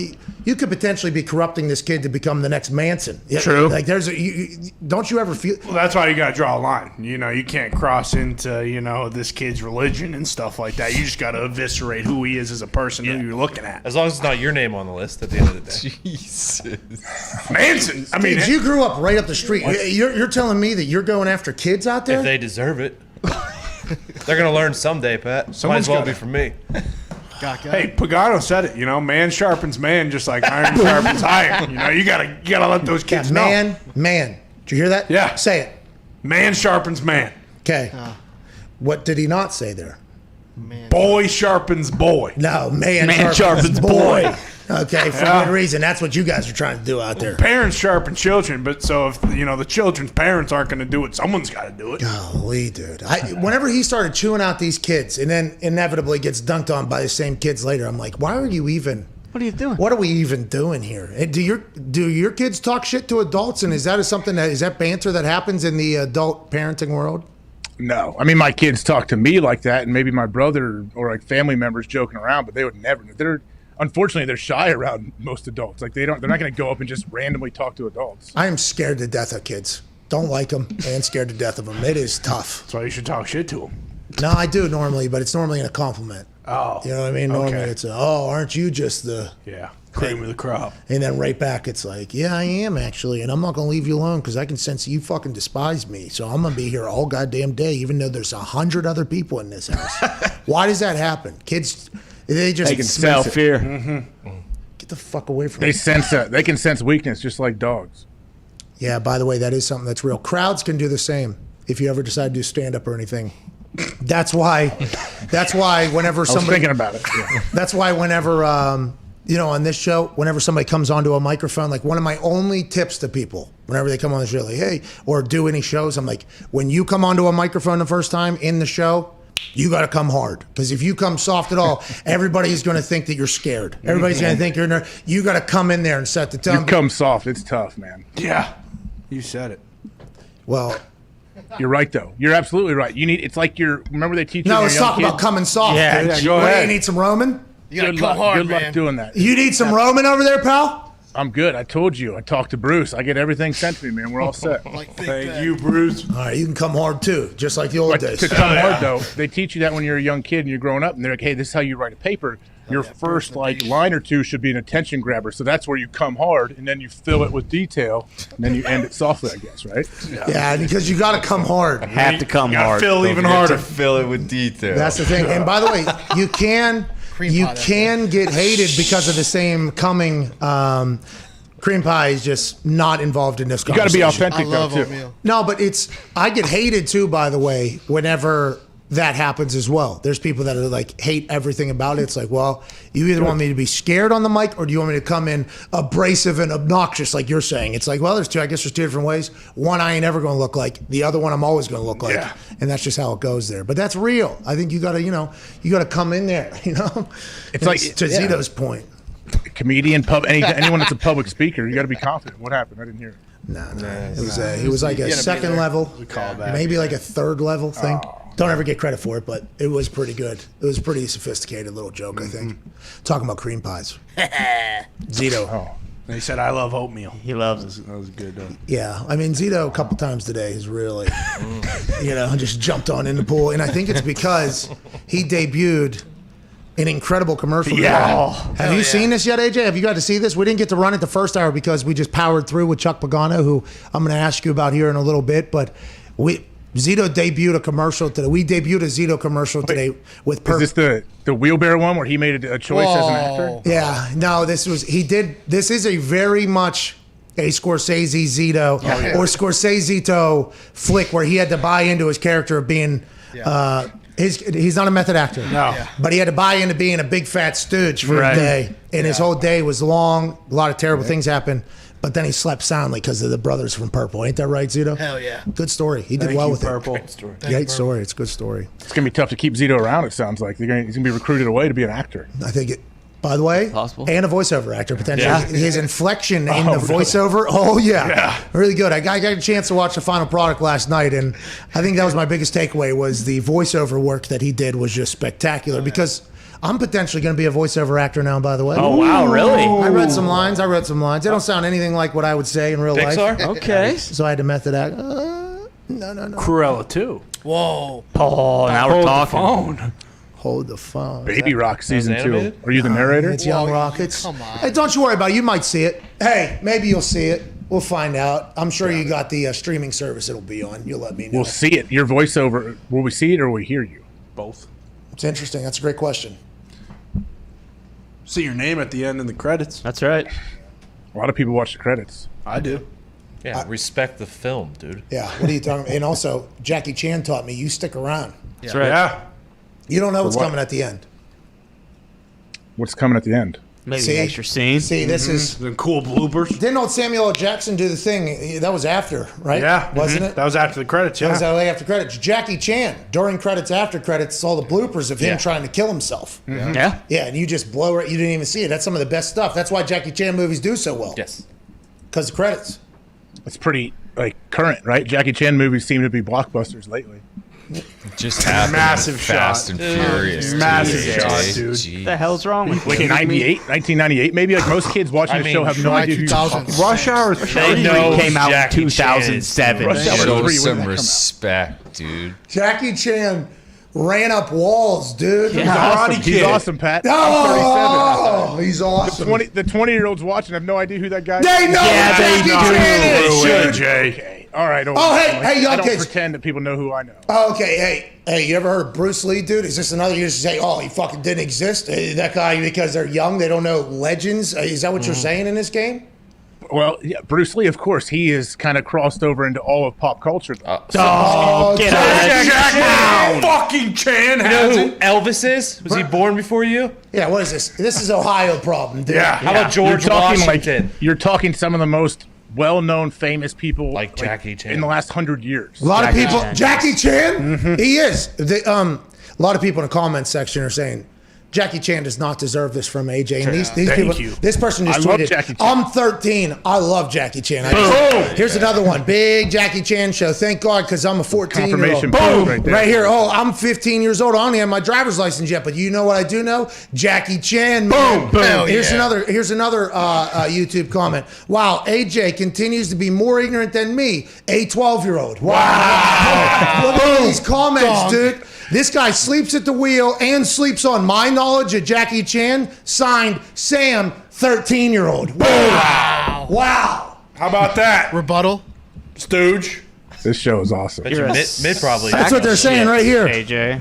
You could potentially be corrupting this kid to become the next Manson. True. Like, don't you ever feel... Well, that's why you got to draw a line. You can't cross into, this kid's religion and stuff like that. You just got to eviscerate who he is as a person who you're looking at. As long as it's not your name on the list at the end of the day. Jesus. Manson. I mean, you grew up right up the street. You're telling me that you're going after kids out there? If they deserve it. They're going to learn someday, Pat. Might as well be for me. Hey, Pagano said it. Man sharpens man, just like iron sharpens iron. You gotta let those kids know. Man. Did you hear that? Yeah. Say it. Man sharpens man. Okay. What did he not say there? Boy sharpens boy. No, man sharpens boy. Okay, for good reason. That's what you guys are trying to do out there. Parents sharpen children, but so if the children's parents aren't going to do it, someone's got to do it. Golly, dude! Whenever he started chewing out these kids, and then inevitably gets dunked on by the same kids later, I'm like, why are you even? What are you doing? What are we even doing here? Do your kids talk shit to adults, and is that banter that happens in the adult parenting world? No, I mean my kids talk to me like that, and maybe my brother or like family members joking around, but they would never. Unfortunately, they're shy around most adults. Like they're not going to go up and just randomly talk to adults. I am scared to death of kids. Don't like them and scared to death of them. It is tough. That's why you should talk shit to them. No, I do normally, but it's normally in a compliment. Oh, you know what I mean? Normally it's aren't you just the Cream of the crop. And then right back, it's like, yeah, I am actually, and I'm not gonna leave you alone because I can sense you fucking despise me. So I'm gonna be here all goddamn day, even though there's 100 other people in this house. Why does that happen? Kids, they can smell fear. Get the fuck away from They me. sense that. They can sense weakness just like dogs. Yeah, by the way, that is something that's real. Crowds can do the same if you ever decide to do stand-up or anything. That's why whenever I was somebody... thinking about it. Yeah. That's why whenever, on this show, whenever somebody comes onto a microphone, like one of my only tips to people, whenever they come on the show, like, hey, or do any shows, I'm like, when you come onto a microphone the first time in the show, you got to come hard. Because if you come soft at all, everybody's going to think that you're scared. Everybody's going to think you're nervous. You got to come in there and set the tone. You come soft. It's tough, man. Yeah. You said it. Well, you're right, though. You're absolutely right. It's like remember they teach you. No, let's talk about coming soft. Yeah, dude. go What, ahead. you need some Roman? You gotta Good come luck. hard, Good man. luck doing that. You need some Roman over there, pal? I'm good. I told you. I talked to Bruce. I get everything sent to me, man. We're all set. Thank you, Bruce. All right, you can come hard too, just like the old But days. to come hard, though, they teach you that when you're a young kid and you're growing up, and they're like, hey, this is how you write a paper. Your first line or two should be an attention grabber. So that's where you come hard, and then you fill it with detail, and then you end it softly, I guess, right? Yeah, because you got to come hard. Have to come hard. Fill even harder. To fill it with detail. That's the thing. And by the way, you can get hated because of the same coming. Cream pie is just not involved in this You got to conversation. be authentic, I love though, too. oatmeal. No, but I get hated too, by the way, whenever that happens as well. There's people that are like hate everything about it. It's like, well, you either want me to be scared on the mic or do you want me to come in abrasive and obnoxious like you're saying? It's like, well, there's two different ways. One I ain't ever going to look like. The other one I'm always going to look like. Yeah. And that's just how it goes there. But that's real. I think you got to come in there, It's like to Zito's point. Comedian, anyone that's a public speaker, you got to be confident. What happened? I didn't hear it. No. It was like a second level, maybe like a third level thing. Don't ever get credit for it, but it was pretty good. It was a pretty sophisticated little joke, I think. Talking about cream pies. Zito. Oh. And he said, I love oatmeal. He loves it. That was good. Yeah, I mean, Zito a couple times today has really, just jumped on in the pool. And I think it's because he debuted an incredible commercial. Yeah. Have you seen this yet, AJ? Have you got to see this? We didn't get to run it the first hour because we just powered through with Chuck Pagano, who I'm going to ask you about here in a little bit. But Zito debuted a commercial today. We debuted a Zito commercial today with Is this the wheelbarrow one where he made a choice as an actor? Yeah, no, this is a very much a Scorsese Zito or Scorsese Zito flick where he had to buy into his character of being he's not a method actor. No. But he had to buy into being a big fat stooge for a day. And his whole day was long, a lot of terrible things happened. But then he slept soundly because of the brothers from Purple. Ain't that right, Zito? Hell yeah. Good story. He did well with Purple. it. Great story. It's a good story. It's going to be tough to keep Zito around, it sounds like. He's going to be recruited away to be an actor. I think it. By the way, Possible. and a voiceover actor potentially. Yeah. His inflection in the really? voiceover. Oh yeah, really good. I got a chance to watch the final product last night, and I think that was my biggest takeaway was the voiceover work that he did was just spectacular. Because I'm potentially going to be a voiceover actor now. By the way. Oh wow, really? I read some lines. They don't sound anything like what I would say in real life. Okay. So I had to method act. No. Cruella, too. Whoa. Oh, now we're talking. Phone. Hold the phone. Baby Rock season 2. animated? Are you the narrator? It's Young Whoa, Rockets. come on. Hey, don't you worry about it. You might see it. Hey, maybe you'll see it. We'll find out. I'm sure you got the streaming service it'll be on. You'll let me know. We'll see it. Your voiceover. Will we see it or will we hear you? Both. It's interesting. That's a great question. See your name at the end in the credits. That's right. A lot of people watch the credits. I do. Yeah, respect the film, dude. Yeah. What are you talking about? And also, Jackie Chan taught me you stick around. That's right. Yeah. You don't know what's what? coming at the end. What's coming at the end? Maybe See? an extra scene. See, this is. The cool bloopers. Didn't old Samuel L. Jackson do the thing? That was after, right? Yeah. Wasn't it? That was after the credits, That was yeah. after credits. Jackie Chan, during credits, after credits, it's all the bloopers of him trying to kill himself. Yeah. Yeah, and you just blow it. You didn't even see it. That's some of the best stuff. That's why Jackie Chan movies do so well. Yes. Because of credits. It's pretty current, right? Jackie Chan movies seem to be blockbusters lately. Just happened. Massive Fast shot. and Furious. Massive dude. shot, Jeez. dude. What the hell's wrong with Like you? 1998, maybe. Like most kids watching the show have no idea who you're talking about. Rush Hour They 3 know came out in Jackie Chan is 2007. Rush Hour 3, Show when did that some come out? respect, dude. Jackie Chan ran up walls, dude. He's awesome. He's awesome, Pat. Oh, he's awesome. The 20-year-olds watching have no idea who that guy is. They know who Jackie Chan is. Okay. All right. Hey, young I don't kids. pretend that people know who I know. Okay, hey, you ever heard of Bruce Lee, dude? Is this another you just say, oh, he fucking didn't exist? That guy, because they're young, they don't know legends? Is that what you're saying in this game? Well, yeah, Bruce Lee, of course, he is kind of crossed over into all of pop culture. Get out of here. Jack fucking Chan You know who Elvis is? Was he born before you? Yeah, what is this? This is Ohio problem, dude. Yeah. How about George You're talking Washington? you're talking some of the most well-known, famous people Like Jackie Chan. in the last 100 years. A lot of people, Jackie Chan, he is. A lot of people in the comments section are saying, Jackie Chan does not deserve this from AJ. And these people, this person just I love tweeted, Jackie Chan. I'm 13. I love Jackie Chan. Here's another one. Big Jackie Chan show. Thank God, because I'm a 14-year-old. Confirmation Boom! bias right there. Right here. Oh, I'm 15 years old. I don't even have my driver's license yet. But you know what I do know? Jackie Chan. Man. Boom. Here's another YouTube comment. Wow, AJ continues to be more ignorant than me, a 12-year-old. Wow. Look at these comments, dude. This guy sleeps at the wheel and sleeps on my knowledge of Jackie Chan. Signed, Sam, 13-year-old. Wow. How about that? Rebuttal. Stooge. This show is awesome. Mid probably. That's what they're saying right here. AJ.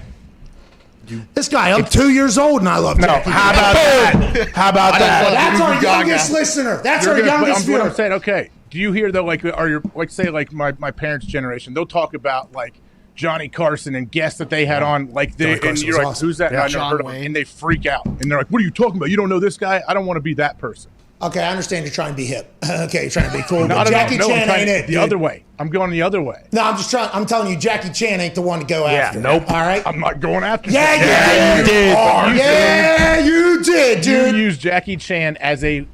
This guy, I'm 2 years old and I love Jackie Chan. How about that? How about that? That's our youngest listener. That's our youngest viewer. I'm saying, okay. Do you hear though, like, say, like my parents' generation, they'll talk about like Johnny Carson and guests that they had on, like, and you're like, awesome. who's that? Yeah. I never heard of him. And they freak out. And they're like, what are you talking about? You don't know this guy? I don't want to be that person. Okay, I understand you're trying to be hip. Okay, you're trying to be cool. No, But Jackie no, Chan ain't it. the other way. I'm going the other way. No, I'm telling you, Jackie Chan ain't the one to go after. Nope. All right? I'm not going after Yeah, you did. Yeah, you did, dude. You use Jackie Chan as a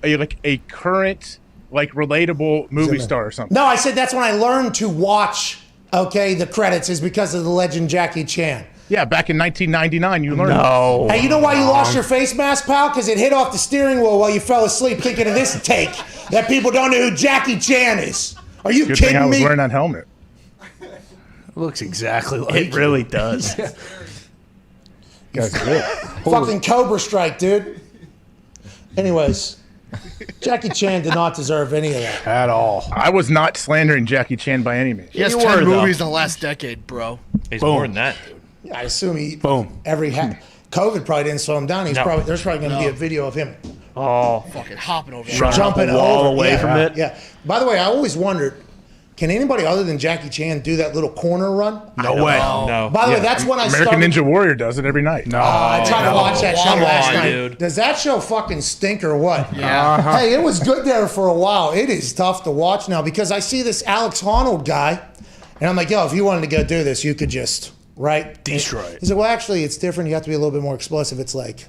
current, like, relatable movie star or something. No, I said that's when I learned to watch, the credits is because of the legend Jackie Chan. Yeah, back in 1999, you learned. No. Hey, you know why you lost your face mask, pal? Because it hit off the steering wheel while you fell asleep thinking of this take that people don't know who Jackie Chan is. Are you Good kidding thing I was me? wearing that helmet. Looks exactly like It really does. Guys, look. Fucking Cobra Strike, dude. Anyways, Jackie Chan did not deserve any of that. At all. I was not slandering Jackie Chan by any means. He has 10 movies in the last decade, bro. He's more than that. Yeah, I assume he. Boom. COVID probably didn't slow him down. There's probably going to be a video of him Fucking hopping over. jumping a wall over. away from it. Yeah. By the way, I always wondered, can anybody other than Jackie Chan do that little corner run? No way. No. By the way, that's when I American started. Ninja Warrior does it every night. No. I tried to watch that show Come last on, night. dude. Does that show fucking stink or what? Yeah. Hey, it was good there for a while. It is tough to watch now because I see this Alex Honnold guy, and I'm like, yo, if you wanted to go do this, you could just, right? Destroy it. He said, well, actually, it's different. You have to be a little bit more explosive. It's like,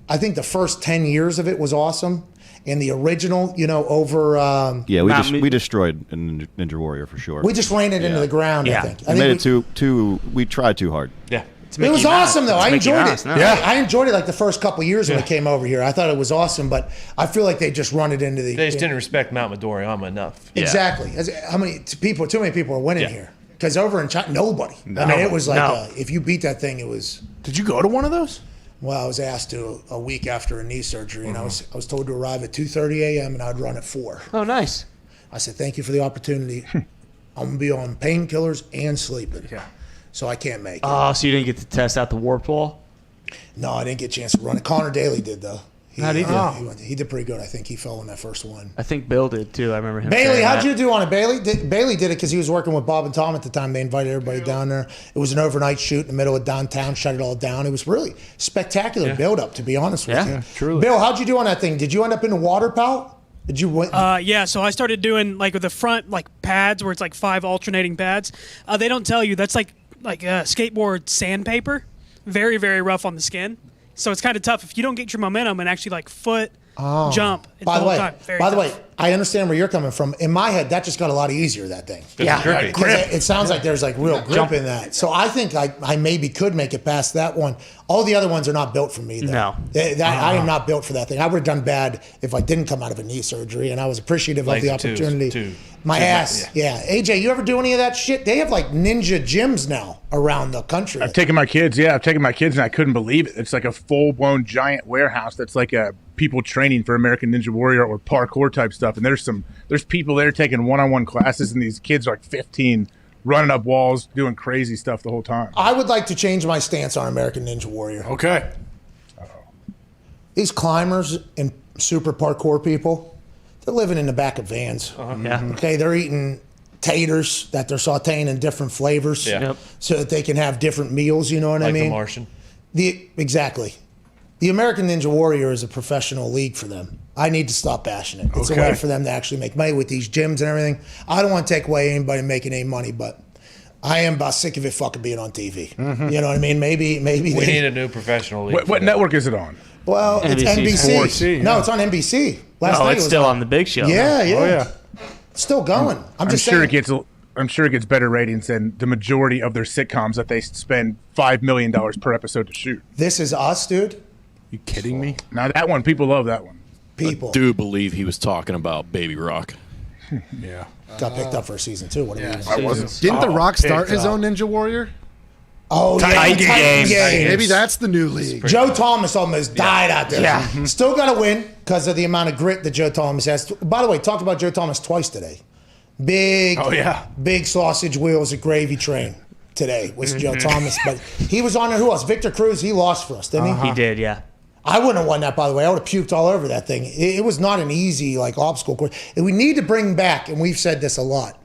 I think the first 10 years of it was awesome. And the original, over... yeah, we destroyed Ninja Warrior for sure. We just ran it into the ground, I think. We made it we tried too hard. Yeah. It was awesome, though. I enjoyed it. Yeah. I enjoyed it like the first couple years when we came over here. I thought it was awesome, but I feel like they just run it into the... They just didn't respect Mount Midoriyama enough. Exactly. How many people? Too many people are winning here. Because over in China, nobody. I mean, it was like if you beat that thing, it was... Did you go to one of those? Well, I was asked to a week after a knee surgery, and I was told to arrive at 2:30 a.m. and I'd run at 4. Oh, nice. I said, thank you for the opportunity. I'm gonna be on painkillers and sleeping. Yeah. So I can't make it. Oh, so you didn't get to test out the warped wall? No, I didn't get a chance to run it. Connor Daly did though. How'd he do? He did pretty good. I think he fell in that first one. I think Bill did too. I remember him. Bailey, saying how'd that. you do on it? Bailey did it because he was working with Bob and Tom at the time. They invited everybody down there. It was an overnight shoot in the middle of downtown, shut it all down. It was really spectacular build-up, to be honest with you. Yeah, truly. Bill, how'd you do on that thing? Did you end up in the water, pal? Did you win? Yeah, so I started doing like with the front like pads where it's like 5 alternating pads. They don't tell you that's like skateboard sandpaper, very very rough on the skin. So it's kind of tough if you don't get your momentum and actually like foot jump. By the way, time. Very by the tough. way, I understand where you're coming from. In my head, that just got a lot easier, that thing. Yeah. Because it sounds like there's like real grip in that. So I think I maybe could make it past that one. All the other ones are not built for me, though. No. I am not built for that thing. I would have done bad if I didn't come out of a knee surgery, and I was appreciative of the opportunity. My ass. Yeah. AJ, you ever do any of that shit? They have like ninja gyms now around the country. I've taken my kids, and I couldn't believe it. It's like a full-blown giant warehouse that's like a people training for American Ninja Warrior or parkour type stuff. And there's people there taking one-on-one classes, and these kids are like 15, running up walls, doing crazy stuff the whole time. I would like to change my stance on American Ninja Warrior. Okay. These climbers and super parkour people, they're living in the back of vans. Yeah. Okay, they're eating taters that they're sauteing in different flavors so that they can have different meals, you know what I mean? Like the Martian. Exactly. The American Ninja Warrior is a professional league for them. I need to stop bashing it. It's a way for them to actually make money with these gyms and everything. I don't want to take away anybody making any money, but I am about sick of it fucking being on TV. You know what I mean? Maybe we need a new professional league. What network is it on? Well, it's NBC. No, it's on NBC. Last night it's still on the big show. Yeah, yeah. Oh yeah. It's still going. I'm just sure saying. I'm sure it gets better ratings than the majority of their sitcoms that they spend $5 million per episode to shoot. This Is Us, dude. You kidding me? Now that one, people love that one. People. I do believe he was talking about Baby Rock. Yeah. Got picked up for a season 2. What I wasn't. Didn't The Rock start his own Ninja Warrior? Oh, Titan Games. Maybe that's the new league. Joe Thomas almost died out there. Yeah. Still got to win because of the amount of grit that Joe Thomas has. By the way, talked about Joe Thomas twice today. Big sausage wheels, a gravy train today was Joe Thomas. But he was on there. Who else? Victor Cruz. He lost for us, didn't he? He did, yeah. I wouldn't have won that, by the way. I would have puked all over that thing. It was not an easy obstacle course. And we need to bring back, and we've said this a lot,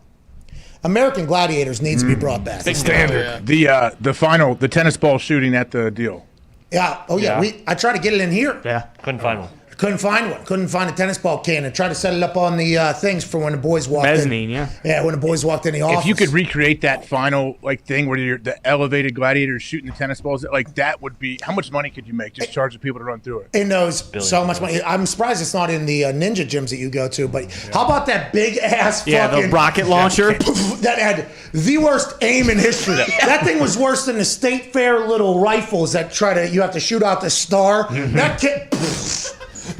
American Gladiators needs to be brought back. Standard. The tennis ball shooting at the deal. Yeah. Oh, yeah. I tried to get it in here. Yeah. Couldn't find one. Couldn't find one. Couldn't find a tennis ball can. And tried to set it up on the things for when the boys walked Mezzanine, in. Yeah, when the boys walked in the office. If you could recreate that final thing where you're the elevated gladiators shooting the tennis balls, that would be, how much money could you make? Just charge the people to run through it. It knows so much money. I'm surprised it's not in the ninja gyms that you go to. But how about that big ass fucking the rocket launcher that had the worst aim in history? That thing was worse than the state fair little rifles that you have to shoot out the star. That kid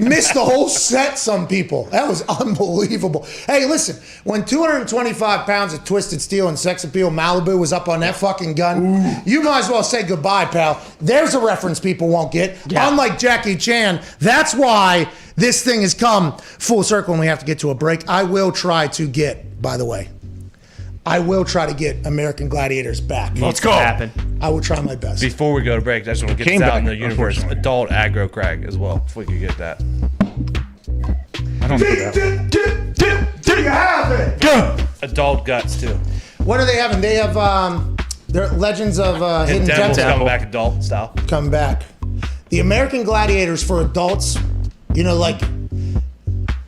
missed the whole set, some people. That was unbelievable. Hey, listen, when 225 pounds of twisted steel and sex appeal Malibu was up on that fucking gun, you might as well say goodbye, pal. There's a reference people won't get. Yeah. Unlike Jackie Chan, that's why this thing has come full circle and we have to get to a break. I will try to get, by the way, American Gladiators back. Let's go. Happen. I will try my best. Before we go to break, I just want to get this out in the universe. Adult aggro crag as well, if we could get that. I don't know that. Do you have it? Go. Adult guts, too. What are they having? They have their Legends of Hidden Temple. Coming back adult style. Come back. The American Gladiators for adults,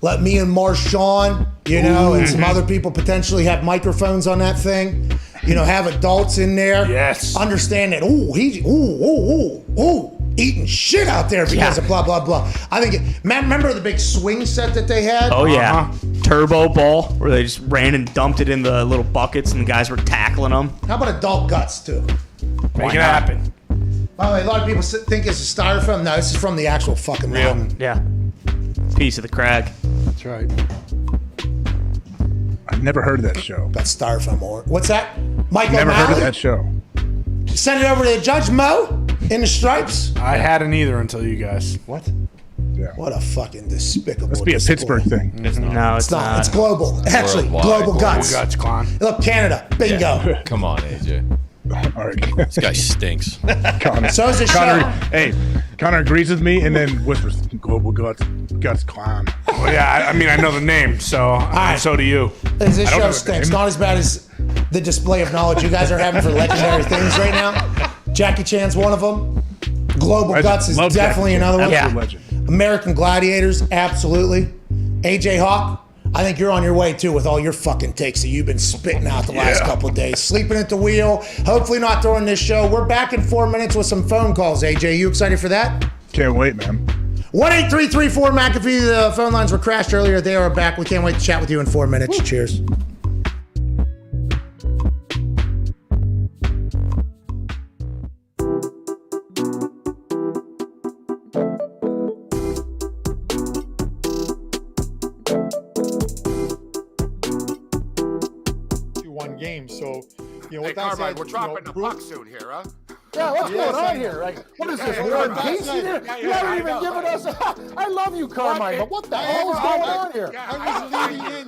let me and Marshawn, and some other people potentially have microphones on that thing. Have adults in there. Yes. Understand that. Eating shit out there because of blah blah blah. I think. Remember the big swing set that they had? Oh yeah, turbo ball where they just ran and dumped it in the little buckets and the guys were tackling them. How about adult guts too? Make it happen. By the way, a lot of people think it's a styrofoam. No, this is from the actual fucking mountain. Yeah. Piece of the crag. That's right. I've never heard of that show. Got styrofoam or what's that? Mike Never O'Malley? heard of that show. Send it over to Judge Mo in the stripes. I hadn't either until you guys. What? Yeah. What a fucking despicable. Must be a Pittsburgh thing. It's not. No, it's not. It's global. Actually, Worldwide. global guts. Guts, clown. Look, Canada. Bingo. Come on, AJ. All right. This guy stinks. Connor. So is the Connor, show. hey, Connor agrees with me and then whispers, global guts clown. Well, yeah, I know the name, so so do you. This I don't show know the stinks. name. Not as bad as the display of knowledge you guys are having for legendary things right now. Jackie Chan's one of them. Global Legend. Guts is Love definitely Jackie Chan. another one. Absolute legend. American Gladiators, absolutely. AJ Hawk, I think you're on your way too with all your fucking takes that you've been spitting out the last couple of days. Sleeping at the wheel, hopefully not throwing this show. We're back in 4 minutes with some phone calls, AJ. You excited for that? Can't wait, man. 1-833-4 McAfee. The phone lines were crashed earlier. They are back. We can't wait to chat with you in 4 minutes. Cheers. Game, so you know. Hey, Carmine, we're dropping the puck soon here, huh? Yeah, what's going on here? Like, what is this? War and peace here? You haven't even given us. I love you, Carmine, but what the hell is going on here?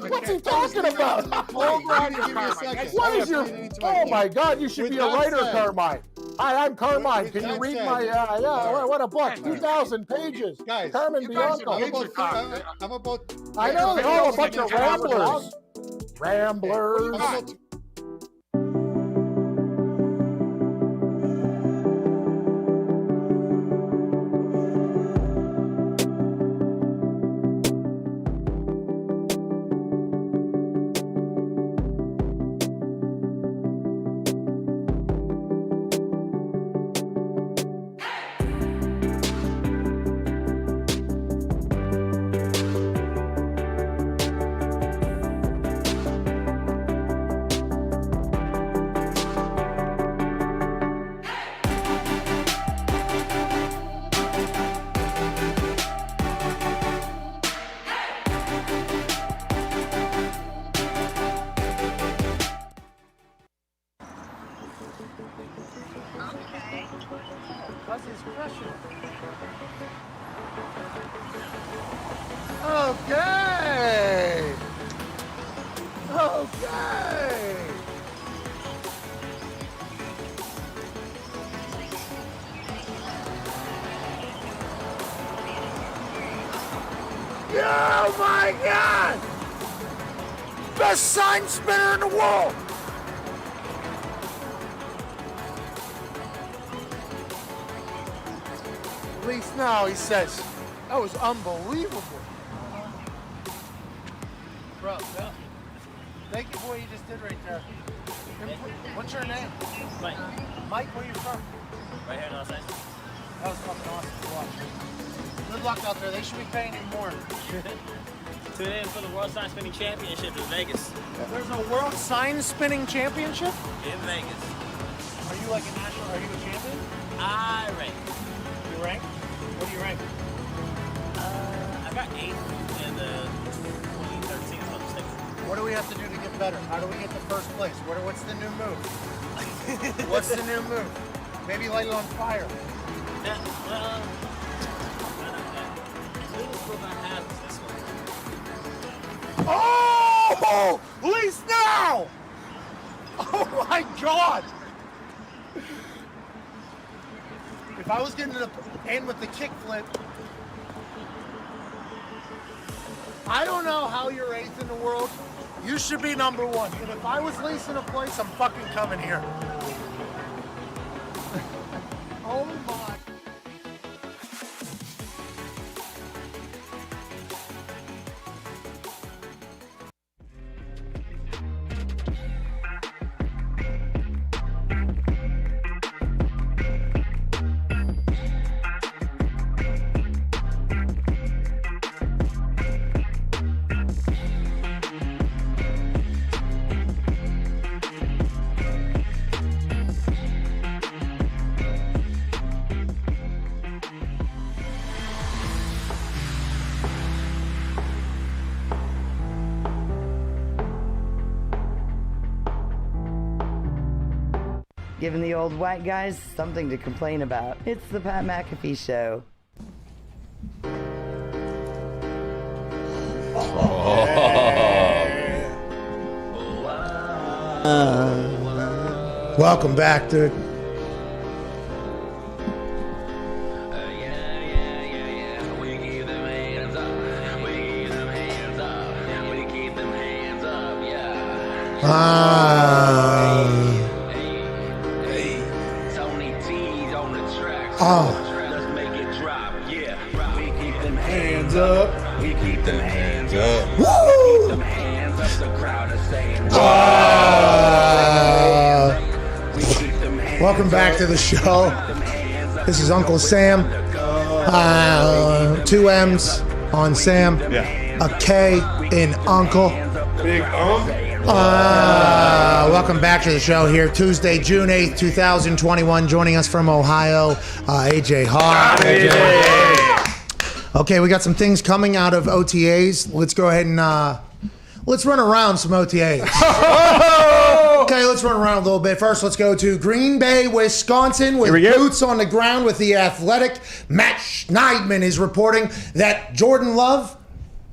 What's he talking about? Hold on, give me a second. What is your? Oh my God! You should be a writer, Carmine. Hi, I'm Carmine. Can you read my? What a book! 2,000 pages. Guys, Carmen Bianco. I'm about. I know they're all a bunch of ramblers. Ramblers. Okay. Okay. Oh my God! Best sign spinner in the world! At least now he says, that was unbelievable. Bro, yeah. Thank you for what you just did right there. What's your name? Mike. Mike, where you from? Right here in Los Angeles. That was fucking awesome to watch. Good luck out there. They should be paying you more. Tune in for the World Sign Spinning Championship in Vegas. There's a World Sign Spinning Championship? In Vegas. Are you like a national, are you a champion? I rank. You rank? What do you rank? I got 8th in the 2013 if I'm not mistaken. What do we have to do to get better? How do we get to first place? What's the new move? What's the new move? Maybe light it on fire. Oh! Least now! Oh my God! If I was getting to the end with the kickflip, I don't know how you're 8th in the world. You should be number 1. And if I was leasing a place, I'm fucking coming here. Oh my. Giving the old white guys something to complain about. It's the Pat McAfee Show. Welcome back, dude. Let's make it drop, yeah. We keep them hands up. We keep them hands up. Woo! Keep them hands up. The crowd is saying, welcome back to the show. This is Uncle Sam. 2 M's on Sam. Yeah. A K in Uncle. Big Welcome back to the show here. Tuesday, June 8th, 2021. Joining us from Ohio, AJ Hawk. Okay, we got some things coming out of OTAs. Let's go ahead and let's run around some OTAs. Okay, let's run around a little bit. First, let's go to Green Bay, Wisconsin, with boots on the ground with the Athletic. Matt Schneidman is reporting that Jordan Love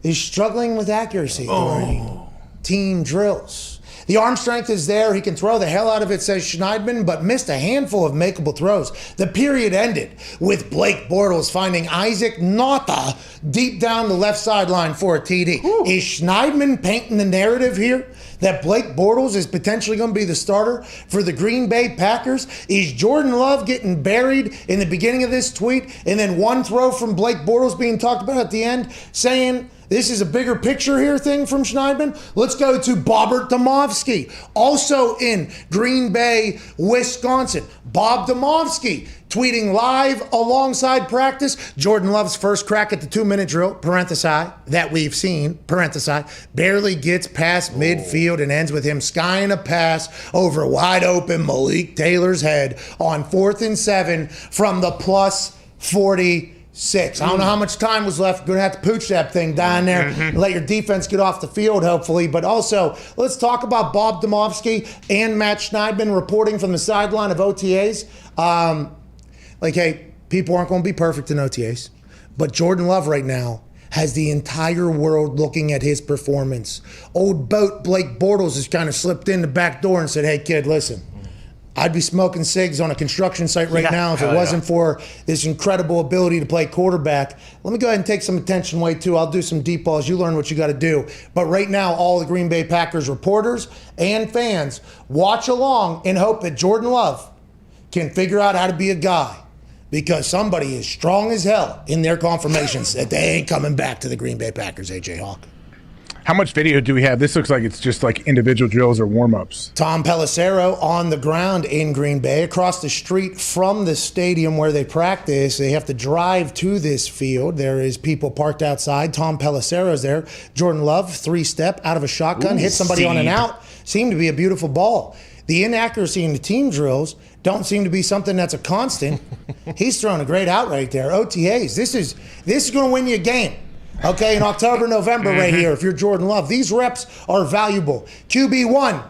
is struggling with accuracy during team drills. The arm strength is there. He can throw the hell out of it, says Schneidman, but missed a handful of makeable throws. The period ended with Blake Bortles finding Isaac Nauta deep down the left sideline for a TD. Is Schneidman painting the narrative here that Blake Bortles is potentially going to be the starter for the Green Bay Packers? Is Jordan Love getting buried in the beginning of this tweet and then one throw from Blake Bortles being talked about at the end saying this is a bigger picture here thing from Schneidman? Let's go to Bobbert Domovsky, also in Green Bay, Wisconsin. Bob Domovsky tweeting live alongside practice. Jordan Love's first crack at the 2-minute drill, parenthesi, that we've seen, parenthesi, barely gets past midfield and ends with him skying a pass over wide open Malik Taylor's head on 4th and 7 from the plus 46. I don't know how much time was left. Going to have to pooch that thing down there and let your defense get off the field, hopefully. But also, let's talk about Bob Domovsky and Matt Schneidman reporting from the sideline of OTAs. Hey, people aren't going to be perfect in OTAs. But Jordan Love right now has the entire world looking at his performance. Old boat Blake Bortles has kind of slipped in the back door and said, hey, kid, listen. I'd be smoking cigs on a construction site right now if it wasn't for this incredible ability to play quarterback. Let me go ahead and take some attention away, too. I'll do some deep balls. You learn what you got to do. But right now, all the Green Bay Packers reporters and fans watch along and hope that Jordan Love can figure out how to be a guy, because somebody is strong as hell in their confirmations that they ain't coming back to the Green Bay Packers, AJ Hawk. How much video do we have? This looks like it's just like individual drills or warm-ups. Tom Pelissero on the ground in Green Bay, across the street from the stadium where they practice. They have to drive to this field. There is people parked outside. Tom Pelissero's there. Jordan Love, 3-step out of a shotgun, hit somebody on an out. Seemed to be a beautiful ball. The inaccuracy in the team drills don't seem to be something that's a constant. He's throwing a great out right there. OTAs, this is going to win you a game. Okay, in October, November right here, if you're Jordan Love. These reps are valuable. QB1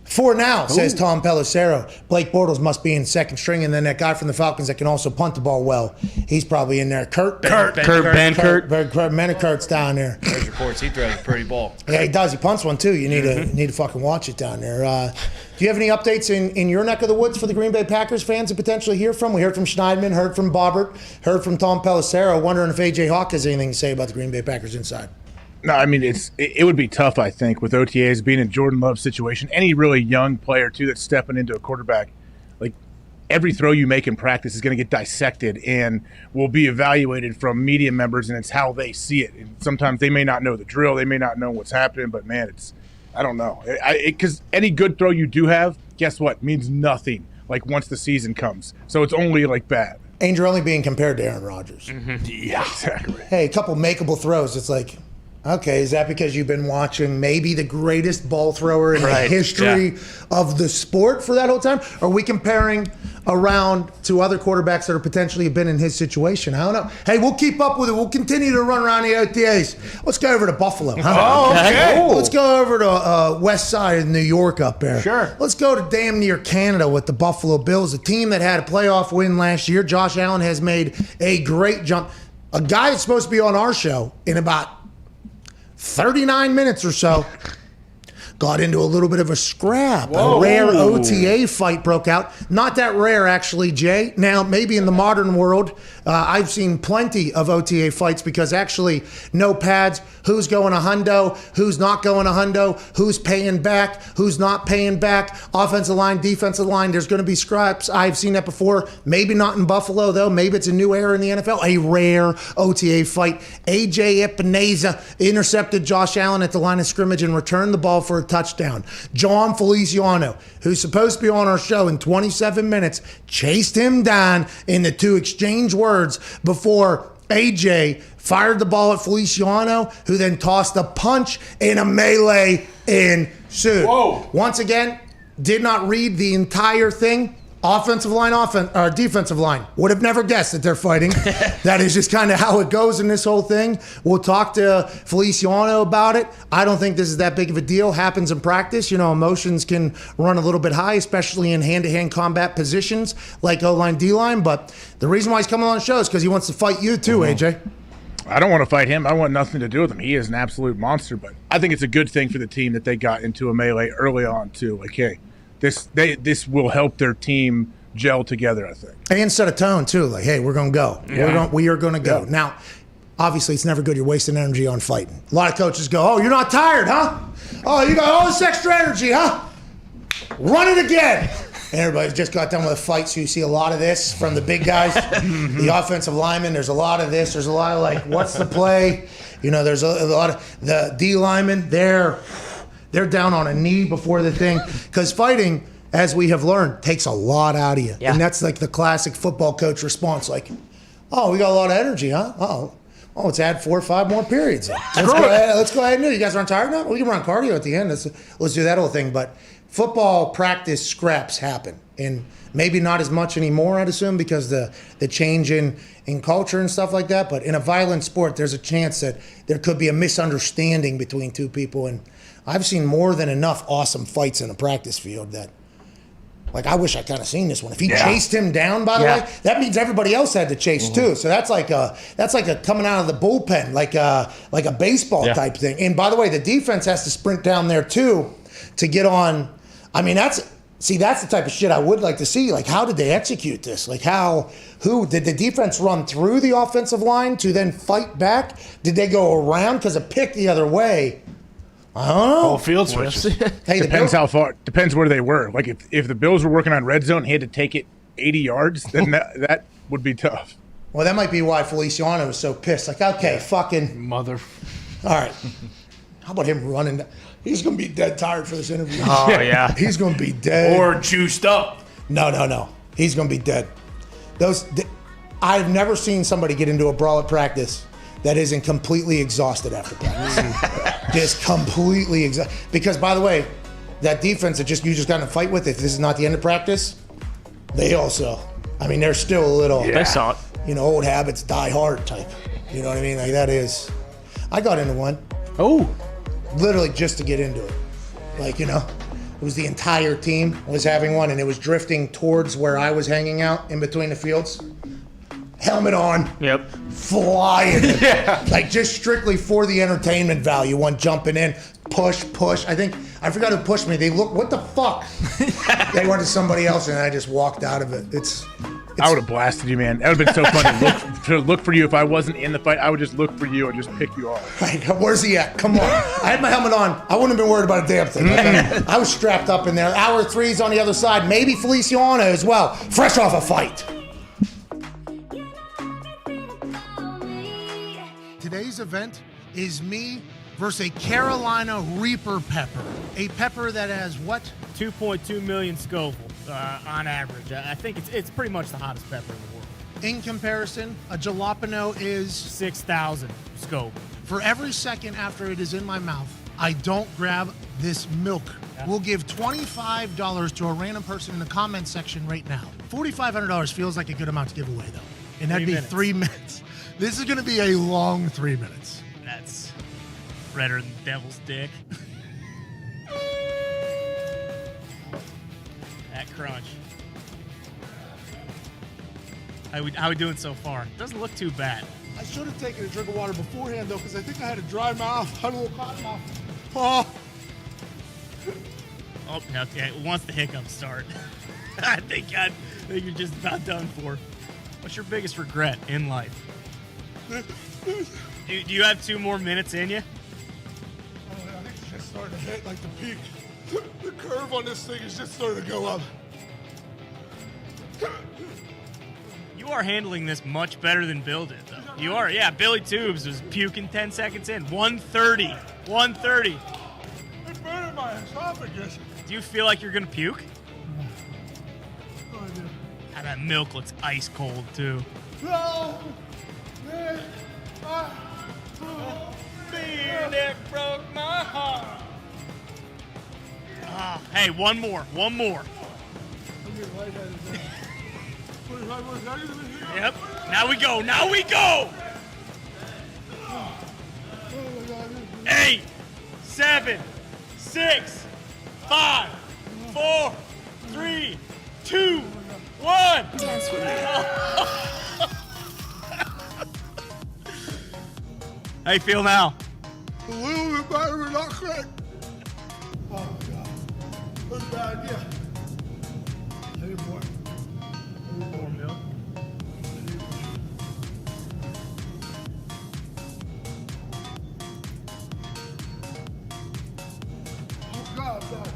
for now, says Tom Pelissero. Blake Bortles must be in second string, and then that guy from the Falcons that can also punt the ball well, he's probably in there. Kurt Benekert's down there. There's reports he throws a pretty ball. Yeah, he does. He punts one, too. You need to fucking watch it down there. Do you have any updates in your neck of the woods for the Green Bay Packers fans to potentially hear from? We heard from Schneidman, heard from Bobbert, heard from Tom Pelissero. Wondering if AJ Hawk has anything to say about the Green Bay Packers inside. No, I mean, it would be tough, I think, with OTAs being in Jordan Love's situation. Any really young player, too, that's stepping into a quarterback, like every throw you make in practice is going to get dissected and will be evaluated from media members, and it's how they see it. And sometimes they may not know the drill. They may not know what's happening, but, man, I don't know. Because any good throw you do have, guess what, means nothing, like, once the season comes. So it's only, like, bad. And you're only being compared to Aaron Rodgers. Yeah, exactly. Hey, a couple makeable throws. It's like, okay, is that because you've been watching maybe the greatest ball thrower in the history of the sport for that whole time? Are we comparing around to other quarterbacks that are potentially been in his situation? I don't know. Hey, we'll keep up with it. We'll continue to run around the OTAs. Let's go over to Buffalo. Oh, okay. Let's go over to west side of New York up there. Sure. Let's go to damn near Canada with the Buffalo Bills, a team that had a playoff win last year. Josh Allen has made a great jump. A guy that's supposed to be on our show in about 39 minutes or so got into a little bit of a scrap. Whoa. A rare OTA fight broke out. Not that rare, actually, Jay. Now, maybe in the modern world, I've seen plenty of OTA fights because actually no pads. Who's going a hundo? Who's not going a hundo? Who's paying back? Who's not paying back? Offensive line, defensive line. There's going to be scraps. I've seen that before. Maybe not in Buffalo, though. Maybe it's a new era in the NFL. A rare OTA fight. A.J. Epineza intercepted Josh Allen at the line of scrimmage and returned the ball for a touchdown. John Feliciano, who's supposed to be on our show in 27 minutes, chased him down in the 2 exchange words before AJ fired the ball at Feliciano, who then tossed a punch in a melee ensued. Whoa. Once again, did not read the entire thing. Offensive line, or defensive line. Would have never guessed that they're fighting. That is just kind of how it goes in this whole thing. We'll talk to Feliciano about it. I don't think this is that big of a deal. Happens in practice. You know, emotions can run a little bit high, especially in hand-to-hand combat positions like O-line, D-line. But the reason why he's coming on the show is because he wants to fight you too, AJ. I don't want to fight him. I want nothing to do with him. He is an absolute monster. But I think it's a good thing for the team that they got into a melee early on too. Like, hey, this will help their team gel together, I think. And set a tone too, like, hey, we're gonna go. Yeah. We are gonna go. Yeah. Now, obviously it's never good. You're wasting energy on fighting. A lot of coaches go, oh, you're not tired, huh? Oh, you got all this extra energy, huh? Run it again. And everybody's just got done with a fight, so you see a lot of this from the big guys. The offensive linemen, there's a lot of this. There's a lot of like, what's the play? You know, there's a lot of the D linemen, they're down on a knee before the thing. Because fighting, as we have learned, takes a lot out of you. Yeah. And that's like the classic football coach response, like, oh, we got a lot of energy, huh? Oh, let's add 4 or 5 more periods. Let's go ahead and do it. You guys aren't tired now? We can run cardio at the end. Let's do that whole thing. But football practice scraps happen. And maybe not as much anymore, I'd assume, because the change in culture and stuff like that. But in a violent sport, there's a chance that there could be a misunderstanding between two people. And I've seen more than enough awesome fights in a practice field that, like, I wish I kind of seen this one. If he chased him down, by the way, that means everybody else had to chase too. So that's like a coming out of the bullpen, like a baseball type thing. And by the way, the defense has to sprint down there too to get on. I mean, that's the type of shit I would like to see. Like, how did they execute this? Like, who did the defense run through the offensive line to then fight back? Did they go around? Because a pick the other way, I don't know. Whole field switches. Hey, Depends how far. Depends where they were. Like if the Bills were working on red zone, he had to take it 80 yards. Then that would be tough. Well, that might be why Feliciano was so pissed. Like, okay, fucking mother. All right. How about him running? He's gonna be dead tired for this interview. Oh yeah. He's gonna be dead. Or juiced up. No. He's gonna be dead. I've never seen somebody get into a brawl at practice that isn't completely exhausted after practice. Just completely exhausted. Because, by the way, that defense that you just got in a fight with, if this is not the end of practice, they also, I mean, they're still a little, They saw it. you know, old habits die hard type. You know what I mean? Like, that is, I got into one. Oh. Literally just to get into it. Like, you know, it was the entire team was having one, and it was drifting towards where I was hanging out in between the fields. Helmet on. Yep. Flying. Like, just strictly for the entertainment value. One jumping in, push. I forgot who pushed me. They look, what the fuck? They went to somebody else, and I just walked out of it. I would have blasted you, man. That would have been so fun to look for you. If I wasn't in the fight, I would just look for you and just pick you off. Like, where's he at? Come on. I had my helmet on. I wouldn't have been worried about a damn thing. I was strapped up in there. Hour 3's on the other side. Maybe Feliciano as well. Fresh off a fight. Today's event is me versus a Carolina Reaper pepper. A pepper that has what? 2.2 million Scoville on average. I think it's pretty much the hottest pepper in the world. In comparison, a jalapeno is 6,000 Scoville. For every second after it is in my mouth, I don't grab this milk. We'll give $25 to a random person in the comment section right now. $4,500 feels like a good amount to give away, though. And that'd be 3 minutes. This is going to be a long 3 minutes. That's redder than devil's dick. That crunch. How we doing so far? Doesn't look too bad. I should have taken a drink of water beforehand, though, because I think I had a dry mouth. I had a little cotton mouth. Oh. Oh, okay. Once the hiccups start, I think you're just about done for. What's your biggest regret in life? Do you have 2 more minutes in you? I think it's just starting to hit like the peak. The curve on this thing is just starting to go up. You are handling this much better than Bill did, though. You are, yeah. Billy Tubes was puking 10 seconds in. 130. 130. It's burning my esophagus. Do you feel like you're gonna puke? And that milk looks ice cold too. No. Beer that broke my heart. Hey, one more. Yep. Now we go. 8, 7, 6, 5, 4, 3, 2, 1. Dance with me. How you feel now? A little bit better, but not great. Oh, God. That's a bad idea. I need more. More milk. Oh, God, God.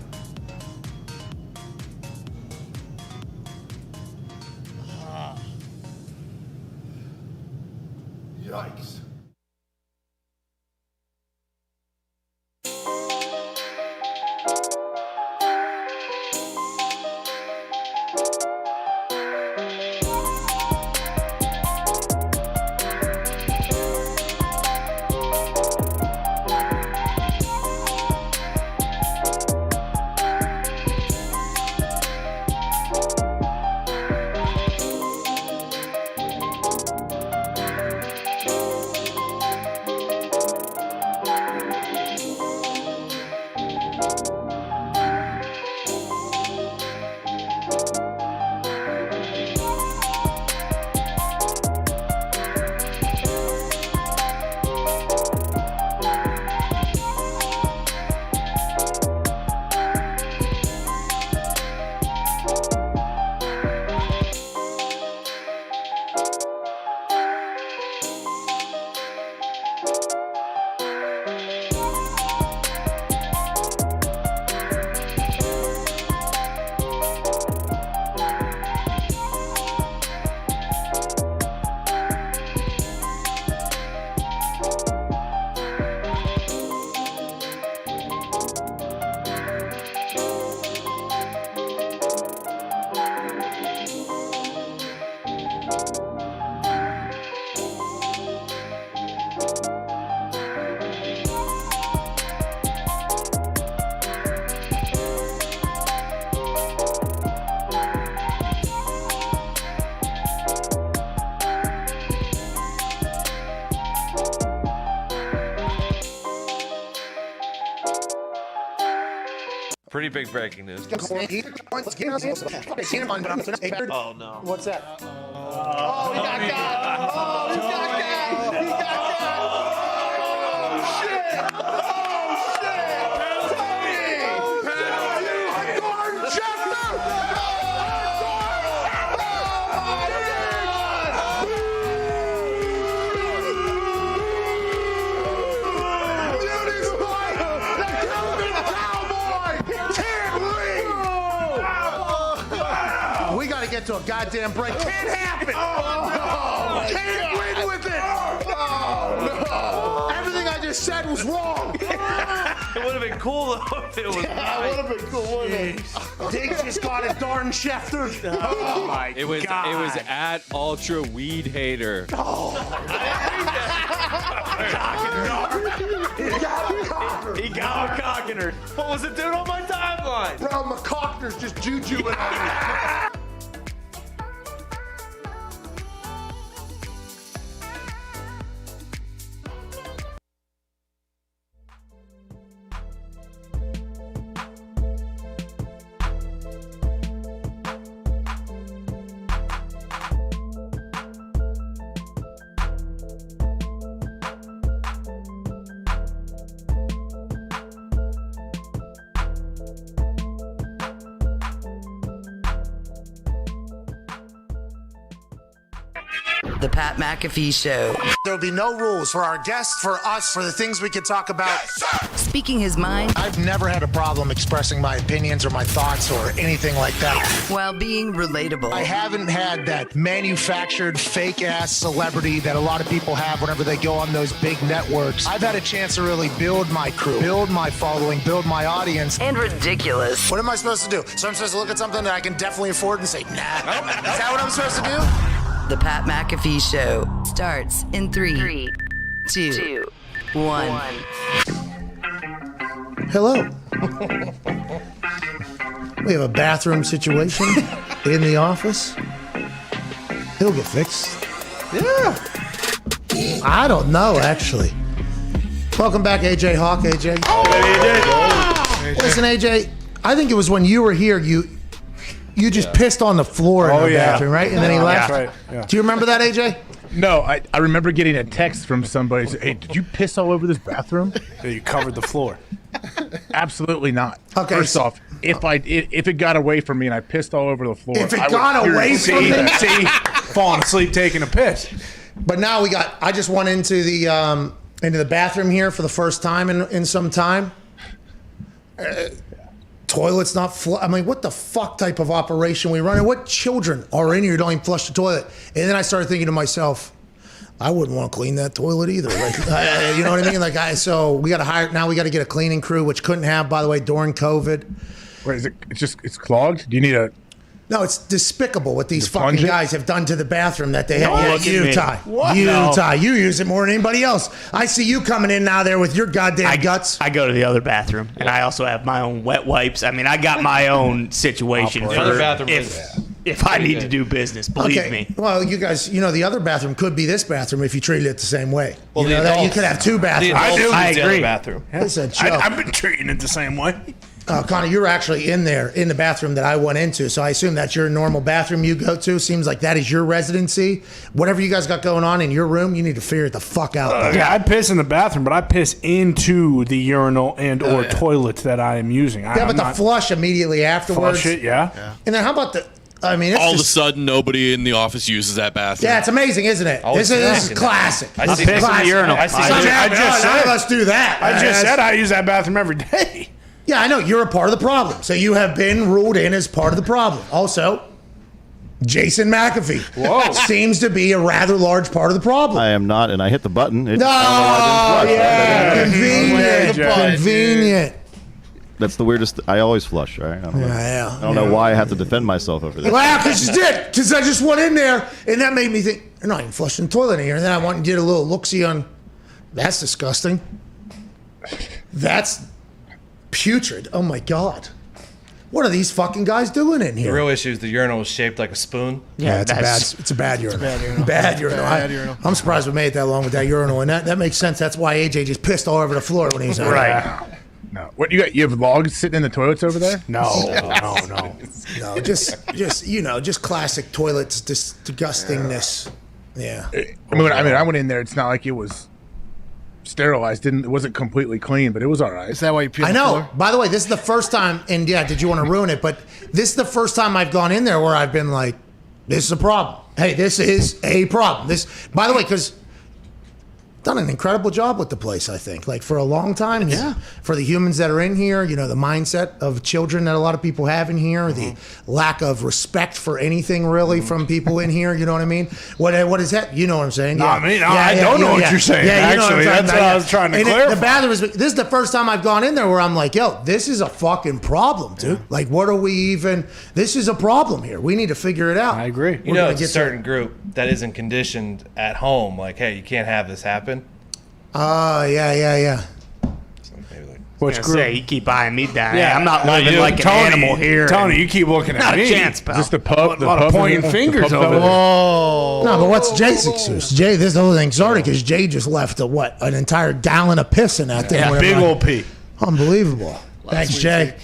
Yikes. Pretty big breaking news. Oh, no. What's that? Oh, he got got. Oh, he got got. He got got. Oh, shit. Oh, shit. Tony. I'm Gordon Schefter. We got to get to a goddamn break. Can't happen. Oh, no. Can't win with it. Oh, no. Everything I just said was wrong. It would have been cool though if it was. Yeah, it would have been cool, wouldn't it? Dick just got it, Darn Schefter. Oh my It was at Ultra Weed Hater. Oh. He got Cockiner. What was it doing on my timeline? Bro, McCockner's just jujuing on me. The Pat McAfee Show. There'll be no rules for our guests, for us, for the things we can talk about. Speaking his mind. I've never had a problem expressing my opinions or my thoughts or anything like that. While being relatable. I haven't had that manufactured fake-ass celebrity that a lot of people have whenever they go on those big networks. I've had a chance to really build my crew, build my following, build my audience. And ridiculous. What am I supposed to do? So I'm supposed to look at something that I can definitely afford and say, nah. Is that what I'm supposed to do? The Pat McAfee Show starts in 3, 2, 1. Hello. We have a bathroom situation in the office. It'll get fixed. Yeah. I don't know, actually. Welcome back, AJ Hawk. AJ. Oh, AJ. Listen, AJ, I think it was when you were here, you just pissed on the floor in the bathroom, right? And then he left. Right. Yeah. Do you remember that, AJ? No, I remember getting a text from somebody saying, hey, did you piss all over this bathroom? You covered the floor. Absolutely not. Okay. First off, if it got away from me and I pissed all over the floor. If it got away from me? See, falling asleep taking a piss. But now I just went into the bathroom here for the first time in some time. Toilet's not I mean, what the fuck type of operation we running? What children are in here don't even flush the toilet? And then I started thinking to myself, I wouldn't want to clean that toilet either. Like, you know what I mean? So we got to hire, now we got to get a cleaning crew, which couldn't have, by the way, during COVID. Where is it? It's clogged? Do you need a... No, it's despicable what these fucking plunge it? guys have done to the bathroom that they have. Look at me. Ty. What? You, No. Ty. You use it more than anybody else. I see you coming in now there with your goddamn guts. I go to the other bathroom, and I also have my own wet wipes. I mean, I got my own situation The other bathroom if I need to do business. Believe me. Well, you guys, the other bathroom could be this bathroom if you treated it the same way. Well, you the know that you adults- could have two bathrooms. I do. I The agree. other bathroom. It's a joke. I've been treating it the same way. Connor, you're actually in there in the bathroom that I went into, so I assume that's your normal bathroom you go to. Seems like that is your residency. Whatever you guys got going on in your room, you need to figure it the fuck out. Yeah, I piss in the bathroom, but I piss into the urinal and or toilet that I am using. Yeah, but the flush immediately afterwards. Flush it, yeah. And then how about it's All of a just, sudden, nobody in the office uses that bathroom. yeah, it's amazing, isn't it? Oh, This it's is classic. I This see is piss in the classic. urinal. I see None said- of us do that. I just said I use that bathroom every day. Yeah, I know. You're a part of the problem. So you have been ruled in as part of the problem. Also, Jason McAfee seems to be a rather large part of the problem. I am not, and I hit the button. It, No, I don't know why yeah, it didn't flush. convenient, convenient. That's the weirdest. I always flush, right? I don't know. Yeah. I don't know why I have to defend myself over this. Well, because you did. Because I just went in there, and that made me think, they're not even flushing the toilet in here. And then I went and did a little look-see on, that's disgusting. That's putrid. Oh, my God. What are these fucking guys doing in The here? real issue is the urinal is shaped like a spoon. Yeah, it's a bad urinal. Bad urinal. I'm surprised we made it that long with that urinal, and that makes sense. That's why AJ just pissed all over the floor when he was out. Right. No. What you got? You have logs sitting in the toilets over there? No. No, just classic toilets disgustingness. Yeah. I mean, I went in there. It's not like it was sterilized. It wasn't completely clean, but it was all right. Is that why you pee on I the know. floor? By the way, this is the first time, and yeah, did you want to ruin it? But this is the first time I've gone in there where I've been like, this is a problem. Hey, this is a problem. By the way, because done an incredible job with the place, I think. Like for a long time, yeah. For the humans that are in here, the mindset of children that a lot of people have in here, the lack of respect for anything really from people in here. You know what I mean? What is that? You know what I'm saying? No, I don't know what you're saying. Yeah, you know Actually, what I'm that's saying. what I was trying to And clarify. the bathroom this is the first time I've gone in there where I'm like, yo, this is a fucking problem, dude. Yeah. Like, what are we even? This is a problem here. We need to figure it out. I agree. It's a certain group that isn't conditioned at home. Like, hey, you can't have this happen. Yeah. Which group? Say, you keep eyeing me down. Yeah, I'm not no, living you- like Tony, an animal here. Tony, you keep looking at Not me. a chance, pal. Just the pub. A lot of pointing fingers over there. Whoa. No, but what's Jay's excuse? Jay, this whole thing started because Jay just left an entire gallon of piss in that thing. Yeah, big old pee. Unbelievable. Thanks, Jay.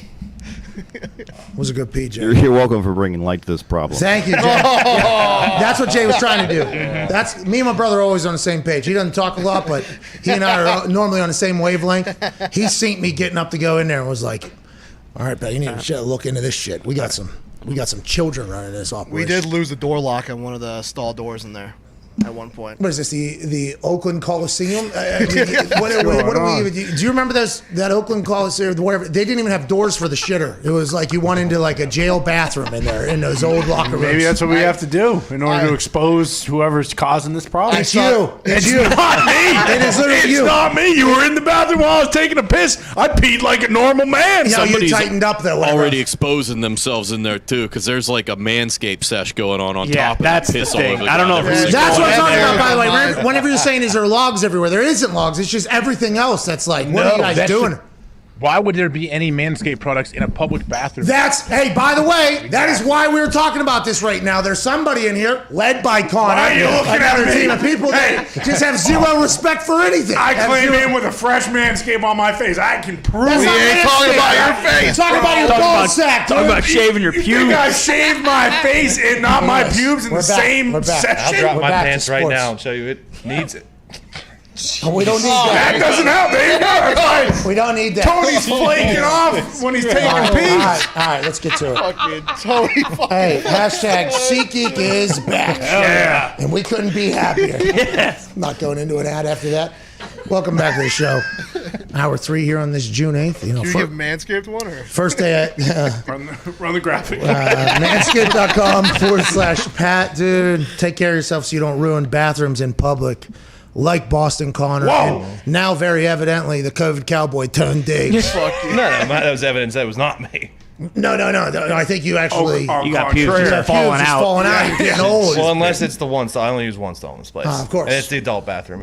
Was a good pee, Jay. You're welcome for bringing light to this problem. Thank you, Jay. Yeah, that's what Jay was trying to do. That's me and my brother are always on the same page. He doesn't talk a lot, but he and I are normally on the same wavelength. He seen me getting up to go in there and was like, "All right, pal, you need to look into this shit. We got some children running this operation." We did lose the door lock on one of the stall doors in there. at one point. What is this? The Oakland Coliseum? Do you remember that Oakland Coliseum? Whatever. They didn't even have doors for the shitter. It was like you went into like a jail bathroom in there in those old locker rooms. Maybe that's what we have to do in order to expose whoever's causing this problem. It's you. It's you. not me. It is literally it's you. not me. You were in the bathroom while I was taking a piss. I peed like a normal man. You Somebody's tightened up though. already exposing themselves in there too, because there's like a Manscaped sesh going on top of that's that the piss all thing. over the I don't know if goddamn it's That's what I'm place. talking about, by the way. Whenever you're saying is there logs everywhere, there isn't logs. It's just everything else that's like, what are you guys doing? Why would there be any Manscaped products in a public bathroom? Hey, by the way, that is why we were talking about this right now. There's somebody in here, led by Connor, Why are you looking another at me? team of people that just have zero respect for anything. I Have came zero- in with a fresh Manscaped on my face. I can prove That's it. not ain't talking about your face. Talking about your ball sack. Talking dude. about shaving your You think I shaved my face and not my pubes in the same session? I'll drop my back to pants right sports. now and show you it needs it. Oh, we don't need That that. doesn't help. There you go. That's We don't need that. Tony's flaking off when he's taking All a right, pee. all right, let's get to it. Fucking Tony. Hey, hashtag SeatGeek is back. Yeah. And we couldn't be happier. Yes. Not going into an ad after that. Welcome back to the show. Hour 3 here on this June 8th. Can you give Manscaped one or? First day at Run the graphic. manscaped.com/Pat. Dude, take care of yourself so you don't ruin bathrooms in public. Like Boston Connor. Whoa. And now, very evidently, the COVID cowboy turned Diggs. No, that was evidence that it was not me. No. I think you actually. You got pubes Your that are falling pubes is out. falling out. You're getting old. Well, unless it's the one stall. I only use one stall in this place. Of course. And it's the adult bathroom.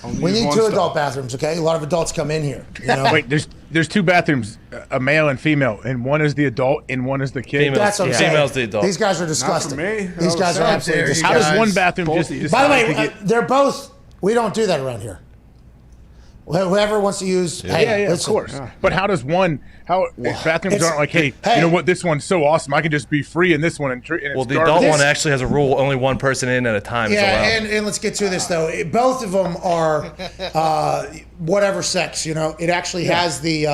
And We need 2 adult bathrooms, okay? A lot of adults come in here. You know? Wait, there's 2 bathrooms, a male and female, and one is the adult and one is the kid. Female. That's what I'm saying. Female's the adult. These guys are disgusting. These guys are absolutely disgusting. How does one bathroom just By the way, decide to get? they're both. We don't do that around here. Whoever wants to use. Hey, Of listen. course. But how does one? Bathrooms It's- aren't like, hey, you know what? This one's so awesome. I can just be free in this one and it's well, the garbage. adult one actually has a rule: only one person in at a time is Yeah, allowed. and let's get to this though. Both of them are whatever sex. You know, it actually has the.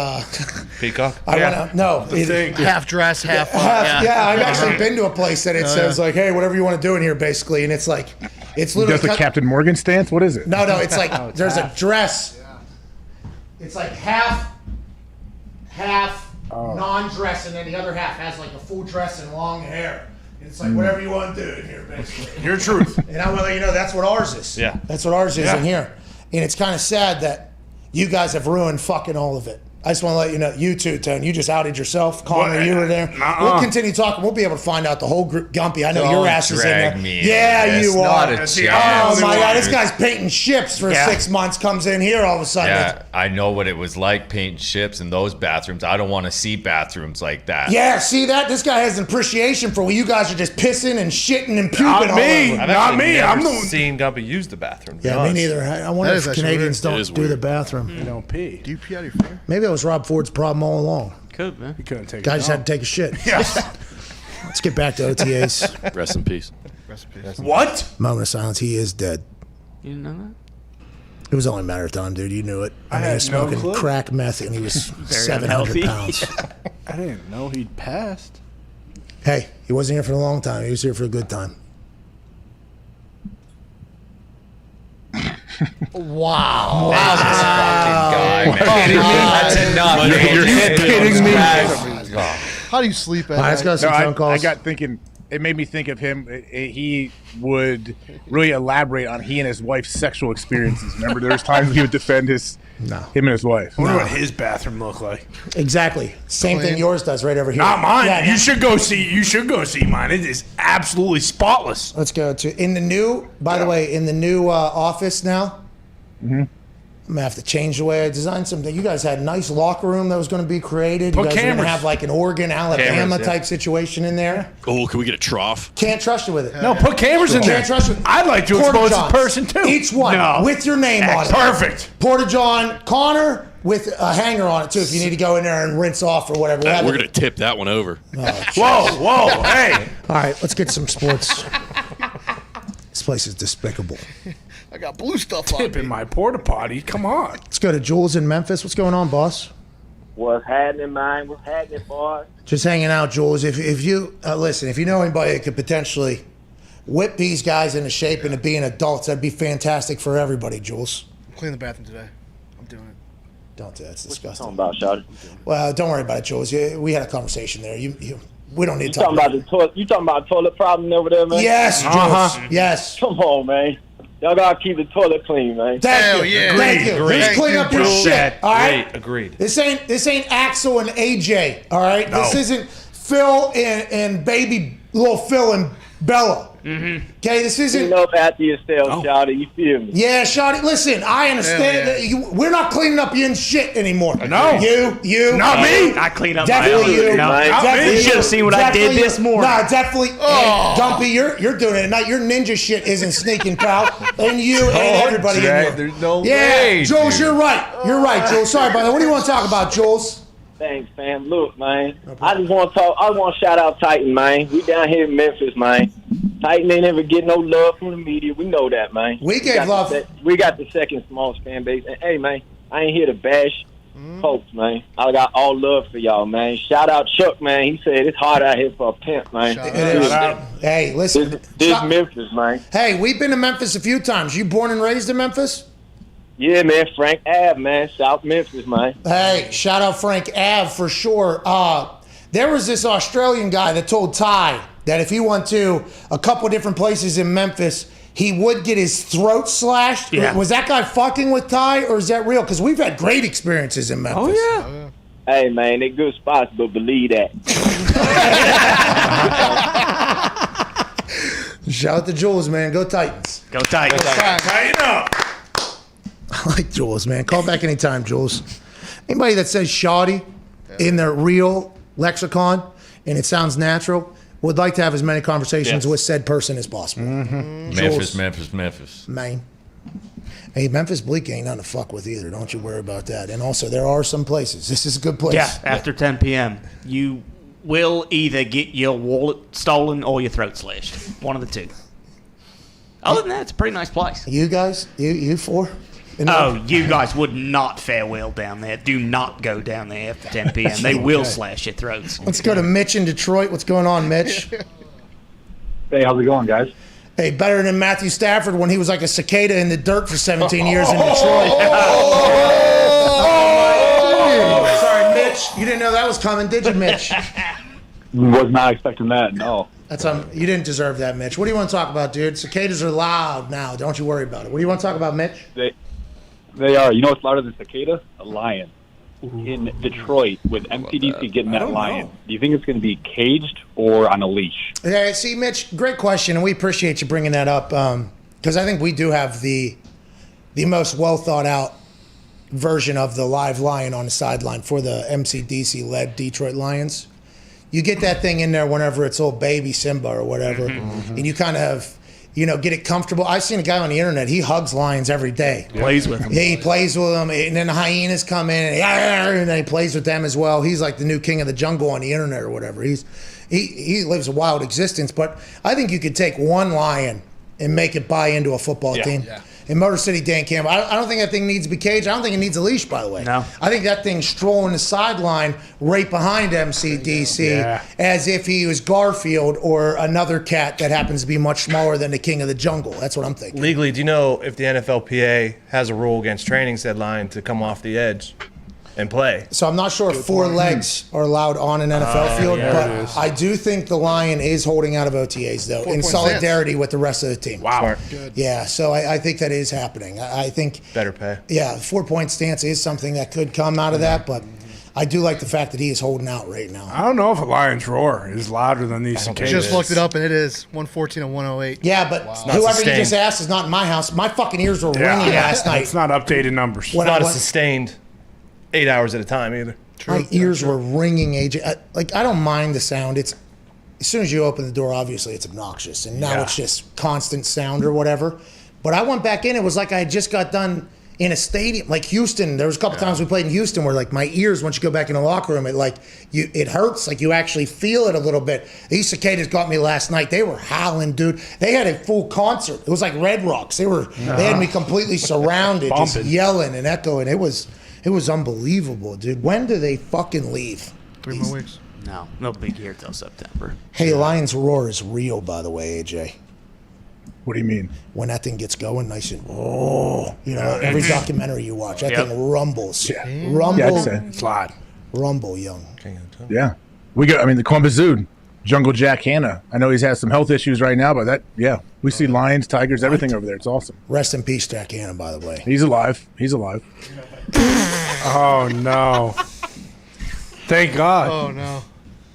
Peacock. Half dress, half. Yeah, I've actually been to a place that it says like, hey, whatever you want to do in here, basically, and it's like, it's literally. Does the Captain Morgan stance? What is it? No, it's like there's a dress. It's like half non-dress, and then the other half has like a full dress and long hair. And it's like whatever you want to do in here, basically. Your truth. And I want to let you know that's what ours is. Yeah. That's what ours is in here. And it's kind of sad that you guys have ruined fucking all of it. I just want to let you know, you too, Tone. You just outed yourself. Connor, you were there. We'll continue talking. We'll be able to find out the whole group. Gumpy, I know your ass is in there. Me you are. Not a Oh chance. my God, this guy's painting ships for 6 months. Comes in here all of a sudden. Yeah, I know what it was like painting ships in those bathrooms. I don't want to see bathrooms like that. Yeah, see that? This guy has an appreciation for when you guys are just pissing and shitting and puking Not all me. over. I've Not actually me. never I'm the seen Gumpy use the bathroom. to be Yeah, me honest. neither. I wonder That if is actually Canadians weird. It is don't do the weird. bathroom. You don't pee. Do you pee out of your finger? Maybe that was Rob Ford's problem all along. Could, man. You couldn't take Guy it. just had to take a shit. Yes. Let's get back to OTAs. Rest in peace. What? Moment of silence. He is dead. You didn't know that? It was only a matter of time, dude. You knew it. I mean, he was had no smoking clue. crack meth, and he was 700 unhealthy. pounds. I didn't know he'd passed. Hey, he wasn't here for a long time. He was here for a good time. Wow. That's enough. You're kidding me. How do you sleep at All right, let's night? go some phone calls. I got thinking. It made me think of him. He would really elaborate on he and his wife's sexual experiences. Remember, there was times when he would defend him and his wife. I wonder what his bathroom looked like. Exactly. Same thing yours does right over here. Not mine. Yeah, You should go see. You should go see mine. It is absolutely spotless. Let's go to in the new. By the way, in the new office now. Mm-hmm. I'm gonna have to change the way I designed something. You guys had a nice locker room that was going to be created. You Put guys are going to cameras. have like an Oregon, Alabama Cameras, yeah. type situation in there. Oh, can we get a trough? Can't trust you with it. No, put cameras in there. Can't trust you. I'd like to expose this person too. Each one No. with your name on it. Perfect. Porta John Connor with a hanger on it too. If you need to go in there and rinse off or whatever. We'll have We're it- going to tip that one over. Whoa, hey. All right, let's get some sports. This place is despicable. I got blue stuff on Tip me. in my porta potty. Come on. Let's go to Jules in Memphis. What's going on, boss? What's happening, man? What's happening, boys? Just hanging out, Jules. If you listen, if you know anybody that could potentially whip these guys into shape into being adults. That'd be fantastic for everybody, Jules. Clean the bathroom today. I'm doing it. Don't do that. It's disgusting. What you talking about, Shawty? Well, don't worry about it, Jules. We had a conversation there. We don't need You to talk talking about the toilet? You talking about toilet problem over there, man? Yes, Jules. Yes. Come on, man. Y'all gotta keep the toilet clean, man. Thank you. Thank you. Let's clean up your shit. All right. Agreed. This ain't Axel and AJ. All right. No. This isn't Phil and baby little Phil and Bella. Okay, this isn't. Clean up after yourself, Shawty. You feel me? Yeah, Shawty. Listen, I understand that we're not cleaning up your shit anymore. No. You. Not me. I clean up Definitely my own. you. No, Definitely you should have seen what I did this morning. Nah, definitely. Hey, Dumpy, you're doing it. Not your ninja shit isn't sneaking, pal. And you and everybody in Jack, here. there's no Yeah, way, Jules, dude. you're right. You're right, Jules. Sorry, brother. What do you want to talk about, Jules? Thanks, fam. Look, man. I just want to talk. I want to shout out Titan, man. We down here in Memphis, man. Titan ain't ever get no love from the media. We know that, man. We gave love. We got the second smallest fan base. And hey, man, I ain't here to bash Colts, man. I got all love for y'all, man. Shout out Chuck, man. He said it's hard out here for a pimp, man. Hey, listen. This Memphis, man. Hey, we've been to Memphis a few times. You born and raised in Memphis? Yeah, man. Frank Ave, man. South Memphis, man. Hey, shout out Frank Ave for sure. There was this Australian guy that told Ty that if he went to a couple different places in Memphis, he would get his throat slashed. Yeah. Was that guy fucking with Ty, or is that real? Because we've had great experiences in Memphis. Oh, yeah. Hey, man, they good spots, but believe that. Shout out to Jules, man. Go Titans. Go Titans. Tighten up. I like Jules, man. Call back anytime, Jules. Anybody that says shoddy in their real lexicon and it sounds natural would like to have as many conversations with said person as possible. Jules, Memphis. Man. Hey, Memphis Bleak ain't nothing to fuck with either. Don't you worry about that. And also, there are some places. This is a good place. Yeah, after 10 p.m., you will either get your wallet stolen or your throat slashed. One of the two. Other than that, it's a pretty nice place. You guys? You four? Oh, you guys would not fare well down there. Do not go down there after 10 p.m. They will slash your throats. Let's go to Mitch in Detroit. What's going on, Mitch? Hey, how's it going, guys? Hey, better than Matthew Stafford when he was like a cicada in the dirt for 17 years in Detroit. Sorry, Mitch. You didn't know that was coming, did you, Mitch? Was not expecting that, no. That's you didn't deserve that, Mitch. What do you want to talk about, dude? Cicadas are loud now. Don't you worry about it. What do you want to talk about, Mitch? They are. You know what's louder than cicada? A lion. In Detroit with MCDC getting that lion. Do you think it's going to be caged or on a leash? Yeah, see, Mitch, great question, and we appreciate you bringing that up because I think we do have the most well thought out version of the live lion on the sideline for the MCDC-led Detroit Lions. You get that thing in there whenever it's old baby Simba or whatever, and you kind of, get it comfortable. I've seen a guy on the internet, he hugs lions every day. Plays with them. Yeah, he plays with them, and then the hyenas come in, and then he plays with them as well. He's like the new king of the jungle on the internet or whatever. He lives a wild existence, but I think you could take one lion and make it buy into a football team. Yeah. In Motor City, Dan Campbell, I don't think that thing needs to be caged. I don't think it needs a leash, by the way. No. I think that thing's strolling the sideline right behind MCDC as if he was Garfield or another cat that happens to be much smaller than the king of the jungle. That's what I'm thinking. Legally, do you know if the NFLPA has a rule against training said lion to come off the edge and play? So I'm not sure if four legs are allowed on an NFL field, but I do think the lion is holding out of OTAs, though, in solidarity with the rest of the team. Wow. Good. Yeah, so I think that is happening. I think better pay. Yeah, 4-point stance is something that could come out of that, but I do like the fact that he is holding out right now. I don't know if a lion's roar is louder than these cicadas. Just looked it up, and it is 114 and 108. Yeah, but whoever you just asked is not in my house. My fucking ears were ringing last night. It's not updated numbers. It's not a sustained 8 hours at a time either. My ears were ringing, AJ. I don't mind the sound. It's as soon as you open the door, obviously it's obnoxious, and now it's just constant sound or whatever. But I went back in. It was like I had just got done in a stadium, like Houston. There was a couple times we played in Houston where, like, my ears, once you go back in the locker room, it hurts. Like, you actually feel it a little bit. These cicadas got me last night. They were howling, dude. They had a full concert. It was like Red Rocks. They had me completely surrounded, just yelling and echoing. It was unbelievable, dude. When do they fucking leave? 3 more weeks. No, they'll be here till September. Hey, Lion's Roar is real, by the way, AJ. What do you mean? When that thing gets going, nice and every documentary you watch, that thing rumbles. Yeah. Rumble. Yeah, I'd say slide. Rumble, young. Yeah. The Columbus Zoo, Jungle Jack Hanna. I know he's had some health issues right now, but we see lions, tigers, everything over there. It's awesome. Rest in peace, Jack Hanna, by the way. He's alive. Oh, no. Thank God. Oh, no.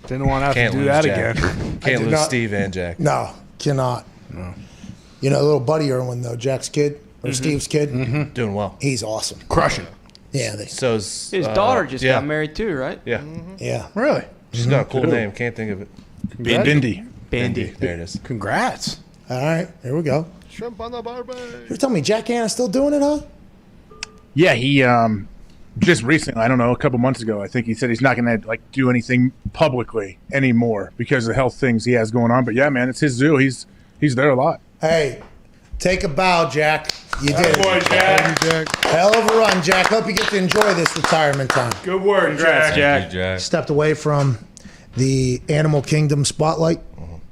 Didn't want to have to do that again. Can't lose Steve and Jack. No, cannot. No. You know, little buddy Irwin, though, Jack's kid, or Steve's kid. Doing well. He's awesome. Crushing. Yeah. So's his daughter just got married too, right? Yeah. Yeah. Really? She's got a cool name. Can't think of it. Bindi. There it is. Congrats. All right, here we go. Shrimp on the barbie. You're telling me Jack Hanna's still doing it, huh? Yeah, he just recently, I don't know, a couple months ago, I think he said he's not going to do anything publicly anymore because of the health things he has going on. But yeah, man, it's his zoo. He's there a lot. Hey, take a bow, Jack. You did boy, it. Jack. Hell of a run, Jack. Hope you get to enjoy this retirement time. Good work, Jack. Stepped away from the animal kingdom spotlight.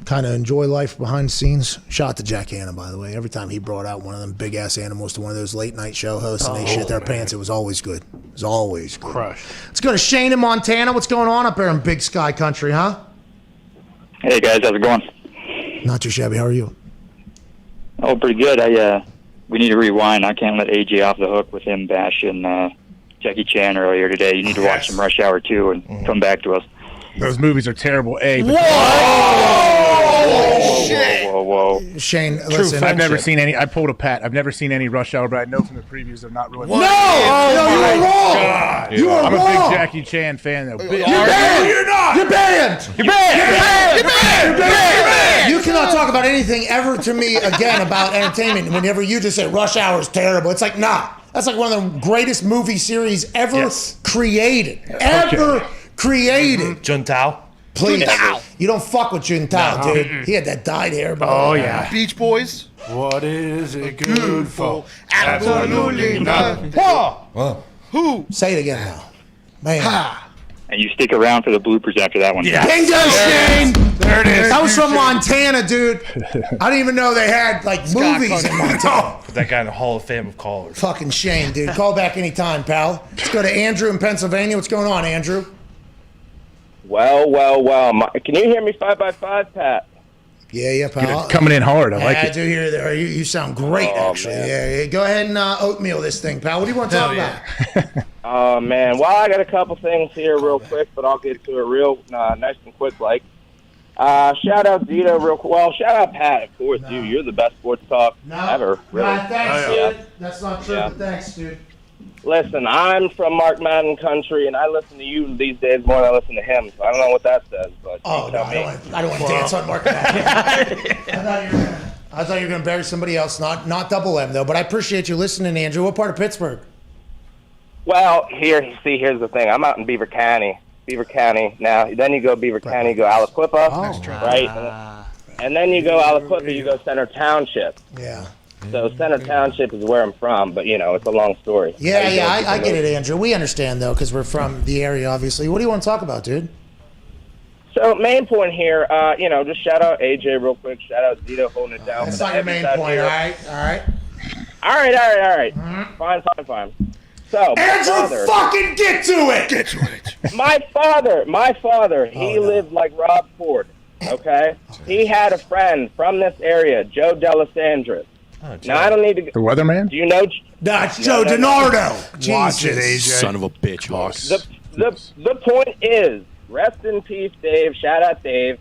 Kind of enjoy life behind the scenes. Shout out to Jack Hanna, by the way. Every time he brought out one of them big ass animals to one of those late night show hosts and they shit their pants, it was always good. It was always good. Crushed. Let's go to Shane in Montana. What's going on up there in Big Sky Country, huh? Hey guys, how's it going? Not too shabby. How are you? Oh, pretty good. We need to rewind. I can't let AJ off the hook with him bashing Jackie Chan earlier today. You need to watch some Rush Hour 2 and come back to us. Those movies are terrible. Whoa. Shane, listen. I've never seen any. I pulled a Pat. I've never seen any Rush Hour, but I know from the previews they're not really. No, you were wrong. God. You are I'm wrong. a big Jackie Chan fan, though. You're banned. You're not. You're banned. You're banned. You're banned. You're banned. You cannot talk about anything ever to me again about entertainment whenever you just say Rush Hour is terrible. It's like, nah. That's like one of the greatest movie series ever created. Ever created. Juntao. Please. You don't fuck with Juntao, dude. He had that dyed hair. Bro. Oh, yeah. Beach Boys. What is it good for? Absolutely nothing. Who? Say it again now. Man. And you stick around for the bloopers after that one. Yeah. Bingo, Shane! There it is. I was from Montana, dude. I didn't even know they had, movies in Montana. Put that guy in the Hall of Fame of callers. Fucking Shane, dude. Call back anytime, pal. Let's go to Andrew in Pennsylvania. What's going on, Andrew? Well. Can you hear me 5x5, Pat? Yeah, pal. Coming in hard. I like I it. do hear that. You sound great, actually. Man. Yeah. Go ahead and oatmeal this thing, pal. What do you want to talk about? Oh, man. Well, I got a couple things here real quick, but I'll get to it real nice and quick like. Shout out Zito real quick. Well, shout out Pat, of course, dude. You're the best sports talk ever. Really. Thanks, dude. That's not true, but thanks, dude. Listen, I'm from Mark Madden country, and I listen to you these days more than I listen to him, so I don't know what that says. But I don't want to dance on Mark Madden. I thought you were going to bury somebody else, not Double M, though. But I appreciate you listening, Andrew. What part of Pittsburgh? Well, here's the thing. I'm out in Beaver County. Now, then you go Beaver County, you go Aliquippa, right? And then you go Aliquippa, you go Center Township. Yeah. So Center Township is where I'm from, but, it's a long story. Yeah, I get it, Andrew. We understand, though, because we're from the area, obviously. What do you want to talk about, dude? So, main point here, just shout out AJ real quick. Shout out Zito holding it down. That's not your main point, all right? All right. Fine. So, Andrew, fucking get to it! Get to it! My father, he lived like Rob Ford, okay? He had a friend from this area, Joe Delisandris. Now, I don't need to... The weatherman? Do you know... That's Joe DiNardo. Watch it, AJ. Son of a bitch, Hawks. The point is, rest in peace, Dave. Shout out, Dave.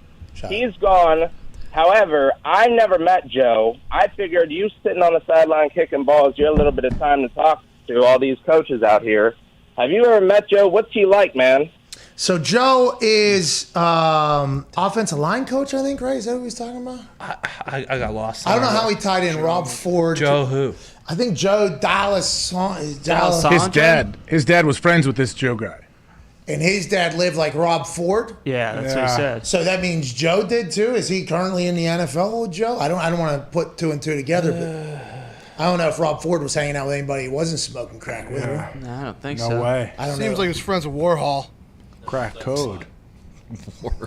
He's gone. However, I never met Joe. I figured you sitting on the sideline kicking balls, you had a little bit of time to talk to all these coaches out here. Have you ever met Joe? What's he like, man? So Joe is offensive line coach, I think, right? Is that what he's talking about? I got lost. I don't know how he tied in Rob Ford. Joe who? I think Joe Dallas. His dad was friends with this Joe guy. And his dad lived like Rob Ford? Yeah, that's what he said. So that means Joe did too? Is he currently in the NFL with Joe? I don't want to put two and two together, but I don't know if Rob Ford was hanging out with anybody who wasn't smoking crack with her. No, I don't think No so. way. I don't Seems know. like he was friends with Warhol. Crack code.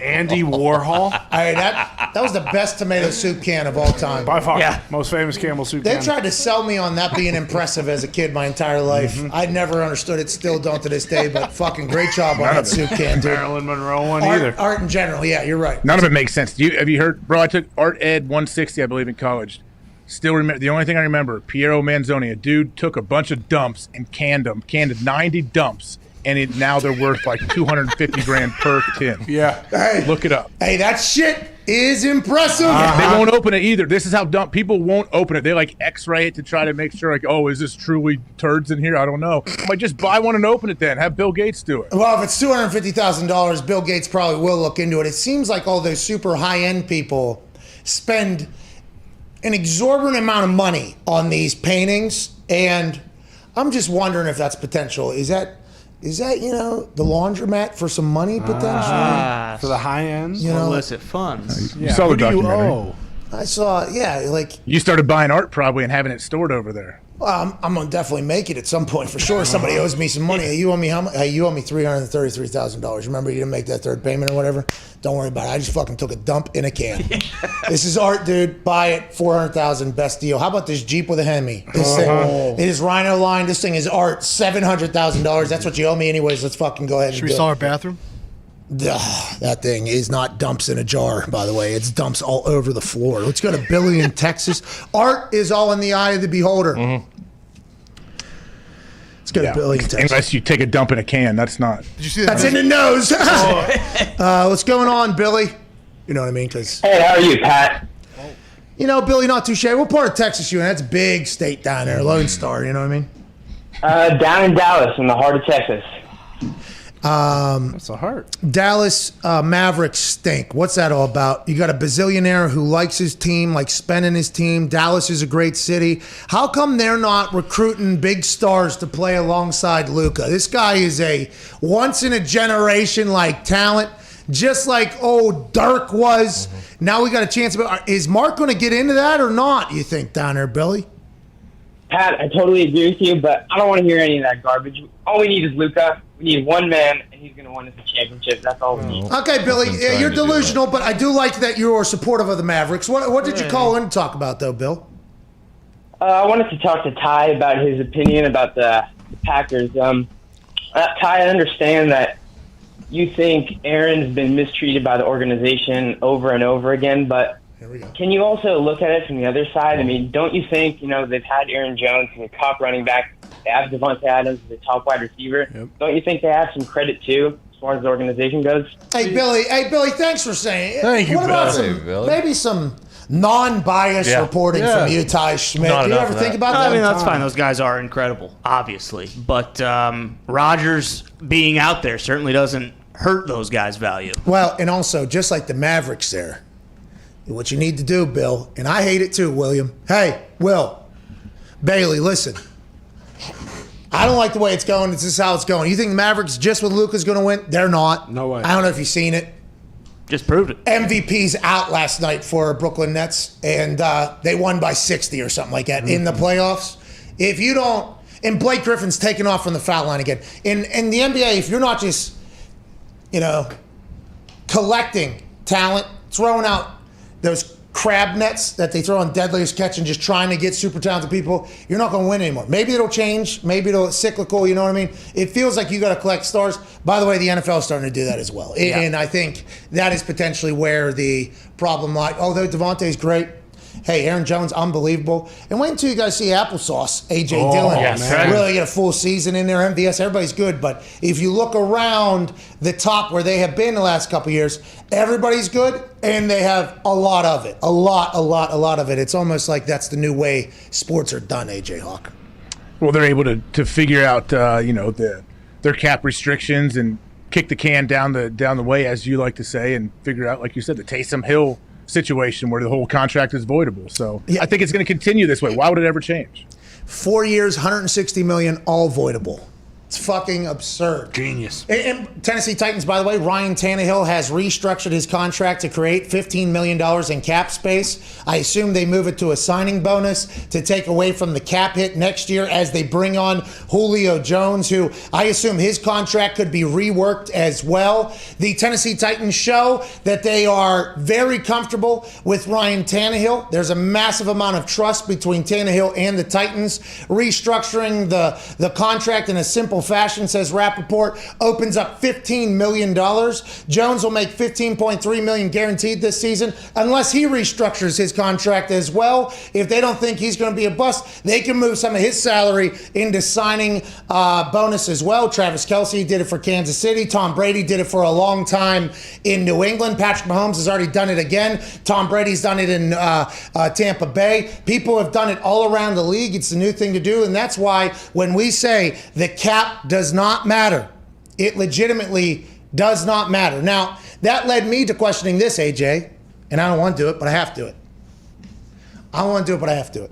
Andy Warhol. Hey, that was the best tomato soup can of all time. By far. Yeah. Most famous Campbell soup They can. tried to sell me on that being impressive as a kid my entire life. I never understood it, still don't to this day, but fucking great job on that soup can, dude. Marilyn Monroe one art, either. Art in general, yeah, you're right. None of it makes sense. Have you heard, bro? I took Art Ed 160, I believe, in college. Still remember the only thing I remember: Piero Manzoni. A dude took a bunch of dumps and canned 90 dumps, and now they're worth like 250 grand per tin. Yeah, hey, look it up. Hey, that shit is impressive. They won't open it either. This is how dumb people won't open it. They like X-ray it to try to make sure, like, oh, is this truly turds in here? I don't know. I'm like, just buy one and open it then. Have Bill Gates do it. Well, if it's $250,000, Bill Gates probably will look into it. It seems like all those super high-end people spend an exorbitant amount of money on these paintings, and I'm just wondering if that's potential. Is that the laundromat for some money potentially? For the high ends? Illicit funds. You saw the documentary. I saw, You started buying art probably and having it stored over there. Well, I'm gonna definitely make it at some point for sure. Somebody owes me some money. Hey, you owe me how much? Hey, you owe me $333,000. Remember, you didn't make that third payment or whatever. Don't worry about it. I just fucking took a dump in a can. This is art, dude. Buy it. $400,000, best deal. How about this Jeep with a Hemi? This thing, it is Rhino line. This thing is art. $700,000. That's what you owe me, anyways. Let's fucking go ahead. Should we sell our bathroom? That thing is not dumps in a jar, by the way. It's dumps all over the floor. Let's go to Billy in Texas. Art is all in the eye of the beholder. Mm-hmm. Let's go to Billy in Texas. Unless you take a dump in a can, that's not. Did you see That's in the nose. What's going on, Billy? You know what I mean? Cause, hey, how are you, Pat? You know, Billy, not touche. What part of Texas you in? That's big state down there, Lone Star. You know what I mean? Down in Dallas, in the heart of Texas. That's a heart. Dallas Mavericks stink. What's that all about? You got a bazillionaire who likes his team, likes spending his team. Dallas is a great city. How come they're not recruiting big stars to play alongside Luka? This guy is a once-in-a-generation talent, just like old Dirk was. Now we got a chance. Is Mark going to get into that or not, you think, down there, Billy? Pat, I totally agree with you, but I don't want to hear any of that garbage. All we need is Luka. We need one man, and he's going to win us a championship. That's all we need. Okay, Billy, you're delusional, but I do like that you're supportive of the Mavericks. What did you call in to talk about, though, Bill? I wanted to talk to Ty about his opinion about the Packers. Ty, I understand that you think Aaron's been mistreated by the organization over and over again, but can you also look at it from the other side? I mean, don't you think, they've had Aaron Jones as a top running back, they have Devontae Adams as a top wide receiver. Yep. Don't you think they have some credit, too, as far as the organization goes? Hey, Billy, thanks for saying it. Thank you, What about maybe some non-biased reporting from you, Ty Schmidt? Do you ever think about that? I mean, that's fine. Those guys are incredible, obviously. But Rodgers being out there certainly doesn't hurt those guys' value. Well, and also, just like the Mavericks there, what you need to do, Bill, and I hate it too, William. Hey, Will, Bailey, listen. I don't like the way it's going. This is how it's going. You think the Mavericks just with Luka's going to win? They're not. No way. I don't know if you've seen it. Just proved it. MVP's out last night for Brooklyn Nets, and they won by 60 or something like that in the playoffs. If you don't, and Blake Griffin's taken off from the foul line again. In the NBA, if you're not just, collecting talent, throwing out those crab nets that they throw on Deadliest Catch and just trying to get super talented people, you're not going to win anymore. Maybe it'll change. Maybe it'll cyclical, you know what I mean? It feels like you got to collect stars. By the way, the NFL is starting to do that as well. Yeah. And I think that is potentially where the problem lies. Although Devontae's great. Hey, Aaron Jones, unbelievable. And wait until you guys see Applesauce, A.J. Dillon. Yes, really get a full season in there. MVS, everybody's good. But if you look around the top where they have been the last couple of years, everybody's good, and they have a lot of it. A lot of it. It's almost like that's the new way sports are done, A.J. Hawk. Well, they're able to figure out, their cap restrictions and kick the can down the way, as you like to say, and figure out, like you said, the Taysom Hill situation where the whole contract is voidable. So I think it's going to continue this way. Why would it ever change? 4 years, $160 million, all voidable. It's fucking absurd. Genius. And Tennessee Titans, by the way, Ryan Tannehill has restructured his contract to create $15 million in cap space. I assume they move it to a signing bonus to take away from the cap hit next year as they bring on Julio Jones, who I assume his contract could be reworked as well. The Tennessee Titans show that they are very comfortable with Ryan Tannehill. There's a massive amount of trust between Tannehill and the Titans. Restructuring the contract in a simple fashion, says Rappaport, opens up $15 million. Jones will make $15.3 million guaranteed this season unless he restructures his contract as well. If they don't think he's going to be a bust, they can move some of his salary into signing bonus as well. Travis Kelce did it for Kansas City. Tom Brady did it for a long time in New England. Patrick Mahomes has already done it again. Tom Brady's done it in Tampa Bay. People have done it all around the league. It's the new thing to do, and that's why when we say the cap does not matter, it legitimately does not matter. Now, that led me to questioning this, AJ, and I don't want to do it, but I have to do it. I don't want to do it, but I have to do it.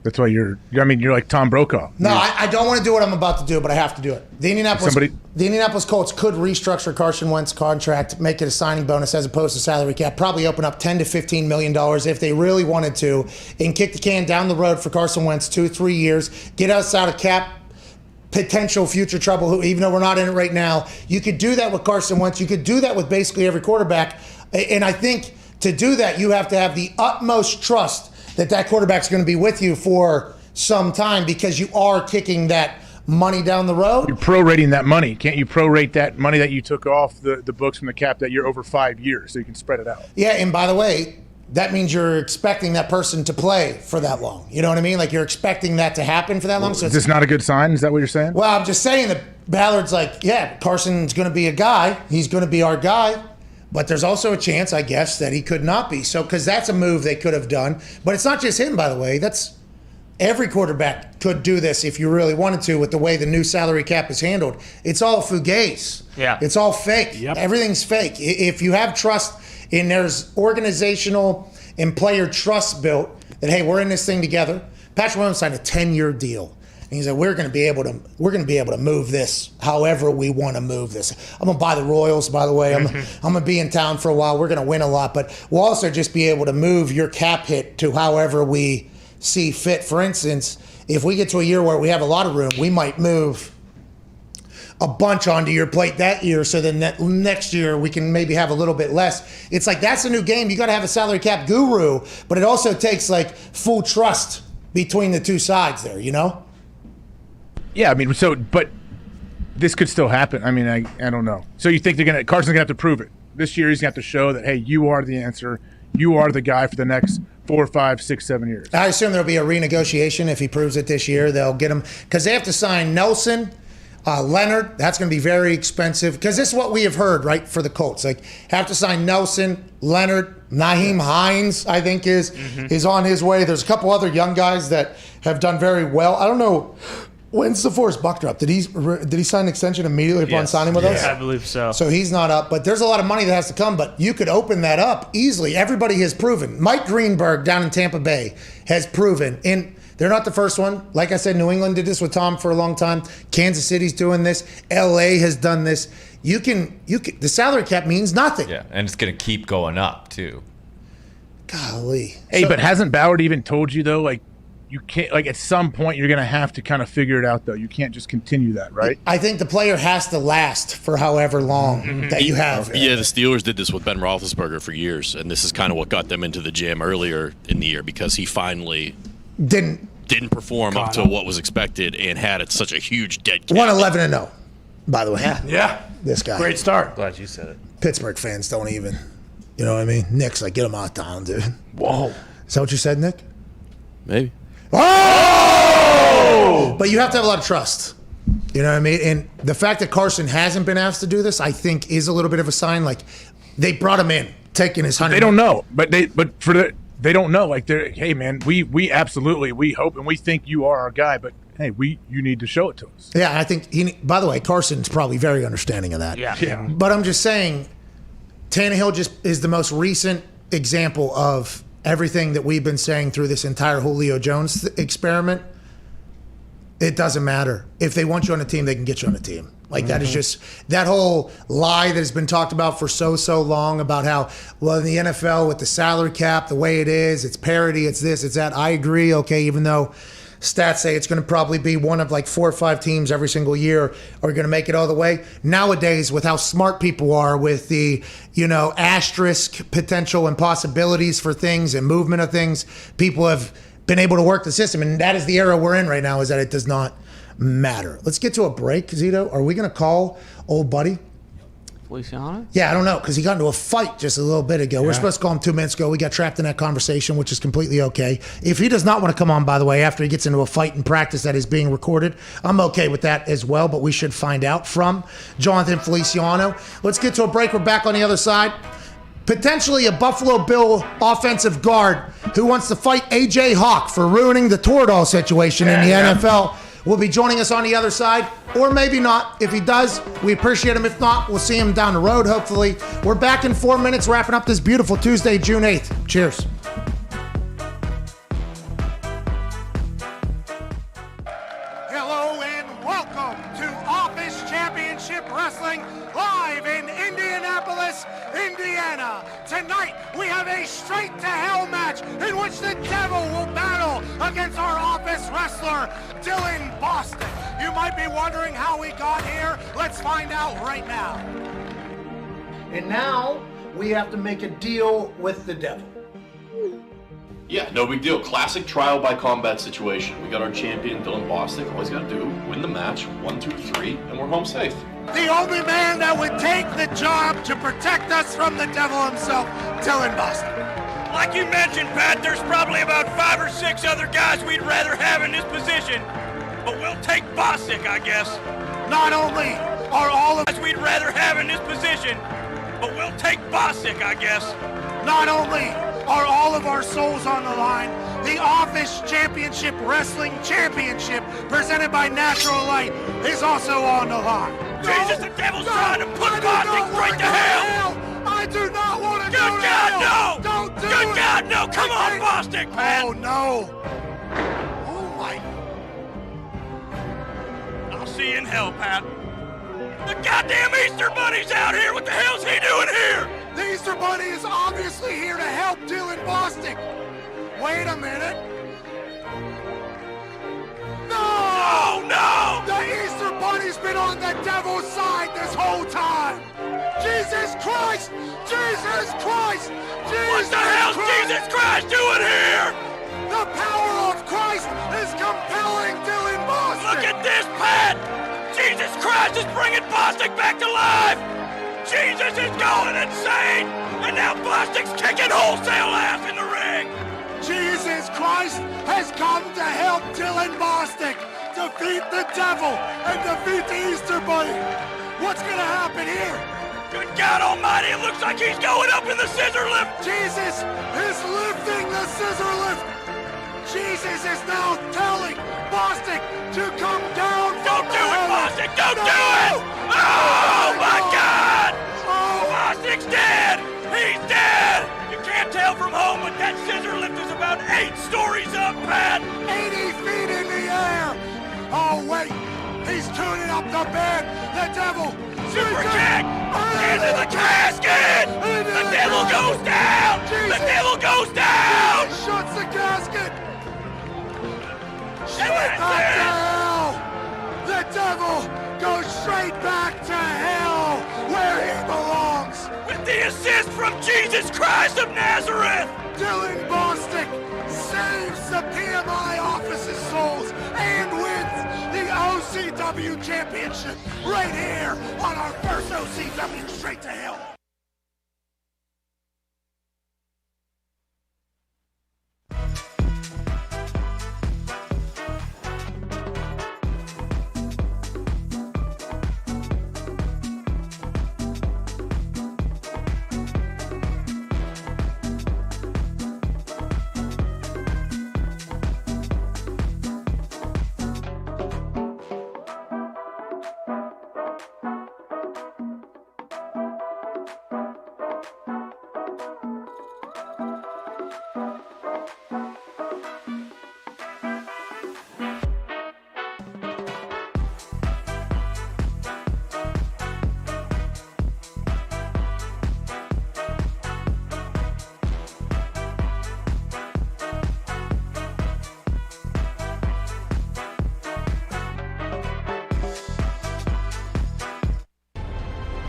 That's why you're like Tom Brokaw. No, I don't want to do what I'm about to do, but I have to do it. The Indianapolis Colts could restructure Carson Wentz's contract, make it a signing bonus as opposed to salary cap, probably open up $10 to $15 million if they really wanted to, and kick the can down the road for Carson Wentz 2-3 years, get us out of cap potential future trouble, even though we're not in it right now. You could do that with Carson Wentz. You could do that with basically every quarterback. And I think to do that, you have to have the utmost trust that quarterback's going to be with you for some time because you are kicking that money down the road. You're prorating that money. Can't you prorate that money that you took off the books from the cap that year over 5 years so you can spread it out? Yeah, and by the way, that means you're expecting that person to play for that long. You know what I mean? Like you're expecting that to happen for that long. So is this not a good sign? Is that what you're saying? Well, I'm just saying that Ballard's like, yeah, Carson's going to be a guy. He's going to be our guy. But there's also a chance, I guess, that he could not be. So, because that's a move they could have done. But it's not just him, by the way. That's every quarterback could do this if you really wanted to with the way the new salary cap is handled. It's all fugazi. Yeah. It's all fake. Yep. Everything's fake. If you have trust and there's organizational and player trust built that, hey, we're in this thing together. Patrick Mahomes signed a 10-year deal. And he said, we're going to be able to move this however we want to move this. I'm going to buy the Royals, by the way. I'm going to be in town for a while. We're going to win a lot. But we'll also just be able to move your cap hit to however we see fit. For instance, if we get to a year where we have a lot of room, we might move a bunch onto your plate that year so then that next year we can maybe have a little bit less. It's like that's a new game. You got to have a salary cap guru, but it also takes like full trust between the two sides there, you know? Yeah, I mean, but this could still happen. I mean, I don't know. So you think Carson's gonna have to prove it this year? He's gonna have to show that, hey, you are the answer. You are the guy for the next 4, 5, 6, 7 years. I assume there'll be a renegotiation if he proves it this year. They'll get him because they have to sign Nelson, Leonard. That's going to be very expensive because this is what we have heard, right, for the Colts. Like, have to sign Nelson, Leonard, Nyheim Hines, I think is on his way. There's a couple other young guys that have done very well. I don't know. When's DeForest Buckner up? Did he sign an extension immediately upon signing with us? I believe so. So he's not up, but there's a lot of money that has to come, but you could open that up easily. Everybody has proven. Mike Greenberg down in Tampa Bay has proven. And they're not the first one. Like I said, New England did this with Tom for a long time. Kansas City's doing this. LA has done this. You can the salary cap means nothing. Yeah, and it's going to keep going up too. Golly. Hey, but hasn't Ballard even told you though, like, you can't, like, at some point you're going to have to kind of figure it out, though. You can't just continue that, right? I think the player has to last for however long that you have. Yeah, the Steelers did this with Ben Roethlisberger for years, and this is kind of what got them into the gym earlier in the year because he finally didn't perform up to what was expected and had such a huge dead cap. 1-11-0, by the way. Yeah. This guy. Great start. Glad you said it. Pittsburgh fans don't even, you know what I mean? Nick's like, get him out down, dude. Whoa. Is that what you said, Nick? Maybe. Oh! But you have to have a lot of trust. You know what I mean? And the fact that Carson hasn't been asked to do this, I think, is a little bit of a sign. Like, they brought him in, taking his 100. They don't know, they don't know. Like, they're, hey, man, we absolutely, we hope and we think you are our guy, but hey, you need to show it to us. Yeah, I think by the way, Carson's probably very understanding of that. Yeah. But I'm just saying, Tannehill just is the most recent example of everything that we've been saying through this entire Julio Jones experiment, it doesn't matter. If they want you on a team, they can get you on a team. Like that is just that whole lie that has been talked about for so long about how, well, in the NFL with the salary cap, the way it is, it's parity, it's this, it's that. I agree. Okay. Even though stats say it's going to probably be one of like 4 or 5 teams every single year are going to make it all the way. Nowadays, with how smart people are with the, asterisk potential and possibilities for things and movement of things, people have been able to work the system. And that is the era we're in right now, is that it does not matter. Let's get to a break, Zito. Are we going to call old buddy? Feliciano? Yeah, I don't know, because he got into a fight just a little bit ago. We're supposed to call him 2 minutes ago. We got trapped in that conversation, which is completely okay. If he does not want to come on, by the way, after he gets into a fight in practice that is being recorded, I'm okay with that as well, but we should find out from Jonathan Feliciano. Let's get to a break. We're back on the other side. Potentially a Buffalo Bill offensive guard who wants to fight A.J. Hawk for ruining the Toradol situation in the NFL will be joining us on the other side, or maybe not. If he does, we appreciate him. If not, we'll see him down the road, hopefully. We're back in 4 minutes, wrapping up this beautiful Tuesday, June 8th. Cheers. Hello and welcome to Office Championship Wrestling live in Indianapolis, Indiana. Tonight we have a straight to hell match in which the Devil will battle against our office wrestler, Dylan Boston. You might be wondering how we got here. Let's find out right now. And now we have to make a deal with the Devil. Yeah, no big deal. Classic trial by combat situation. We got our champion, Dylan Bostic. All he's got to do, win the match, 1, 2, 3, and we're home safe. The only man that would take the job to protect us from the Devil himself, Dylan Boston. Like you mentioned, Pat, there's probably about 5 or 6 other guys we'd rather have in this position, but we'll take Bostic, I guess. Not only are all of us we'd rather have in this position, but we'll take Bostic, I guess. Not only are all of our souls on the line, the Office Championship Wrestling Championship, presented by Natural Light, is also on the line. Jesus, the Devil's trying to put Bostic right to hell! I do not want to go Good God, no! Don't do it! Good God, no! Come on, Bostic, Pat! Oh, no! Oh, my... I'll see you in hell, Pat. The goddamn Easter Bunny's out here! What the hell's he doing here? The Easter Bunny is obviously here to help Dylan Bostic. Wait a minute. No! Oh, no! The Easter Bunny's been on the Devil's side this whole time. Jesus Christ! Jesus Christ! Jesus What the hell's Jesus Christ doing here? The power of Christ is compelling Dylan Bostic. Look at this, Pat! Jesus Christ is bringing Bostic back to life! Jesus is going insane! And now Bostic's kicking wholesale ass in the ring! Jesus Christ has come to help Dylan Bostic defeat the Devil and defeat the Easter Bunny. What's gonna happen here? Good God Almighty, it looks like he's going up in the scissor lift! Jesus is lifting the scissor lift! Jesus is now telling Bostic to come down from Don't do it, Bostic! Don't do it! Oh, my God! Bostic's dead! He's dead! You can't tell from home, but that scissor lift is about 8 stories up, Pat! 80 feet in the air! Oh, wait! He's tuning up the bed! The Devil! Super kick! Into the casket! The Devil goes down! The Devil goes down! Shuts the casket! And that's it! Hell! The Devil goes straight back to hell, where he belongs! With the assist from Jesus Christ of Nazareth! Dylan Bostic saves the PMI office's souls and wins the OCW Championship right here on our first OCW Straight to Hell.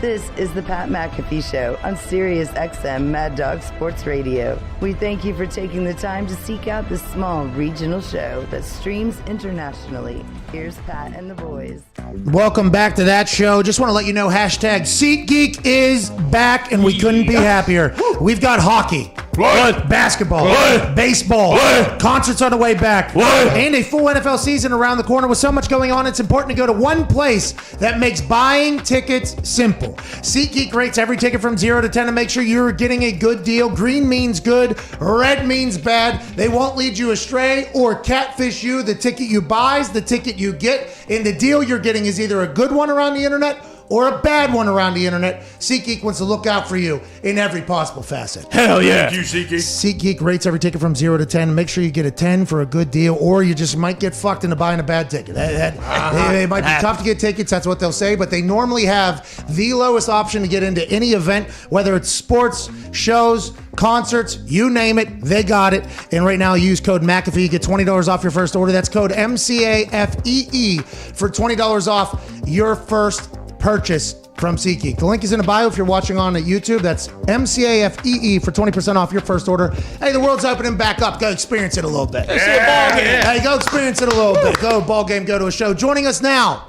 This is the Pat McAfee Show on Sirius XM Mad Dog Sports Radio. We thank you for taking the time to seek out this small regional show that streams internationally. Here's Pat and the boys. Welcome back to that show. Just want to let you know, hashtag SeatGeek is back, and we couldn't be happier. We've got hockey. What? Basketball. What? Baseball. What? Concerts on the way back. What? And a full NFL season around the corner with so much going on. It's important to go to one place that makes buying tickets simple. SeatGeek rates every ticket from 0 to 10 to make sure you're getting a good deal. Green means good. Red means bad. They won't lead you astray or catfish you. The ticket you buy is the ticket you get. And the deal you're getting is either a good one around the internet or a bad one around the internet. SeatGeek wants to look out for you in every possible facet. Hell yeah. Thank you, SeatGeek. SeatGeek rates every ticket from 0 to 10. Make sure you get a 10 for a good deal, or you just might get fucked into buying a bad ticket. It might be tough to get tickets, that's what they'll say, but they normally have the lowest option to get into any event, whether it's sports, shows, concerts, you name it, they got it. And right now, use code McAfee. You get $20 off your first order. That's code MCAFEE for $20 off your first purchase from SeatGeek. The link is in the bio if you're watching on YouTube. That's MCAFEE for 20% off your first order. Hey, the world's opening back up. Go experience it a little bit. Hey, go experience it a little bit. Go ball game, go to a show. Joining us now,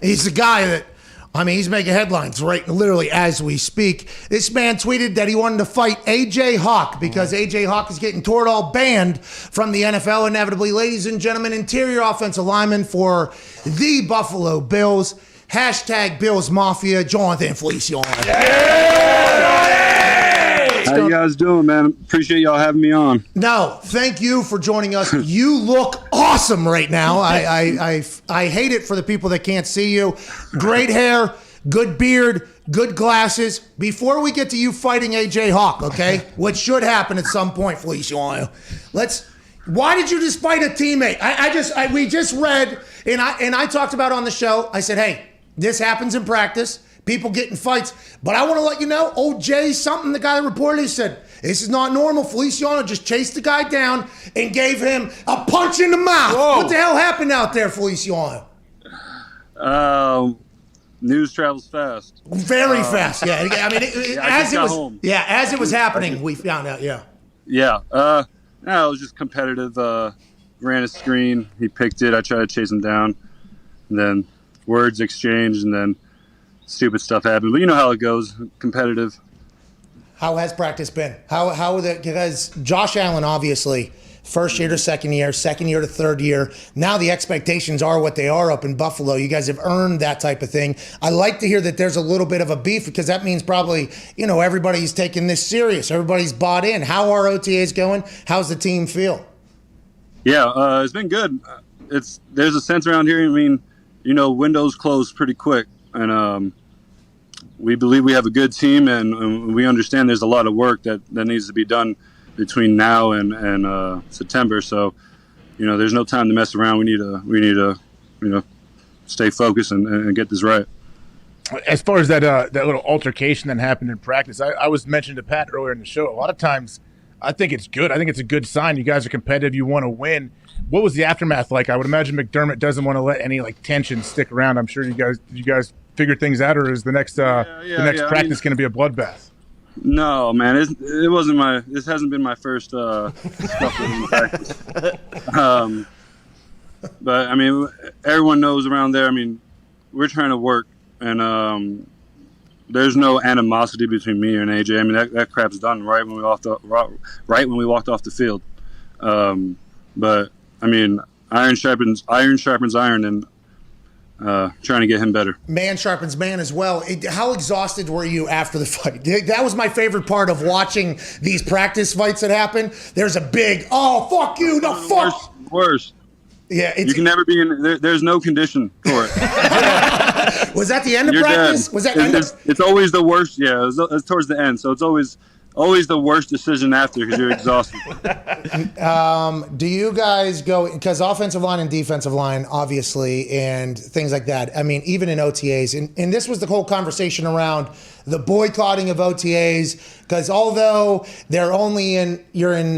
he's the guy that, he's making headlines right literally as we speak. This man tweeted that he wanted to fight A.J. Hawk because A.J. Hawk is getting Toradol banned from the NFL inevitably. Ladies and gentlemen, interior offensive lineman for the Buffalo Bills. Hashtag Bills Mafia, Jonathan Feliciano. How you guys doing, man? Appreciate y'all having me on. No, thank you for joining us. You look awesome right now. I hate it for the people that can't see you. Great hair, good beard, good glasses. Before we get to you fighting AJ Hawk, okay, which should happen at some point, Feliciano, why did you just fight a teammate? We just read, and I talked about on the show, I said, hey, this happens in practice. People get in fights. But I want to let you know, OJ something, the guy that reportedly said, this is not normal. Feliciano just chased the guy down and gave him a punch in the mouth. Whoa. What the hell happened out there, Feliciano? News travels fast. Very fast, yeah. I mean, as it was happening, we found out, yeah. Yeah. It was just competitive. Ran a screen. He picked it. I tried to chase him down. And then words exchanged, and then stupid stuff happened. But you know how it goes, competitive. How has practice been? Because Josh Allen, obviously, first year to second year to third year. Now the expectations are what they are up in Buffalo. You guys have earned that type of thing. I like to hear that there's a little bit of a beef because that means probably, everybody's taking this serious. Everybody's bought in. How are OTAs going? How's the team feel? Yeah, it's been good. There's a sense around here. I mean, windows close pretty quick, and we believe we have a good team, and we understand there's a lot of work that needs to be done between now and September. So, there's no time to mess around. We need to stay focused and get this right. As far as that little altercation that happened in practice, I was mentioning to Pat earlier in the show. A lot of times, I think it's good. I think it's a good sign. You guys are competitive. You want to win. What was the aftermath like? I would imagine McDermott doesn't want to let any tension stick around. I'm sure you guys figured things out, or is the next practice going to be a bloodbath? No, man, it wasn't this hasn't been my first stuff in practice. But I mean, everyone knows around there. I mean, we're trying to work, and there's no animosity between me and AJ. I mean, that crap's done right when we walked off the field. But I mean, iron sharpens iron, and trying to get him better. Man sharpens man as well. How exhausted were you after the fight? That was my favorite part of watching these practice fights that happen. There's a big, oh, fuck you, no, fuck. Worst. Yeah, you can never be in. There's no condition for it. Was that the end of practice? Dead. Was that it's always the worst. Yeah, it's towards the end. So it's always the worst decision after because you're exhausted. Do you guys go, because offensive line and defensive line, obviously, and things like that. I mean, even in OTAs, and this was the whole conversation around the boycotting of OTAs, because although you're in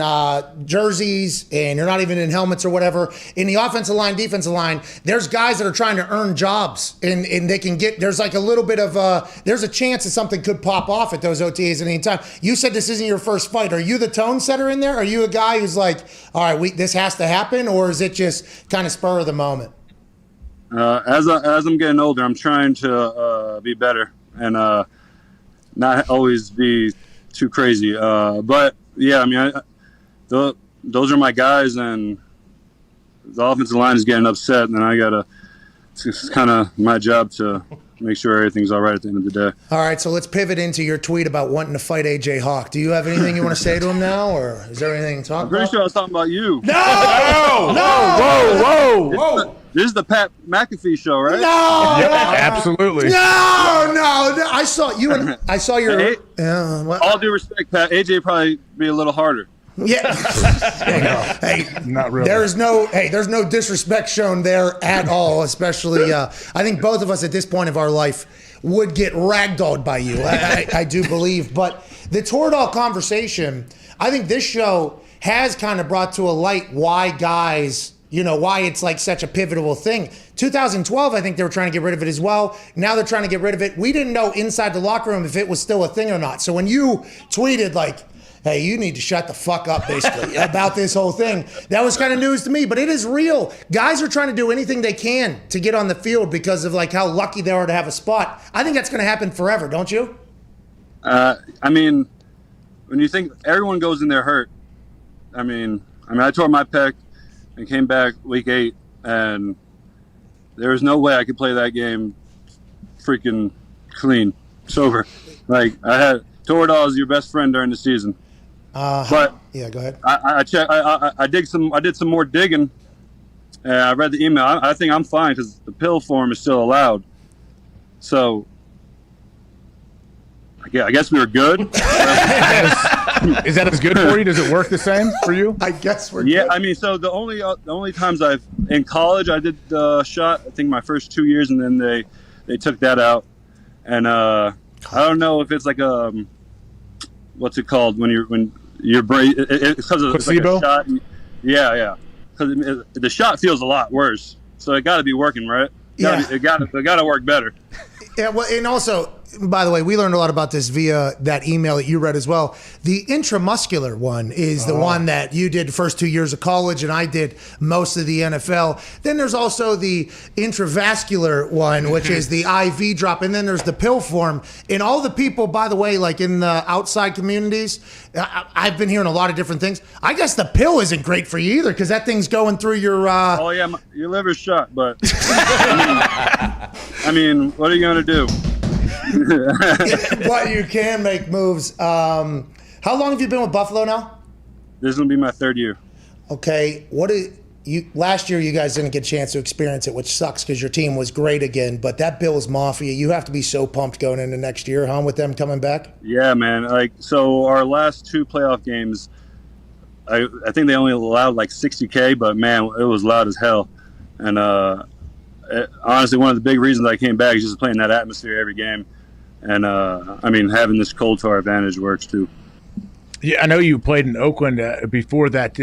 jerseys and you're not even in helmets or whatever, in the offensive line, defensive line, there's guys that are trying to earn jobs, and they can get, there's like a little bit of there's a chance that something could pop off at those OTAs at any time. You said this isn't your first fight. Are you the tone setter in there? Are you a guy who's like, all right, this has to happen, or is it just kind of spur of the moment? As I'm getting older, I'm trying to be better and not always be too crazy. But yeah, I mean, those are my guys, and the offensive line is getting upset, and it's kind of my job to make sure everything's all right at the end of the day. All right, so let's pivot into your tweet about wanting to fight AJ Hawk. Do you have anything you want to say to him now, or is there anything to talk about? I'm pretty sure I was talking about you. No! Whoa! This is the Pat McAfee show, right? No! Yeah, absolutely. No! I saw you and I saw your. All due respect, Pat. AJ probably be a little harder. Yeah. Hey, not really. There's no disrespect shown there at all. Especially, I think both of us at this point of our life would get ragdolled by you. I do believe. But the Toradol conversation, I think this show has kind of brought to a light why guys, why it's like such a pivotal thing. 2012, I think they were trying to get rid of it as well. Now they're trying to get rid of it. We didn't know inside the locker room if it was still a thing or not. So when you tweeted like, hey, you need to shut the fuck up, basically, about this whole thing, that was kind of news to me, but it is real. Guys are trying to do anything they can to get on the field because of like how lucky they are to have a spot. I think that's going to happen forever, don't you? I mean, when you think everyone goes in there hurt, I tore my pec and came back week 8, and there was no way I could play that game freaking clean, sober. Like, Toradol is your best friend during the season. But yeah, go ahead. I checked. I did some more digging, and I read the email. I think I'm fine because the pill form is still allowed. So, I guess we were good. Is that as good for you? Does it work the same for you? I guess we're yeah. good. I mean, so the only times in college I did the shot. I think my first 2 years, and then they took that out, and I don't know if it's like what's it called when your brain it's because of placebo. Like a shot. Yeah, because the shot feels a lot worse. So it got to be working, right? It got to work better. Yeah, well, and also, by the way, we learned a lot about this via that email that you read as well. The intramuscular one is the one that you did the first 2 years of college, and I did most of the NFL. Then there's also the intravascular one, which is the IV drop, and then there's the pill form. And all the people, by the way, like in the outside communities, I've been hearing a lot of different things. I guess the pill isn't great for you either because that thing's going through your... Oh, yeah, your liver's shot, but... I mean, what are you going to do? But you can make moves. How long have you been with Buffalo now? This is going to be my 3rd year. Okay. Last year you guys didn't get a chance to experience it, which sucks because your team was great again. But that Bills Mafia, you have to be so pumped going into next year, huh, with them coming back? Yeah, man. So our last 2 playoff games, I think they only allowed like 60K, but man, it was loud as hell. And honestly, one of the big reasons I came back is just playing that atmosphere every game. And, having this cold to our advantage works, too. Yeah, I know you played in Oakland before that.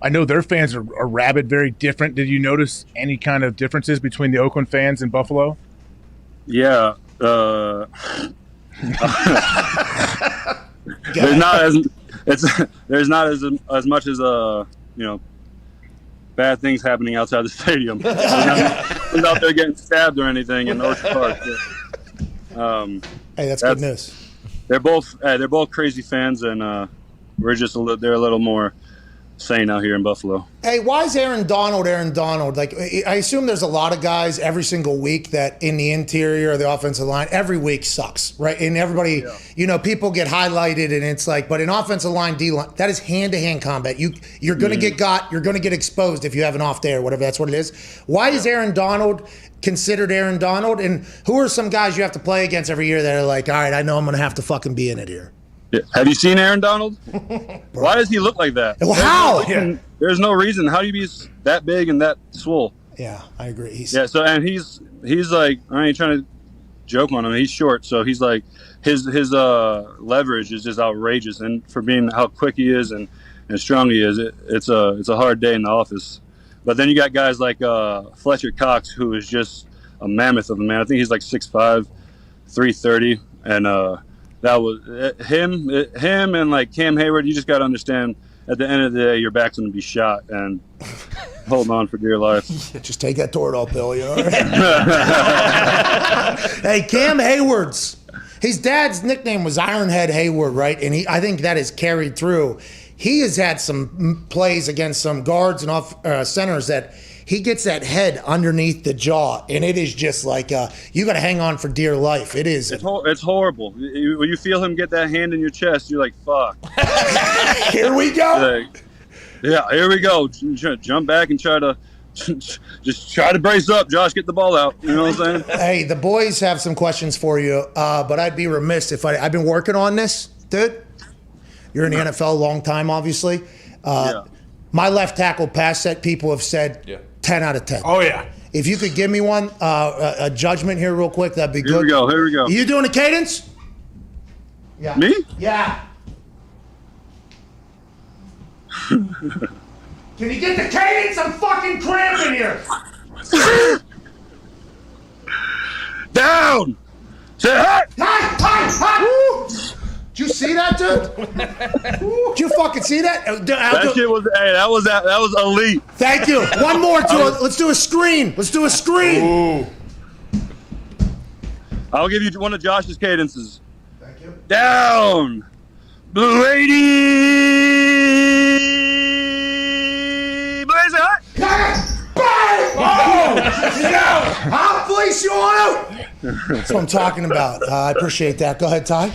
I know their fans are rabid, very different. Did you notice any kind of differences between the Oakland fans and Buffalo? Yeah. There's not as much as bad things happening outside the stadium. Who's out there getting stabbed or anything in Orchard Park. Hey, that's good news. They're both crazy fans, and they're a little more sane out here in Buffalo. Hey, why is Aaron Donald? Like, I assume there's a lot of guys every single week that in the interior of the offensive line, every week sucks, right? And everybody, people get highlighted, and it's like, but in offensive line, D-line, that is hand-to-hand combat. You're going to get got, you're going to get exposed if you have an off day or whatever. That's what it is. Why is Aaron Donald considered Aaron Donald? And who are some guys you have to play against every year that are like, all right, I know I'm going to have to fucking be in it here? Yeah. Have you seen Aaron Donald? Why does he look like that? Well, how? There's no reason. How do you be that big and that swole? Yeah, I agree. So and he's like, I ain't trying joke on him. He's short, so he's like his leverage is just outrageous. And for being how quick he is and strong he is, it's a hard day in the office. But then you got guys like Fletcher Cox, who is just a mammoth of a man. I think he's like 6'5", 330, and that was him and like Cam Hayward. You just got to understand, at the end of the day, your back's going to be shot, and holding on for dear life. Just take that Toradol pill, you know. Hey, Cam Hayward's, his dad's nickname was Ironhead Hayward, right? And I think that is carried through. He has had some plays against some guards and off centers that he gets that head underneath the jaw, and it is just like you got to hang on for dear life. It is. It's horrible. When you feel him get that hand in your chest, you're like, "Fuck." Here we go. Yeah, here we go. Jump back and try to brace up, Josh. Get the ball out. You know what I'm saying? Hey, the boys have some questions for you, but I'd be remiss if I've been working on this, dude. You're in the NFL a long time, obviously. My left tackle pass set, people have said 10 out of 10. Oh, yeah. If you could give me one, a judgment here real quick, that'd be good. Here we go. Are you doing a cadence? Yeah. Me? Yeah. Can you get the cadence? I'm fucking cramping here. Down. Say hi. Hi. Did you see that, dude? Did you fucking see that? That shit was. Hey, that was elite. Thank you. One more let's do a screen. Ooh. I'll give you one of Josh's cadences. Thank you. Down, Blue Lady, blaze it hot. I'll place you on it. That's what I'm talking about. I appreciate that. Go ahead, Ty.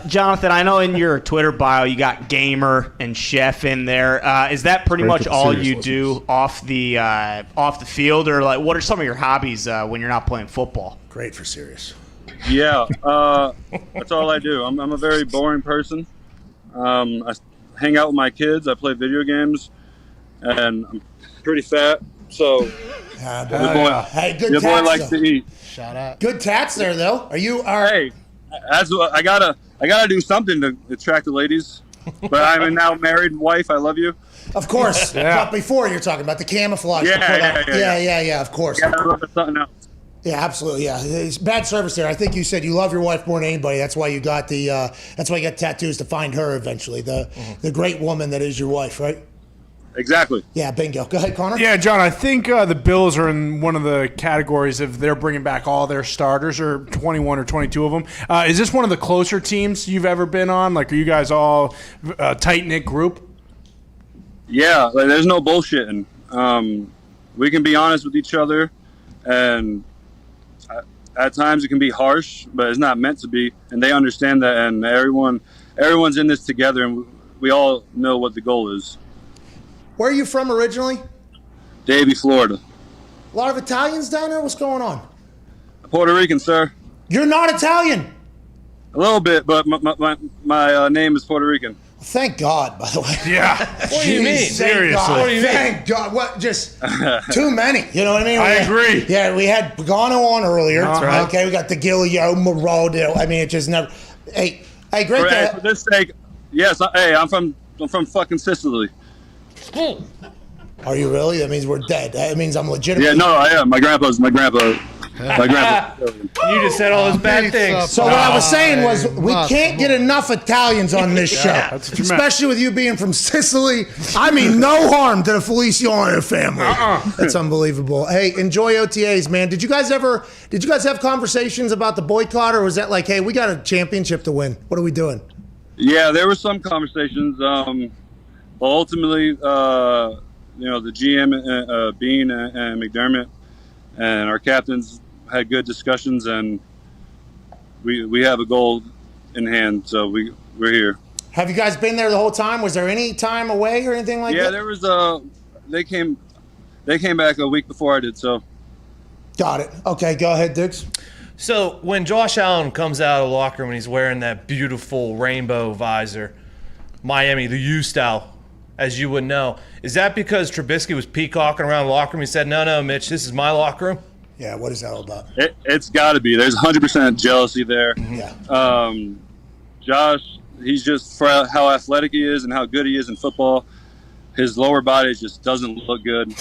Jonathan, I know in your Twitter bio you got gamer and chef in there. Is that pretty much all you do off the field, or like what are some of your hobbies when you're not playing football? Great for serious. Yeah, that's all I do. I'm a very boring person. I hang out with my kids. I play video games, and I'm pretty fat. So, hey, good your tats, boy likes though. to eat. Shout out. Good tats there, though. Hey, that's what I gotta do something to attract the ladies. But I'm a now married wife. I love you. Of course. But before you're talking about the camouflage. Yeah. Of course. Something else. Yeah, absolutely. Yeah, it's bad service there. I think you said you love your wife more than anybody. That's why you got tattoos to find her eventually. The great woman that is your wife, right? Exactly. Yeah, bingo. Go ahead, Connor. Yeah, John, I think the Bills are in one of the categories of they're bringing back all their starters, or 21 or 22 of them. Is this one of the closer teams you've ever been on? Like, are you guys all a tight-knit group? Yeah, like, there's no bullshitting. We can be honest with each other, and at times it can be harsh, but it's not meant to be, and they understand that, and everyone's in this together, and we all know what the goal is. Where are you from originally? Davie, Florida. A lot of Italians down there? What's going on? Puerto Rican, sir. You're not Italian. A little bit, but my name is Puerto Rican. Thank God, by the way. Yeah. What do you mean? Seriously. What do you mean? Thank God. What? Just too many. You know what I mean? I agree. Yeah, we had Pagano on earlier. That's right. Okay, we got the Gilio, Maraldo. I mean, it just never. Hey, great. For this sake, yes. Hey, I'm from fucking Sicily. Are you really? That means we're dead. That means I'm legitimate. Yeah, no, I am. My grandpa. You just said all those bad things. So what I was saying was we can't get enough Italians on this show, that's what you meant. especially with you being from Sicily. I mean, no harm to the Feliciano family. That's unbelievable. Hey, enjoy OTAs, man. Did you guys have conversations about the boycott, or was that like, hey, we got a championship to win? What are we doing? Yeah, there were some conversations. But ultimately, the GM, Bean and McDermott, and our captains had good discussions, and we have a goal in hand, so we're here. Have you guys been there the whole time? Was there any time away or anything like that? Yeah, there was. They came back a week before I did. So. Got it. Okay, go ahead, Diggs. So when Josh Allen comes out of the locker room and he's wearing that beautiful rainbow visor, Miami, the U style, as you would know, is that because Trubisky was peacocking around the locker room? He said, "No, Mitch, this is my locker room." Yeah, what is that all about? It's got to be. There's 100% jealousy there. Yeah. Josh, he's just, for how athletic he is and how good he is in football, his lower body just doesn't look good.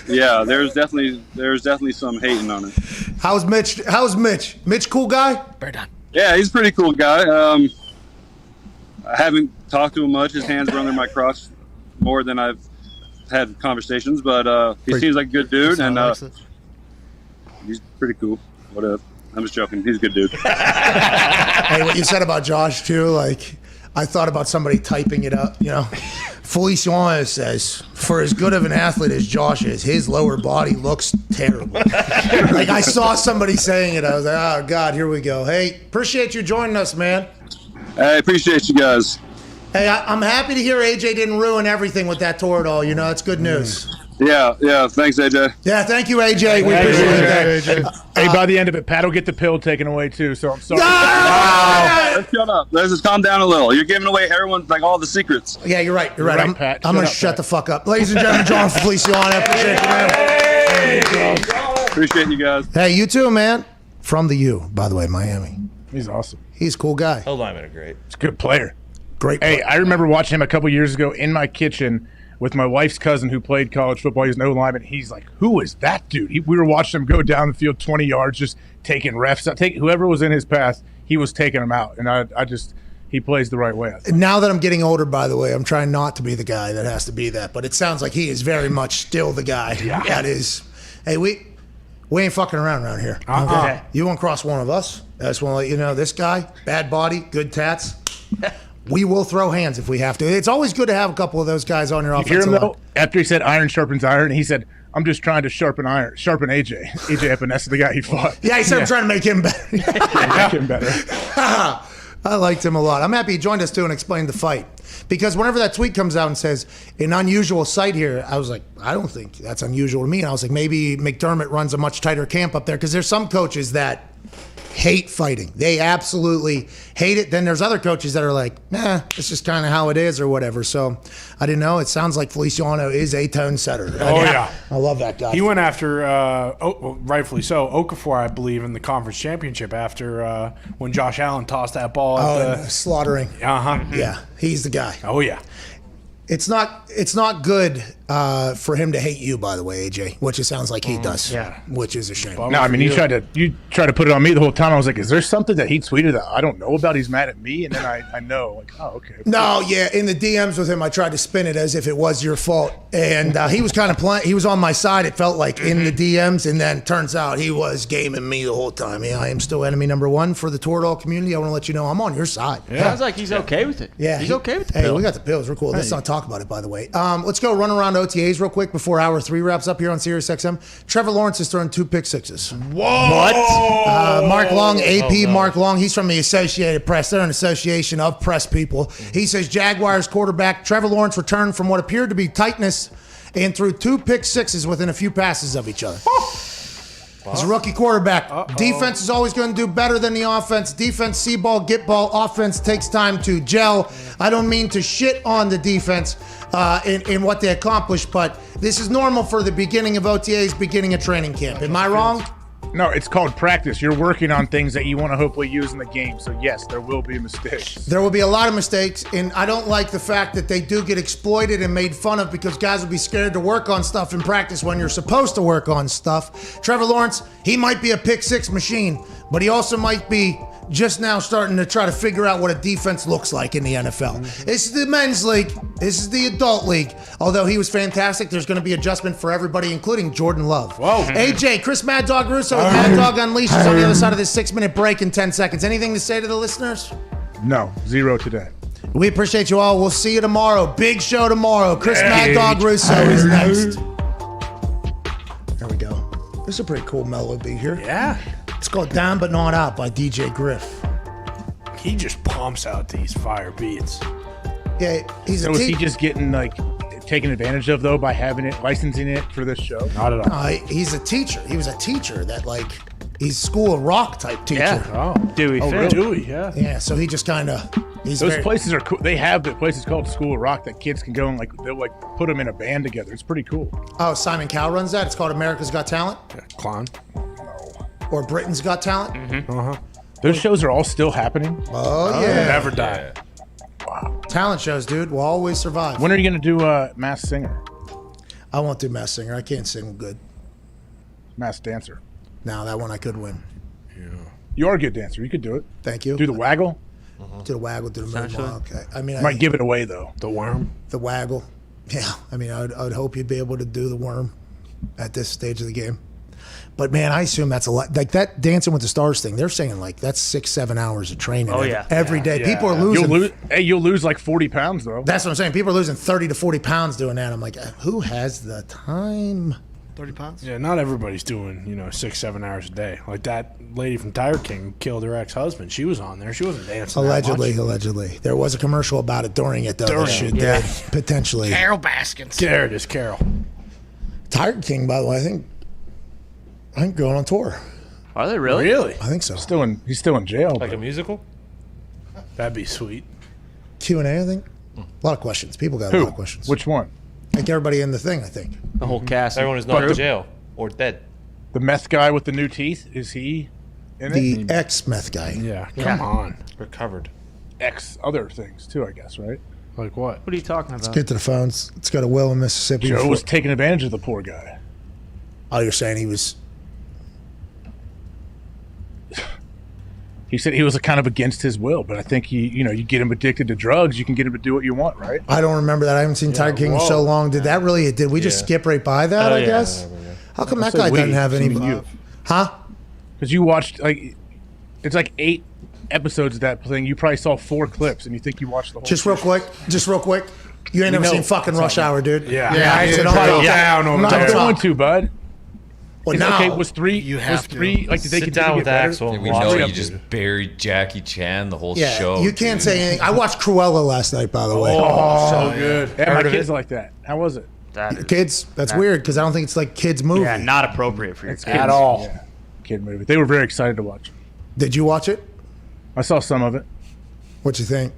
Yeah, there's definitely some hating on it. How's Mitch? Mitch, cool guy? Yeah, he's a pretty cool guy. I haven't talked to him much. His hands were under my crotch more than I've had conversations, but he seems like a good dude, and he's pretty cool. What up? I'm just joking. He's a good dude. Hey, what you said about Josh too, like I thought about somebody typing it up, Feliciano says, for as good of an athlete as Josh is, his lower body looks terrible. Like I saw somebody saying it. I was like, oh God, here we go. Hey, appreciate you joining us, man. I appreciate you guys. Hey, I'm happy to hear AJ didn't ruin everything with that Toradol. That's good news. Yeah. Thanks, AJ. Yeah, thank you, AJ. We appreciate that. Hey, by the end of it, Pat will get the pill taken away too. So I'm sorry. Let's shut up. Let's just calm down a little. You're giving away everyone like all the secrets. Yeah, you're right. You're right. I'm Pat. going to shut the fuck up. Ladies and gentlemen, Jonathan Feliciano. I appreciate you, man. Appreciate you guys. Hey, you too, man. From the U, by the way, Miami. He's awesome. He's a cool guy. Old linemen are great. He's a good player. Great player. player. Hey, I remember watching him a couple years ago in my kitchen with my wife's cousin who played college football. He's an O-lineman. He's like, who is that dude? We were watching him go down the field 20 yards, just taking refs out. Whoever was in his path, he was taking them out. And he plays the right way. Now that I'm getting older, by the way, I'm trying not to be the guy that has to be that. But it sounds like he is very much still the guy. Yeah. That is. Hey, we ain't fucking around here. Okay. You won't cross one of us. I just want to let you know, this guy, bad body, good tats. We will throw hands if we have to. It's always good to have a couple of those guys on your You offensive hear him, line. though? After he said iron sharpens iron, he said, I'm just trying to sharpen AJ. AJ Epinesa, the guy he fought. Yeah, he said I'm trying to make him better. Make him better. I liked him a lot. I'm happy he joined us too and explained the fight. Because whenever that tweet comes out and says, an unusual sight here, I was like, I don't think that's unusual to me. And I was like, maybe McDermott runs a much tighter camp up there. Because there's some coaches that hate fighting. They absolutely hate it. Then there's other coaches that are like, it's just kind of how it is or whatever. So I didn't know. It sounds like Feliciano is a tone setter. Yeah. I love that guy. He went after, rightfully so, Okafor, I believe, in the conference championship after when Josh Allen tossed that ball at the slaughtering. Yeah, he's the guy. Oh, yeah. It's not good for him to hate you, by the way, AJ, which it sounds like he does. Yeah. Which is a shame. No, I mean, you tried to put it on me the whole time. I was like, is there something that he tweeted that I don't know about? He's mad at me, and then I know, like, oh, okay. No, yeah, in the DMs with him, I tried to spin it as if it was your fault, and he was kind of playing. He was on my side. It felt like in the DMs, and then turns out he was gaming me the whole time. Yeah, I am still enemy number one for the Toradol community. I want to let you know I'm on your side. Sounds like he's okay with it. Yeah, he's okay with the Hey, pill. we got the pills. We're cool. Let's not talk about it, by the way. Let's go run around OTAs real quick before hour 3 wraps up here on Sirius XM. Trevor Lawrence has thrown 2 pick sixes. Whoa! What? Mark Long, AP Mark Long. He's from the Associated Press. They're an association of press people. He says Jaguars quarterback Trevor Lawrence returned from what appeared to be tightness and threw 2 pick sixes within a few passes of each other. He's a rookie quarterback. Defense is always going to do better than the offense. Defense, see ball, get ball. Offense takes time to gel. I don't mean to shit on the defense in what they accomplished, but this is normal for the beginning of OTAs, beginning of training camp. Am I wrong? No, it's called practice. You're working on things that you want to hopefully use in the game. So, yes, there will be mistakes. There will be a lot of mistakes, and I don't like the fact that they do get exploited and made fun of because guys will be scared to work on stuff in practice when you're supposed to work on stuff. Trevor Lawrence, he might be a pick six machine, but he also might be just now starting to try to figure out what a defense looks like in the NFL. This is the men's league. This is the adult league. Although he was fantastic, there's going to be adjustment for everybody, including Jordan Love. Whoa. AJ, Chris Mad Dog Russo with Mad Dog Unleashed is on the other side of this 6-minute break in 10 seconds. Anything to say to the listeners? No, 0 today. We appreciate you all. We'll see you tomorrow. Big show tomorrow. Chris Mad Dog Russo is next. There we go. This is a pretty cool melody here. Yeah. It's called Down But Not Out by DJ Griff. He just pumps out these fire beats. Yeah, he's So a is he teacher. just getting taken advantage of though by having it, licensing it for this show? Not at all. He's a teacher. He was a teacher that he's School of Rock type teacher. Yeah. Dewey Finn. Dewey, yeah. Yeah, so he just kind of Those places are cool. They have the places called School of Rock that kids can go and they'll put them in a band together. It's pretty cool. Oh, Simon Cowell runs that. It's called America's Got Talent. Clown. Or Britain's Got Talent. Uh-huh. Those shows are all still happening. Oh yeah. Never die. Wow. Talent shows, dude, will always survive. When are you going to do Masked Singer? I won't do Masked Singer. I can't sing good. Masked Dancer. No, that one I could win. Yeah. You are a good dancer. You could do it. Thank you. Do the waggle. Do the waggle, do the moonwalk. Okay. I mean, Might give it away though. The worm. The waggle. Yeah. I mean, I would hope you'd be able to do the worm at this stage of the game. But man, I assume that's a lot. Like that Dancing with the Stars thing, they're saying that's 6-7 hours of training every day. Yeah. People are losing. You'll lose like 40 pounds though. That's what I'm saying. People are losing 30 to 40 pounds doing that. I'm like, who has the time? 30 pounds? Yeah, not everybody's doing 6-7 hours a day. Like that lady from Tiger King who killed her ex-husband. She was on there. She wasn't dancing. Allegedly. There was a commercial about it during it though. Did potentially. Carol Baskins. There it is, Carol. Tiger King, by the way, I think going on tour. Are they really? Really? I think so. He's still in jail. Like a musical? That'd be sweet. Q&A, I think. A lot of questions. People got a lot of questions. Which one? Like everybody in the thing, I think. The whole cast. Everyone is not in jail or dead. The meth guy with the new teeth, is he in it? The ex-meth guy. Yeah, come on. Recovered. Ex other things too, I guess, right? Like what? What are you talking about? Let's get to the phones. Let's go to Will in Mississippi. Joe was taking advantage of the poor guy. Oh, you're saying he was... He said he was kind of against his will, but I think you get him addicted to drugs, you can get him to do what you want, right? I don't remember that. I haven't seen Tiger King in so long. Did we just skip right by that, I guess? How come that guy doesn't have any... Huh? Because you watched, it's like 8 episodes of that thing. You probably saw 4 clips, and you think you watched the whole Just real quick. You ain't never seen fucking Rush Hour, dude. Yeah. I'm not going to, bud. Well, now, okay, was 3, like, did they sit down with Axel? We know you just buried Jackie Chan the whole show. You can't say anything. I watched Cruella last night, by the way. Oh, so good. Yeah, my kids like that. How was it? Kids, that's weird because I don't think it's like kids' movie. Yeah, not appropriate for your kids. At all. Yeah. Kid movie. They were very excited to watch it. Did you watch it? I saw some of it. What'd you think?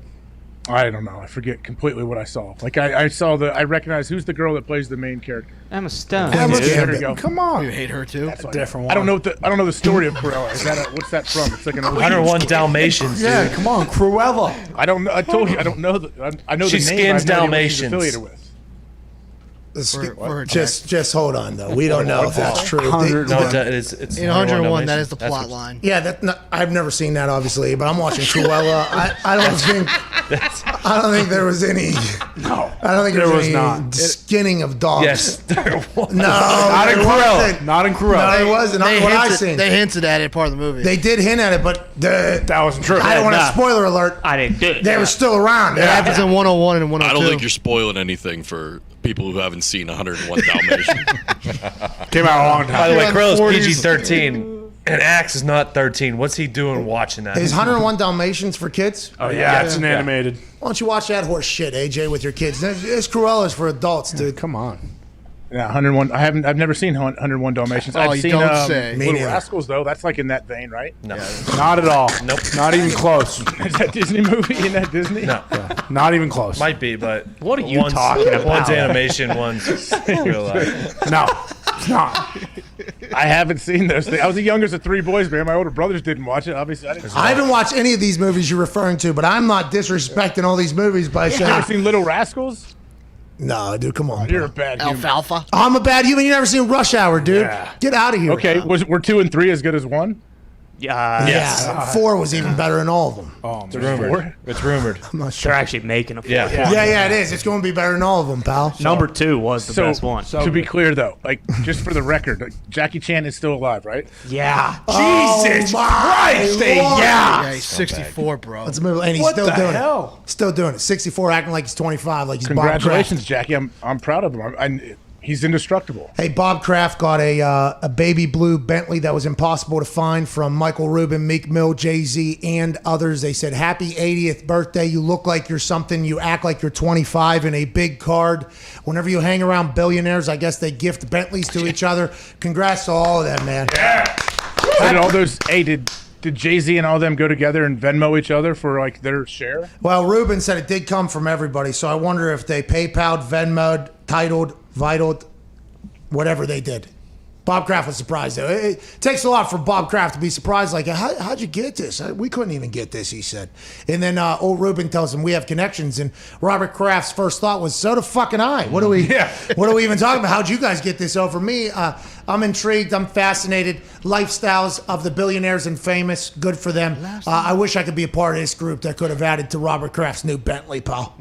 I don't know. I forget completely what I saw. Like I recognized who's the girl that plays the main character. Emma Stone. There you go. Come on. You hate her too? That's a different one. I don't know the story of Cruella. Is that what's that from? It's like an 101 Dalmatians. Yeah, come on, Cruella. I don't know. I told you I don't know. I know she the name. skins I have no idea what she's Dalmatians. affiliated with. Just hold on though. We don't know if that's true. It's in 101. That is the plot line. Yeah, I've never seen that obviously, but I'm watching Cruella. I don't think there was any. No, I don't think there was any not skinning of dogs. Yes, there was. No, not in Cruella. Not in Cruella. No, it wasn't. Not what I seen. They hinted at it part of the movie. They did hint at it, but that wasn't true. I don't want to spoiler alert. I didn't do it. They were still around. It happens in 101 and 102. I don't think you're spoiling anything for people who haven't seen 101 Dalmatians. Came out a long time. By the way, Cruella's PG-13, and Axe is not 13. What's he doing watching that? Is 101 Dalmatians for kids? Oh yeah, it's an animated. Why don't you watch that horse shit, AJ, with your kids? It's Cruella's for adults, dude. Come on. Yeah, 101. I've never seen 101 Dalmatians. I've seen don't say. Little Rascals though. That's like in that vein, right? No, not at all. Nope, not even close. Is that Disney movie? In that Disney? No, not even close. Might be, but what are you talking about? One's animation, one's real life. No, it's not. I haven't seen those things. I was the youngest of 3 boys, man. My older brothers didn't watch it. Obviously, I haven't watched any of these movies you're referring to, but I'm not disrespecting all these movies by saying. You ever seen Little Rascals? No, dude, come on. You're a bad human. Alfalfa. I'm a bad human. You never seen Rush Hour, dude. Yeah. Get out of here. Okay, were 2 and 3 as good as 1? Yeah, 4 was even better than all of them. Oh, it's rumored. It's rumored. I'm not sure. They're actually making a 4th Yeah, it is. It's going to be better than all of them, pal. Number 2 was the best one. To be clear, though, like just for the record, like, Jackie Chan is still alive, right? Yeah. Jesus Christ! Yeah, he's 64, bro. Let's move. And he's still doing it. Still doing it. 64, acting like he's 25, like he's Congratulations, Bob Kraft. Jackie. I'm proud of him. He's indestructible. Hey, Bob Kraft got a baby blue Bentley that was impossible to find from Michael Rubin, Meek Mill, Jay-Z, and others. They said, happy 80th birthday. You look like you're something. You act like you're 25, in a big card. Whenever you hang around billionaires, I guess they gift Bentleys to each other. Congrats to all of them, man. Yeah. Did all those, did Did Jay-Z and all them go together and Venmo each other for like their share? Well, Ruben said it did come from everybody, so I wonder if they PayPal'd, Venmo'd, titled, vitaled, whatever they did. Bob Kraft was surprised, though. It takes a lot for Bob Kraft to be surprised. Like, how'd you get this? We couldn't even get this, he said. And then old Ruben tells him we have connections. And Robert Kraft's first thought was, so do fucking I. What are we even talking about? How'd you guys get this over me? I'm intrigued. I'm fascinated. Lifestyles of the billionaires and famous. Good for them. I wish I could be a part of this group that could have added to Robert Kraft's new Bentley, pal.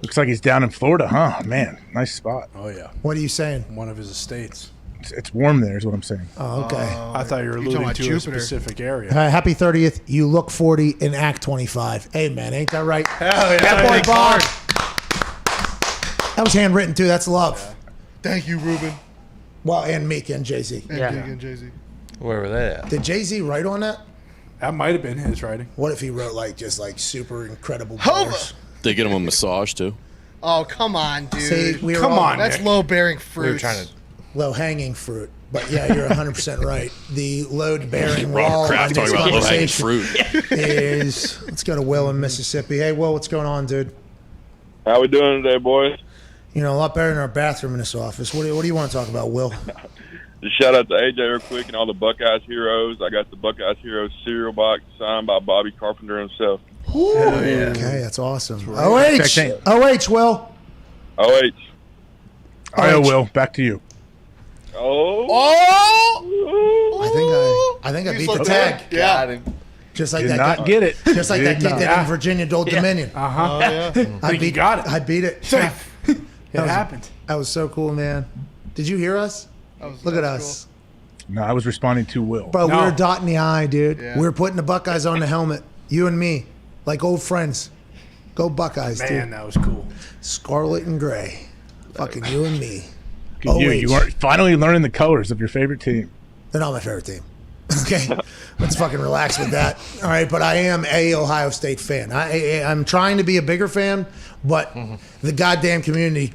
Looks like he's down in Florida, huh? Man, nice spot. Oh, yeah. What are you saying? One of his estates. It's warm there is what I'm saying. Oh, okay. I thought you were alluding to a specific area. Happy 30th. You look 40 and act 25. Hey, man, ain't that right? Hell yeah. That boy Thanks, Bob. Mark. That was handwritten, too. That's love. Thank you, Ruben. Well, and Meek and Jay-Z. And Meek and Jay-Z. Where were they at? Did Jay-Z write on that? That might have been his writing. What if he wrote, like, just, like, super incredible bars? They get him a massage, too. Oh, come on, dude. See, That's low-bearing fruit. We were trying to... Low-hanging fruit. But, yeah, you're 100% right. The load-bearing Robert wall Kraft on this talking about low-hanging conversation fruit. is... Let's go to Will in Mississippi. Hey, Will, what's going on, dude? How we doing today, boys? You know, a lot better than our bathroom in this office. What do you want to talk about, Will? Just shout out to AJ real quick and all the Buckeyes heroes. I got the Buckeyes Heroes cereal box signed by Bobby Carpenter himself. Okay, that's awesome. OH, Will. OH. All right, Will, back to you. I think I beat the tag. Yeah. Just like Did that. not get it. Just like that kid did in Virginia, Old Dominion. Uh-huh. Oh, yeah. I beat, got it. I beat it. It happened. That was so cool, man. Did you hear us? Look at us. No, I was responding to Will. Bro, we No. were dotting the I, dude. Yeah. We were putting the Buckeyes on the helmet. You and me. Like old friends. Go Buckeyes, Man, dude. that was cool. Scarlet and gray. Fucking you and me. Good you are finally learning the colors of your favorite team. They're not my favorite team. Okay, let's fucking relax with that. All right, but I am a Ohio State fan. I'm trying to be a bigger fan, but the goddamn community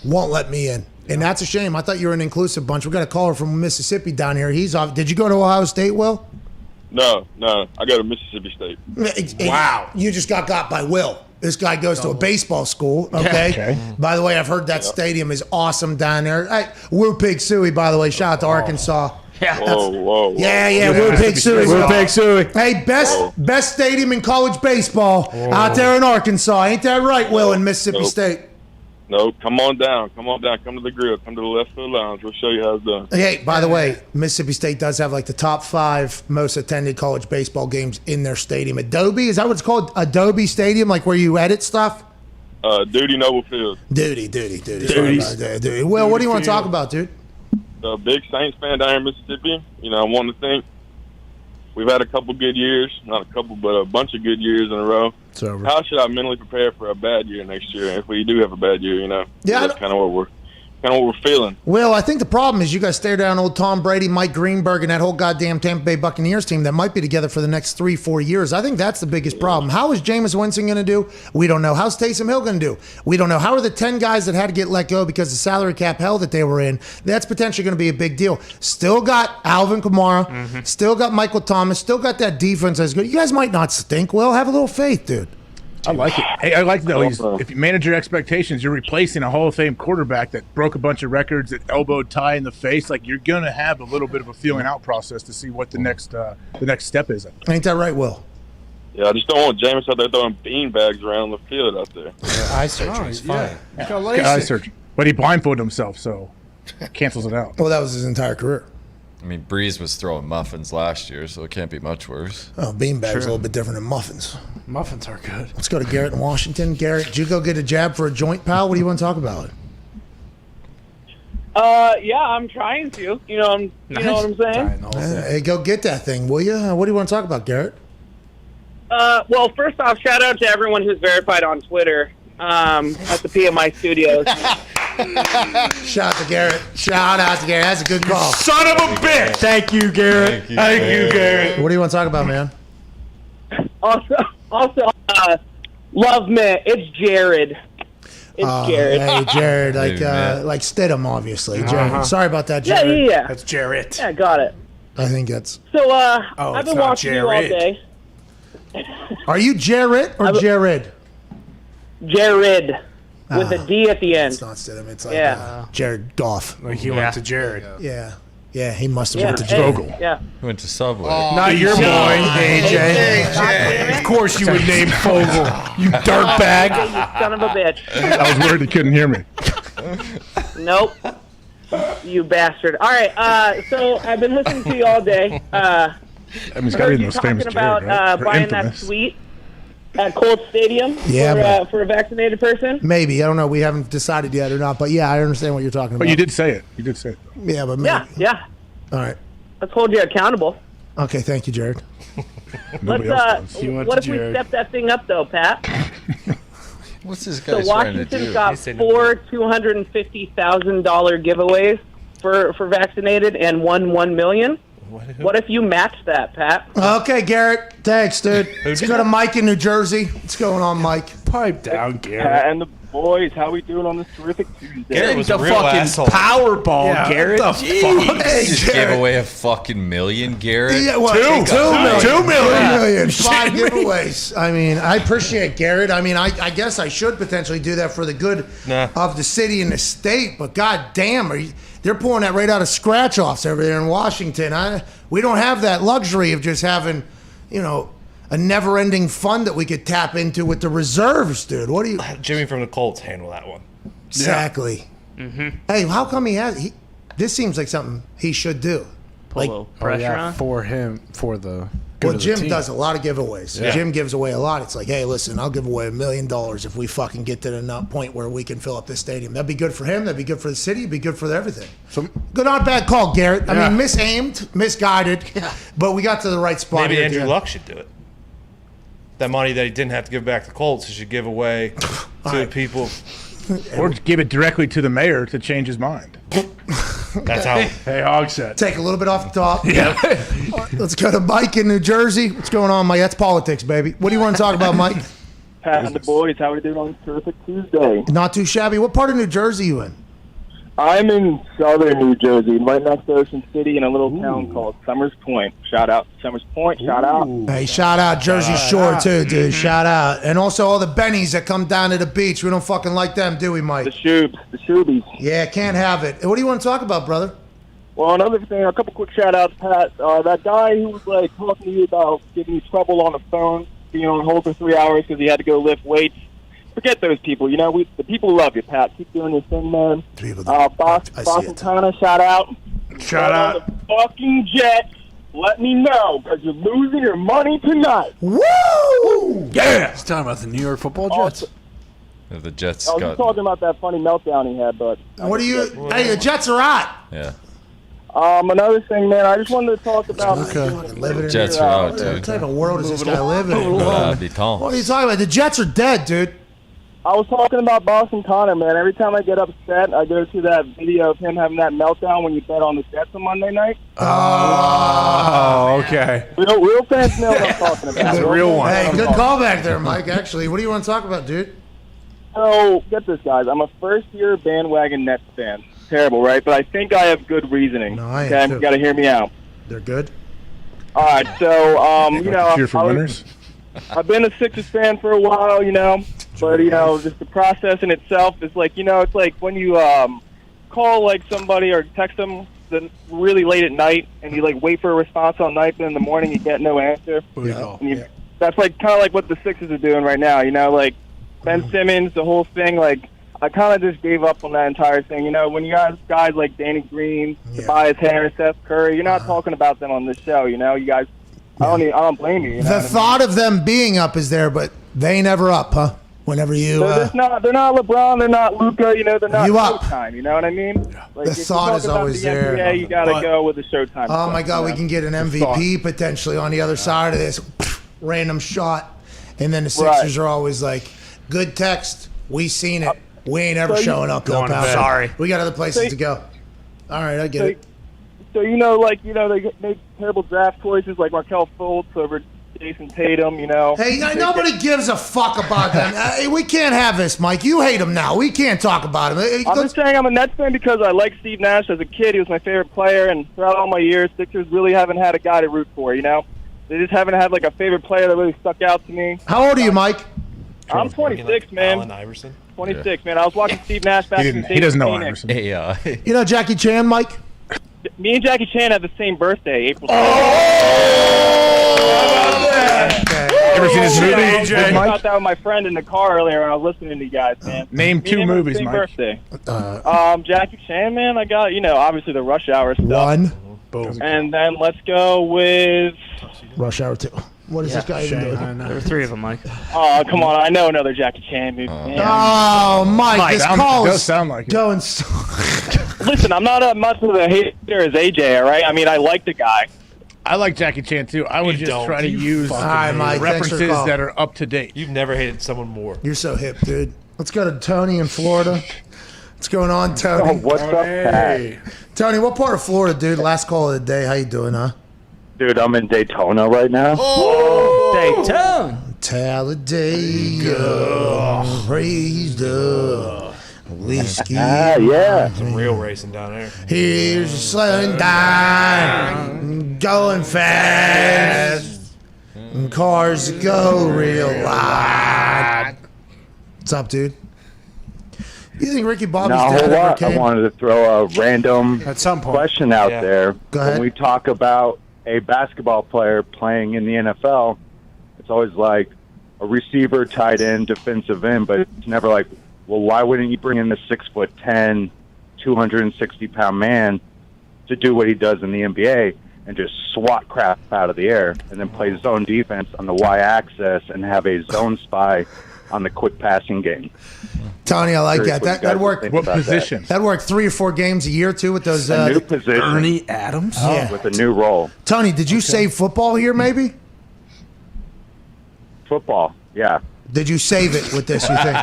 won't let me in, and that's a shame. I thought you were an inclusive bunch. We got a caller from Mississippi down here. He's off. Did you go to Ohio State, Will? No. I go to Mississippi State. Wow, you just got by Will. This guy goes to a baseball school, okay? Okay. By the way, I've heard that stadium is awesome down there. Hey, Woo Pig Suey, by the way. Shout out to Arkansas. Yeah. Whoa. Yeah, Woo Pig Suey. Woo Pig Suey. Hey, best stadium in college baseball out there in Arkansas. Ain't that right, Will, in Mississippi State? No, come on down. Come to the grill. Come to the left field lounge. We'll show you how it's done. Hey, by the way, Mississippi State does have like the top 5 most attended college baseball games in their stadium. Adobe, is that what it's called? Adobe Stadium, like where you edit stuff? Duty Noble Field. Duty. Sorry about that, duty. Well, what do you want to talk about, dude? A big Saints fan down here in Mississippi. You know, I want to think we've had a couple good years. Not a couple, but a bunch of good years in a row. It's over. How should I mentally prepare for a bad year next year if we do have a bad year, you know? Yeah, That's kind of what we're feeling. Well, I think the problem is you guys stare down old Tom Brady, Mike Greenberg, and that whole goddamn Tampa Bay Buccaneers team that might be together for the next 3-4 years. I think that's the biggest problem. How is Jameis Winston going to do? We don't know. How's Taysom Hill going to do? We don't know. How are the 10 guys that had to get let go because the salary cap hell that they were in? That's potentially going to be a big deal. Still got Alvin Kamara. Still got Michael Thomas. Still got that defense that's good. You guys might not stink. Well, have a little faith, dude. I like it. Hey, I like though. If you manage your expectations, you're replacing a Hall of Fame quarterback that broke a bunch of records, that elbowed Ty in the face. Like you're gonna have a little bit of a feeling out process to see what the next step is. Ain't that right, Will? Yeah, I just don't want Jameis out there throwing bean bags around the field out there. Eye surgery is fine. Eye surgery, but he blindfolded himself, so cancels it out. Well, that was his entire career. I mean, Breeze was throwing muffins last year, so it can't be much worse. Oh, beanbags a little bit different than muffins. Muffins are good. Let's go to Garrett in Washington. Garrett, did you go get a jab for a joint, pal? What do you want to talk about? Yeah, I'm trying to. You know what I'm saying? Hey, go get that thing, will you? What do you want to talk about, Garrett? Well, first off, shout out to everyone who's verified on Twitter at the PMI Studios. Shout out to Garrett. That's a good call. Son of a bitch! Thank you, Garrett. Thank you, Garrett. What do you want to talk about, man? Also, love me. It's Jared. It's Jared. Hey, Jared, like Stidham, obviously. Jared. Sorry about that, Yeah, Jared. yeah. That's Jarrett. Yeah, got it. I think that's. So, Oh, I've it's been not watching you all Jared. day. Are you Jarrett or Jared? Jared, with a D at the end. It's not Stidham. It's like Jared Goff. Like he went to Jared. Yeah, he must have went to hey, Vogel. Yeah. He went to Subway. Not your boy, AJ. Of course you would name Fogel, you dirtbag. You son of a bitch. I was worried he couldn't hear me. Nope. You bastard. All right, so I've been listening to you all day. I mean, it's got to be the most famous talking about Jared, right? Or buying that infamous. suite at Colts Stadium for a vaccinated person. Maybe. I don't know. We haven't decided yet or not. But yeah, I understand what you're talking about. But you did say it. You did say it. Yeah, but maybe. Yeah. All right. Let's hold you accountable. Okay, thank you, Jared. Nobody Let's, else does. what if we step that thing up, though, Pat? What's this So guy trying to Washington's do? got four $250,000 giveaways for vaccinated and $1 million. What if you match that, Pat? Okay, Garrett. Thanks, dude. Let's go to Mike in New Jersey. What's going on, Mike? Pipe down, Pat and the boys, how we doing on this terrific Tuesday? Garrett was a real asshole. Powerball, Garrett. What the fuck? Just gave away a fucking million, Garrett. Yeah, well, $2 million. 5 giveaways. I mean, I appreciate Garrett. I mean, I guess I should potentially do that for the good of the city and the state. But god damn, they're pulling that right out of scratch-offs over there in Washington. We don't have that luxury of just having, a never-ending fund that we could tap into with the reserves, dude. What do you? Jimmy from the Colts handle that one. Exactly. Mm-hmm. Hey, how come he has? This seems like something he should do. Like pressure on? For him, for the. Well, Jim does a lot of giveaways. Yeah. Jim gives away a lot. It's like, hey, listen, I'll give away $1 million if we fucking get to the point where we can fill up this stadium. That'd be good for him. That'd be good for the city. It'd be good for everything. So, good on bad call, Garrett. I mean, misaimed, misguided, but we got to the right spot. Maybe here, Andrew Dan. Luck should do it. That money that he didn't have to give back to Colts, he should give away to people. Or give it directly to the mayor to change his mind. That's how. Hey, Hogshead. Take a little bit off the top. Yeah. Let's go to Mike in New Jersey. What's going on, Mike? That's politics, baby. What do you want to talk about, Mike? Pat and the boys, how we doing on this terrific Tuesday? Not too shabby. What part of New Jersey you in? I'm in southern New Jersey, right next to Ocean City, in a little town called Summers Point. Shout out Summers Point. Shout out. Hey, shout out Jersey Shore, too, dude. Shout out. And also all the bennies that come down to the beach. We don't fucking like them, do we, Mike? The Shoobies. Yeah, can't have it. What do you want to talk about, brother? Well, another thing, a couple quick shout outs, Pat. That guy who was like talking to you about giving you trouble on the phone, being on hold for 3 hours because he had to go lift weights. Forget those people. The people love you, Pat. Keep doing your thing, man. Boston Hanna, shout out. Shout out. On the fucking Jets. Let me know because you're losing your money tonight. Woo! Yeah. He's talking about the New York Football Jets. The Jets I was got. just talking about that funny meltdown he had, but What do you? Hey, the Jets are hot. Yeah. Another thing, man. I just wanted to talk about. Jets are out, dude. What type of world is this guy living in? What What are you talking about? The Jets are dead, dude. I was talking about Boston Connor, man. Every time I get upset, I go to that video of him having that meltdown when you bet on the Jets on Monday night. Oh, okay. Real fans know what I'm talking about. It's a real one. Hey, good callback there, Mike. Actually, what do you want to talk about, dude? So, get this, guys. I'm a first-year bandwagon Nets fan. Terrible, right? But I think I have good reasoning. No, I am okay, too. you got to hear me out. They're good. All right, so Cheer for winners. I've been a Sixers fan for a while, but just the process in itself is like, it's like when you call like somebody or text them really late at night and you like wait for a response all night, but in the morning you get no answer. Yeah. That's like kind of like what the Sixers are doing right now. Like Ben Simmons, the whole thing. Like I kind of just gave up on that entire thing. When you have guys like Danny Green, Tobias Harris, Seth Curry, you're not talking about them on this show. You guys. I don't blame you. The thought of them being up is there, but they ain't ever up, huh? Whenever you. They're not LeBron. They're not Luka. They're not You up. Showtime. You know what I mean? Like, The if you thought talk is about always the NBA, there. You got to But- go with the Showtime. Oh stuff, my God, we can get an MVP potentially on the other side of this random shot, and then the Sixers are always like, "Good text, we seen it. We ain't ever So you- showing up, though, Going to pal. bed. Sorry. we got other places So- to go." All right, I get So, it. so they make terrible draft choices like Markelle Fultz over Jason Tatum, you know. Hey, nobody gives a fuck about them. We can't have this, Mike. You hate him now. We can't talk about him. I'm just saying I'm a Nets fan because I like Steve Nash as a kid. He was my favorite player, and throughout all my years, Sixers really haven't had a guy to root for, you know? They just haven't had, like, a favorite player that really stuck out to me. How old are you, Mike? I'm 26, man. Allen Iverson? 26, man. I was watching Steve Nash back in the day. He doesn't know Phoenix. Iverson. You know Jackie Chan, Mike? Me and Jackie Chan have the same birthday, April 2nd. Ever seen his movie, I AJ? thought that with my friend in the car earlier when I was listening to you guys, man. Name Me 2 and him have the movies, same Mike. birthday. Jackie Chan, man. I got, obviously the Rush Hour stuff. One. Boom. And then let's go with... Rush Hour 2. What is this guy even doing? There were 3 of them, Mike. Oh, come on. I know another Jackie Chan movie. man. Oh, Mike, this call does is sound like it. going Listen, I'm not as much of a hater as AJ, all right? I mean, I like the guy. I like Jackie Chan too. I would just try to use Mike, references thanks for the call. that are up to date. You've never hated someone more. You're so hip, dude. Let's go to Tony in Florida. What's going on, Tony? What's up, Pat? Tony, what part of Florida, dude? Last call of the day. How you doing, huh? Dude, I'm in Daytona right now. Daytona. Talladega, raised up, whiskey. Yeah. Some real racing down there. Here's a slowing down, going fast, and cars that go real wide. What's up, dude? You think Ricky Bobby's Not a dad whole ever lot. I came? wanted to throw a random At some point. question out there. Go ahead. When we talk about a basketball player playing in the NFL, it's always like a receiver, tight end, defensive end, but it's never like, well, why wouldn't you bring in the 6'10", 260-pound man to do what he does in the NBA and just swat crap out of the air and then play zone defense on the Y-axis and have a zone spy on the quick passing game? Tony, I like Curious that. what you That guys worked. think about that. That worked 3 or 4 games a year too with those. A new position. Ernie Adams? Yeah. With a new role. Tony, did you save football here? Maybe. Football, yeah. Did you save it with this? You think?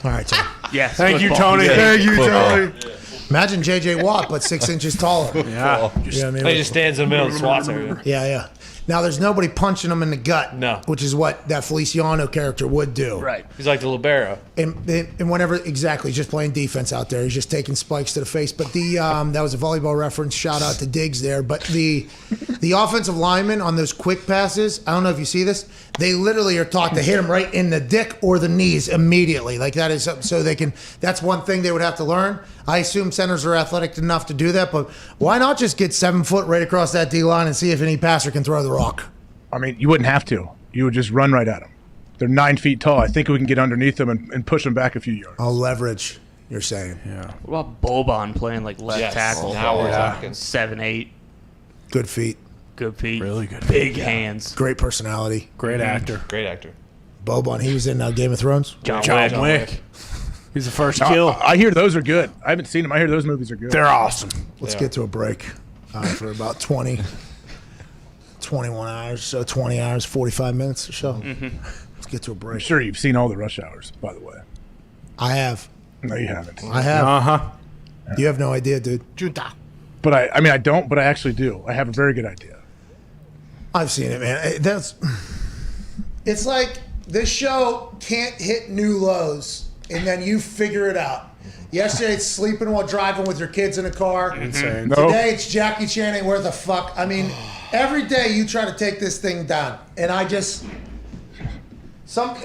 All right, Tony. Yes. Thank you, football. Tony. Yeah. Thank you, Football. Tony. Imagine J.J. Watt, but 6 inches taller. Yeah. You know what I mean? He just stands in the middle and swats everything. Yeah, yeah. Now, there's nobody punching him in the gut. No. Which is what that Feliciano character would do. Right. He's like the libero. And whenever, exactly, he's just playing defense out there. He's just taking spikes to the face. But that was a volleyball reference. Shout out to Diggs there. But the offensive linemen on those quick passes, I don't know if you see this, they literally are taught to hit them right in the dick or the knees immediately. Like that is so they can, that's one thing they would have to learn. I assume centers are athletic enough to do that, but why not just get 7 foot right across that D line and see if any passer can throw the rock? I mean, you wouldn't have to. You would just run right at them. They're 9 feet tall. I think we can get underneath them and push them back a few yards. I'll leverage, you're saying. Yeah. What about Boban playing like left tackle? Now we're talking. 7'8". Good feet. Good feet. Really good Big hands. Great personality. Great actor. Great actor. Boban, he was in Game of Thrones. John Wick. He's the first No, kill. I hear those are good. I haven't seen them. I hear those movies are good. They're awesome. Let's get to a break for about 21 hours, so 20 hours, 45 minutes or so. Let's get to a I'm break. sure you've seen all the Rush Hours, by the way. I have. No, you haven't. I have. Uh-huh. You have no idea, dude. Junta. But I mean, I don't, but I actually do. I have a very good idea. I've seen it, man. It's like this show can't hit new lows, and then you figure it out. Yesterday, it's sleeping while driving with your kids in a car. Insane. Today, it's Jackie Chan ain't worth a fuck. I mean, every day you try to take this thing down, and I just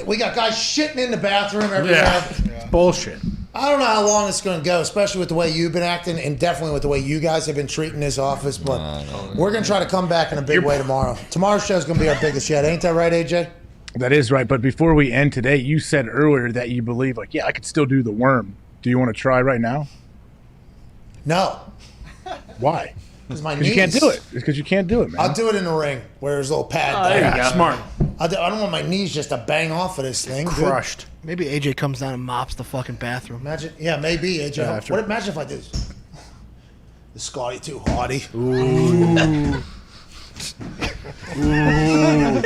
we got guys shitting in the bathroom every day. Bullshit. I don't know how long it's going to go, especially with the way you've been acting, and definitely with the way you guys have been treating this office. But we're going to try to come back in a big way tomorrow. Tomorrow's show is going to be our biggest yet. Ain't that right, AJ? That is right. But before we end today, you said earlier that you believe, like, yeah, I could still do the worm. Do you want to try right now? No. Why? Because my Because knees. you can't do it. It's because you can't do it, man. I'll do it in the ring where there's a little pad. Oh, there you go. Smart. I don't want my knees just to bang off of this thing. dude. Crushed. Maybe AJ comes down and mops the fucking bathroom. Imagine, maybe AJ. After. What imagine if I do this? The Scotty too haughty. Ooh. Yeah.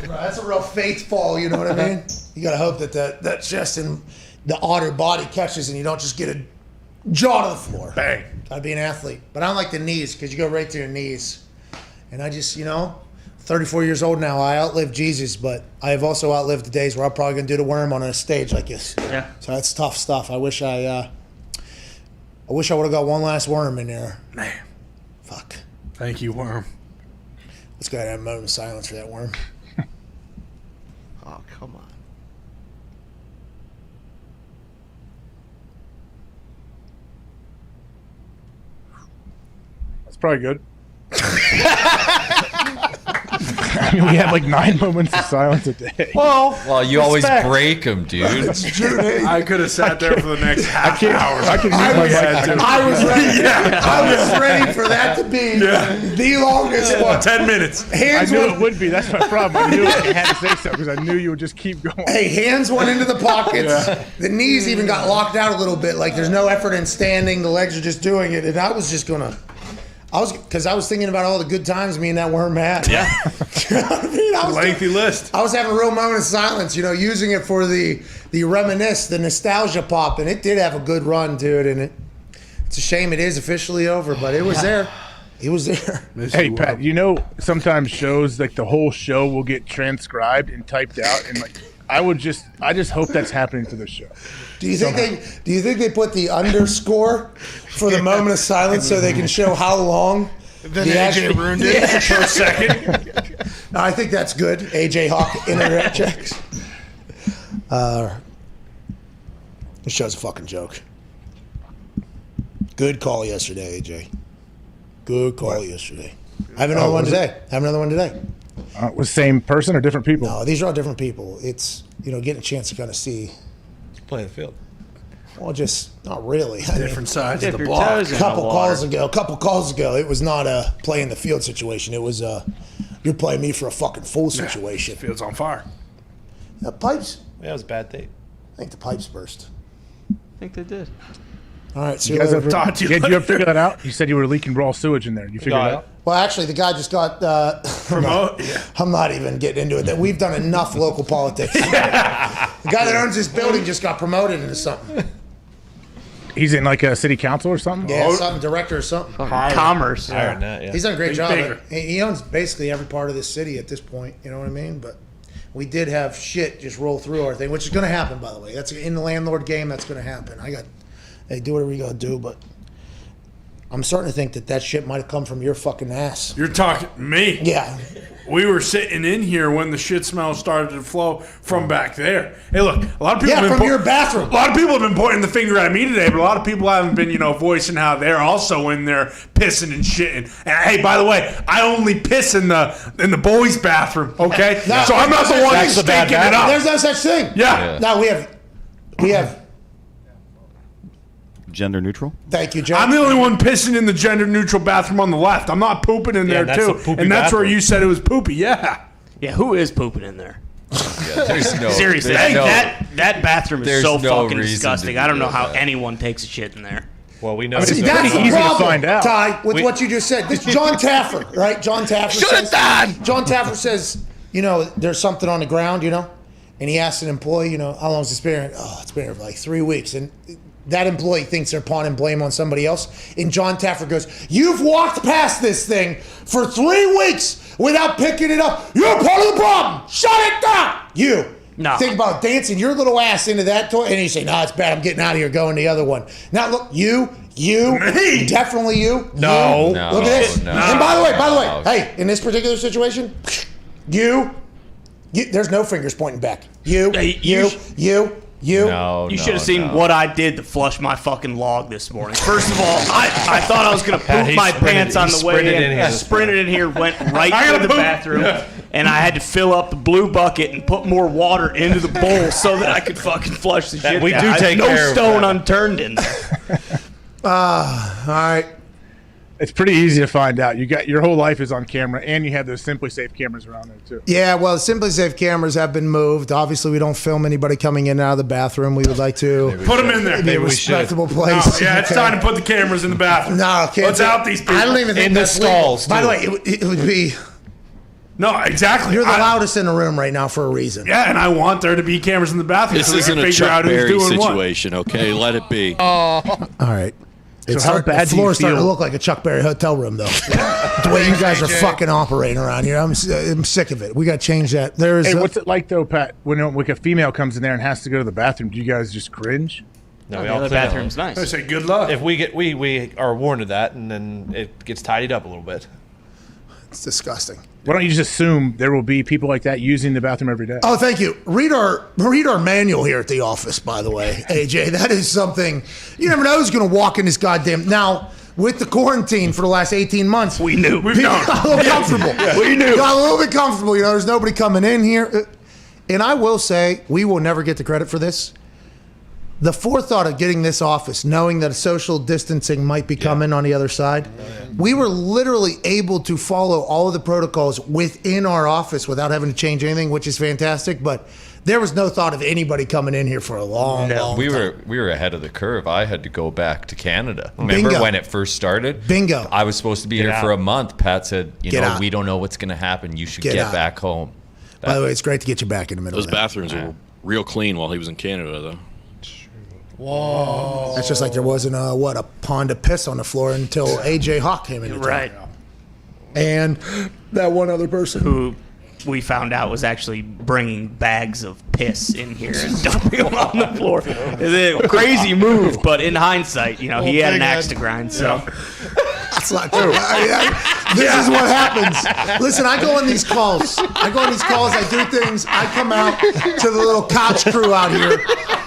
That's a real faith fall. You know what I mean? You gotta hope that that chest and the otter body catches, and you don't just get a jaw to the floor. Bang. Gotta be an athlete, but I don't like the knees because you go right to your knees. And I just, 34 years old now. I outlived Jesus, but I have also outlived the days where I'm probably going to do the worm on a stage like this. Yeah. So that's tough stuff. I wish I would have got one last worm in there. Man. Fuck. Thank you, worm. Let's go ahead and have a moment of silence for that worm. Oh, come on. That's probably good. I mean, we have like 9 moments of silence a day. Well, you always break them, dude. I could have sat there for the next half hour. I can use my mic. I was ready. I was ready for that to be the longest one. 10 minutes. Hands I knew went, it would be. That's my problem. I knew I had to say something because I knew you would just keep going. Hey, hands went into the pockets. The knees even got locked out a little bit. Like there's no effort in standing. The legs are just doing it. And I was just gonna. I was thinking about all the good times me and that worm had. Yeah. You know what I mean? Lengthy list. I was having a real moment of silence, using it for the reminisce, the nostalgia pop, and it did have a good run, dude. And it's a shame it is officially over, but it was there. It was there. Hey, Pat, sometimes shows, like the whole show will get transcribed and typed out, and like I just hope that's happening to the show. Do you think they put the underscore for the moment of silence so they can show how long Then AJ ruined it per second? No, I think that's good. AJ Hawk internet checks. This show's a fucking joke. Good call yesterday, AJ. Good call yesterday. I have another one today. Was same person or different people? No, these are all different people. It's getting a chance to kind of see. Play the field. Well, just not really. Different sides of the A block. couple calls ago, it was not a play in the field situation. It was you're playing me for a fucking fool situation. Field's on fire. The pipes. Yeah, it was a bad date. I think the pipes burst. I think they did. All right, so You guys did you ever figure that out? You said you were leaking raw sewage in there. You figured it out? Well, actually, the guy just got promoted. I'm not even getting into it. That we've done enough local politics. The guy that owns this building just got promoted into something. He's in like a city council or something? Yeah, something director or something. Commerce. Yeah. He's done a great He's job. bigger. He owns basically every part of this city at this point. You know what I mean? But we did have shit just roll through our thing, which is going to happen, by the way. That's in the landlord game. That's going to happen. Hey, do whatever you got to do, but I'm starting to think that shit might have come from your fucking ass. You're talking me. Yeah. We were sitting in here when the shit smell started to flow from back there. Hey, look, a lot of people from your bathroom. A lot of people have been pointing the finger at me today, but a lot of people haven't been, voicing how they're also in there pissing and shitting. And hey, by the way, I only piss in the boys' bathroom. Okay, No, so I'm not the one who's stinking it up. There's no such thing. Yeah. No, we have. Gender neutral? Thank you, John. I'm the only one pissing in the gender-neutral bathroom on the left. I'm not pooping in there, that's too. a poopy And that's where bathroom. you said it was poopy. Yeah. Yeah, who is pooping in there? There's no. Seriously, there's no- that bathroom is there's so no fucking reason disgusting. to I don't do know how that. anyone takes a shit in there. Well, we know. See, this- that's the easy to problem, find out. Ty, with what you just said. This John Taffer, right? John Taffer says. John Taffer says, there's something on the ground, and he asks an employee, how long has this been? Oh, it's been here for like 3 weeks. And that employee thinks they're pawning blame on somebody else. And John Taffer goes, you've walked past this thing for 3 weeks without picking it up. You're part of the problem. Shut it down. No. Think about dancing your little ass into that toy. And you say, no, it's bad. I'm getting out of here, going the other one. Now, look, you, Me? definitely you. No. You. No, Look at this. no. And by the way, hey, in this particular situation, you there's no fingers pointing back. You. No, You should have seen what I did to flush my fucking log this morning. First of all, I thought I was going to poop he my sprinted- pants on he the way sprinted in. in here I this sprinted in here, went right I to gotta the poop. bathroom, Yeah. and I had to fill up the blue bucket and put more water into the bowl so that I could fucking flush the shit we down. do I- take no care of stone that. unturned in there. all right. It's pretty easy to find out. Your whole life is on camera, and you have those Simply Safe cameras around there too. Yeah, well, Simply Safe cameras have been moved. Obviously, we don't film anybody coming in and out of the bathroom. We would like to Put them in there. be a respectable No, place. yeah, it's time to put the cameras in the bathroom. No, can't Let's do- out these people. I don't even think In the that's legal. stalls, By the too. way, it would be. No, exactly. You're the loudest in the room right now for a reason. Yeah, and I want there to be cameras in the bathroom This so we isn't can a figure Chuck out who's Berry doing what. situation, okay? Let it be. All right. It's how bad the do you floor's starting to feel? look like a Chuck Berry hotel room, though. The way you guys are fucking operating around here, I'm sick of it. We got to change that. Hey, what's it like though, Pat? When like a female comes in there and has to go to the bathroom, do you guys just cringe? No, Oh, we the all other clean up. bathroom's nice. I say good luck. If we get we are warned of that, and then it gets tidied up a little bit. It's disgusting. Why don't you just assume there will be people like that using the bathroom every day? Oh, thank you. Read our manual here at the office, by the way, AJ. That is something you never know who's going to walk in this goddamn. Now, with the quarantine for the last 18 months, We knew. We've people known. got a little comfortable. We knew. Got a little bit comfortable. You know, there's nobody coming in here. And I will say, we will never get the credit for this. The forethought of getting this office, knowing that social distancing might be coming on the other side, we were literally able to follow all of the protocols within our office without having to change anything, which is fantastic. But there was no thought of anybody coming in here for a long time. We were ahead of the curve. I had to go back to Canada. Remember Bingo. when it first started? Bingo. I was supposed to be Get here out. for a month. Pat said, Get out. we don't know what's going to happen. You should Get get out. back home. By the way, it's great to get you back in the middle Those of that. bathrooms were real clean while he was in Canada, though. Whoa. That's just like there wasn't a pond of piss on the floor until AJ Hawk came in. Right. And that one other person who we found out was actually bringing bags of piss in here and dumping them on the floor. It's a crazy move, but in hindsight, he had an axe to grind. So That's not true. This is what happens. Listen, I go on these calls. I do things. I come out to the little couch crew out here,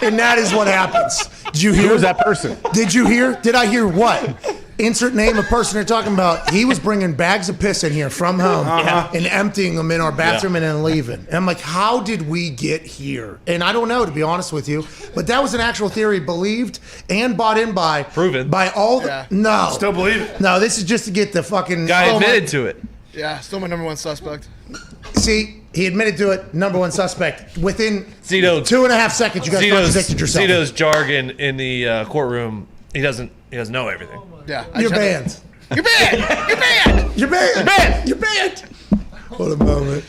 and that is what happens. Did you hear? Who was that person? Did you hear? Did I hear what? Insert name of person they're talking about. He was bringing bags of piss in here from home and emptying them in our bathroom and then leaving. And I'm like, how did we get here? And I don't know, to be honest with you. But that was an actual theory believed and bought in by. Proven. By all the. No. Still believe it. No, this is just to get the fucking. Guy admitted to it. Yeah, still my number one suspect. See, he admitted to it. Number one suspect. Within Zito, 2.5 seconds, you guys contradicted yourself. Zito's jargon in the courtroom. He doesn't know everything. Yeah, You're banned. You're banned. You're banned. You're banned. You're banned. You're banned. What a moment.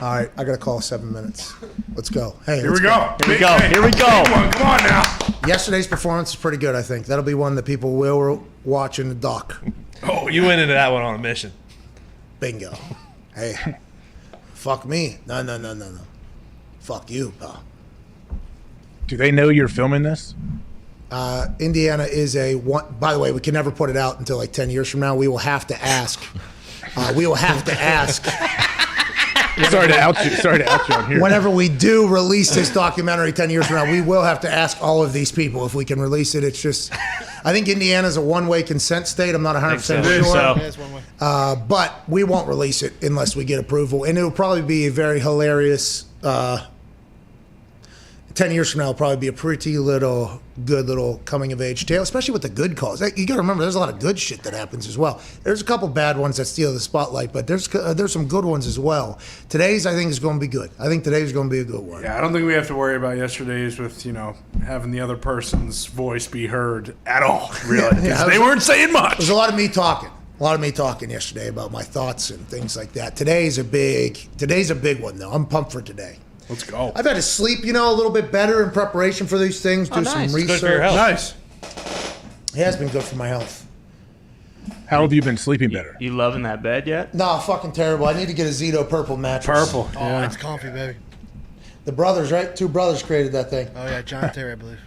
All right, I got to call 7 minutes. Let's go. Hey, Here let's we go. Here we go. Here we go. Big one. Come on now. Yesterday's performance is pretty good, I think. That'll be one that people will watch in the doc. Oh, you went into that one on a mission. Bingo. Hey, fuck me. No. Fuck you, pal. Do they know you're filming this? Indiana is a one. By the way, we can never put it out until like 10 years from now. We will have to ask. Sorry to out you on here. Whenever we do release this documentary 10 years from now, we will have to ask all of these people if we can release it. It's just, I think Indiana's a one-way consent state. I'm not 100% sure. So. Yeah, it's one way. But we won't release it unless we get approval. And it'll probably be a very hilarious, 10 years from now, it'll probably be a pretty good little coming-of-age tale, especially with the good calls. You got to remember, there's a lot of good shit that happens as well. There's a couple bad ones that steal the spotlight, but there's some good ones as well. Today's, I think, is going to be good. I think today's going to be a good one. Yeah, I don't think we have to worry about yesterday's with, having the other person's voice be heard at all, really. 'Cause they weren't saying much. There's a lot of me talking. Yesterday about my thoughts and things like that. Today's a big one, though. I'm pumped for today. Let's go. I've had to sleep, a little bit better in preparation for these things. Do some research. Good for your health. Nice. It has been good for my health. How have you been sleeping better? You loving that bed yet? No, fucking terrible. I need to get a Zito purple mattress. Purple. Oh, Yeah. it's comfy, baby. The brothers, right? 2 brothers created that thing. Oh yeah, John Terry, I believe.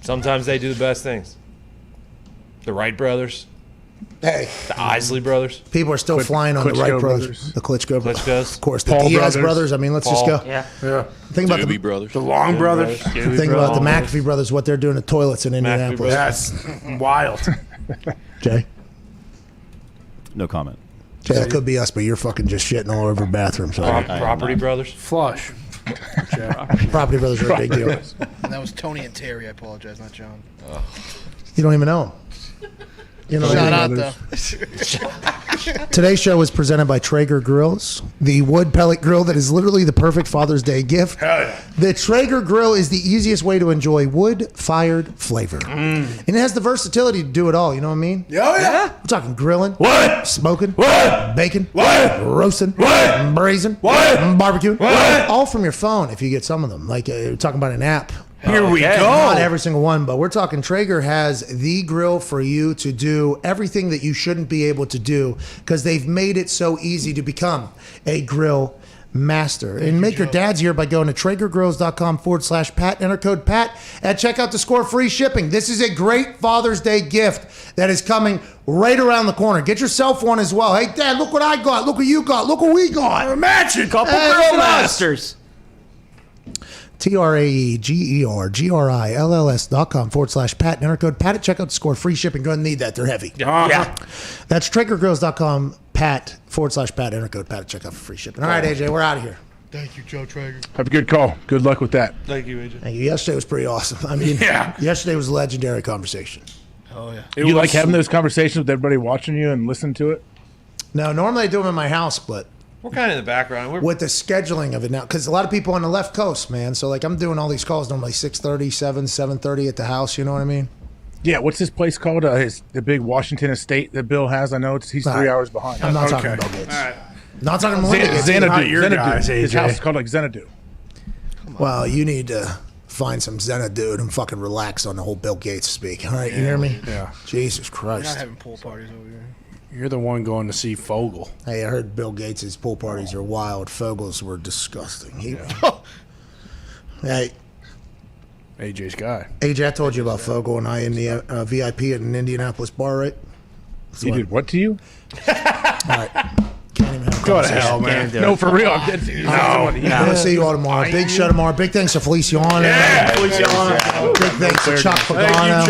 Sometimes they do the best things. The Wright brothers, Hey, the Isley brothers. people are still flying on the Klitschko Wright brothers. brothers. The Klitschko brothers. Klitschko's. Of course, the Paul Diaz brothers. brothers. I mean, let's just Paul. go. Yeah. Yeah. Think about Doobie Brothers. The Long Brothers. Think about the McAfee brothers, what they're doing to toilets in Indianapolis. That's wild. Jay? No comment. Jay, that could be us, but you're fucking just shitting all over bathrooms. So. Property brothers. Flush. Property brothers are a big deal. And that was Tony and Terry. I apologize, not John. You don't even know them. You know, Shout out though. Today's show was presented by Traeger Grills, the wood pellet grill that is literally the perfect Father's Day gift. Hell yeah. The Traeger grill is the easiest way to enjoy wood-fired flavor. And it has the versatility to do it all, you know what I mean? Oh, yeah. We're talking grilling, What? smoking, What? baking, What? roasting, What? braising, What? barbecuing, What? all from your phone if you get some of them. Like we're talking about an app Here we go. Not every single one, but we're talking Traeger has the grill for you to do everything that you shouldn't be able to do because they've made it so easy to become a grill master. And make your dad's year by going to TraegerGrills.com/Pat. Enter code Pat at checkout to score free shipping. This is a great Father's Day gift that is coming right around the corner. Get yourself one as well. Hey, Dad, look what I got. Look what you got. Look what we got. We're matching. Couple Hey, grill look at us. masters. TraegerGrills.com/Pat. Enter code Pat at checkout to score free shipping. Go ahead and need that. They're heavy. Yeah. That's TraegerGrills.com/Pat. Enter code Pat at checkout for free shipping. All right, AJ, we're out of here. Thank you, Joe Traeger. Have a good call. Good luck with that. Thank you, AJ. Thank you. Yesterday was pretty awesome. I mean, yesterday was a legendary conversation. Oh, yeah. You like having those conversations with everybody watching you and listening to it? No, normally I do them in my house, but We're kind of in the background. We're with the scheduling of it now, because a lot of people on the left coast, man. So like I'm doing all these calls normally 6:30, 7:30 at the house. You know what I mean? Yeah. What's this place called? The big Washington estate that Bill has. I know he's 3 hours behind. I'm not talking about Gates. Not talking Melinda Gates. Xanadu. His house is called like Xanadu. Well, you need to find some Xanadu and fucking relax on the whole Bill Gates speak. All right, you hear me? Yeah. Jesus We're not Christ. having pool parties over here. You're the one going to see Fogel. Hey, I heard Bill Gates' pool parties are wild. Fogels were disgusting. Hey, AJ's guy. AJ, I told you about Fogel and I in the VIP at an Indianapolis bar, right? He did what to you? All right. Can't even have a Go to conversation. hell, man. No, for real. I'm dead serious. I'm going to see you all tomorrow. Big show tomorrow. Big thanks to Feliciano. Feliciano. Big thanks to Chuck Pagano.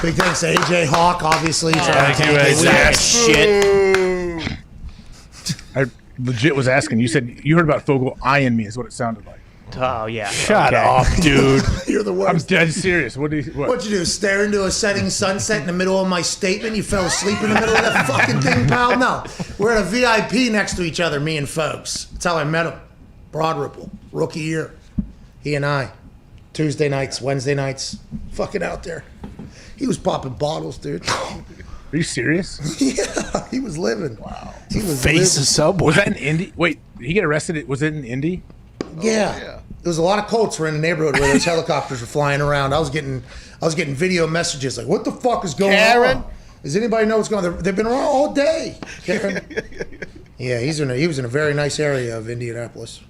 Big thanks to AJ Hawk, obviously. Thank you, AJ. Shit. I legit was asking. You said you heard about Fogel eyeing me is what it sounded like. Oh, yeah. Shut up, dude. You're the I'm worst. dead serious. What? What'd you do? Stare into a setting sunset in the middle of my statement? You fell asleep in the middle of that fucking thing, pal? No. We're at a VIP next to each other, me and folks. That's how I met him. Broad Ripple, rookie year. He and I. Tuesday nights, Wednesday nights. Fucking out there. He was popping bottles, dude. Are you serious? Yeah, he was living. Wow. He was Face living. of Subway. Was that in Indy? Wait, did he get arrested? Was it in Indy? Yeah. There was a lot of Colts were in the neighborhood where those helicopters were flying around. I was getting video messages like, "What the fuck is going on? Does anybody know what's going on?" They've been around all day. Karen. Yeah, he was in a very nice area of Indianapolis.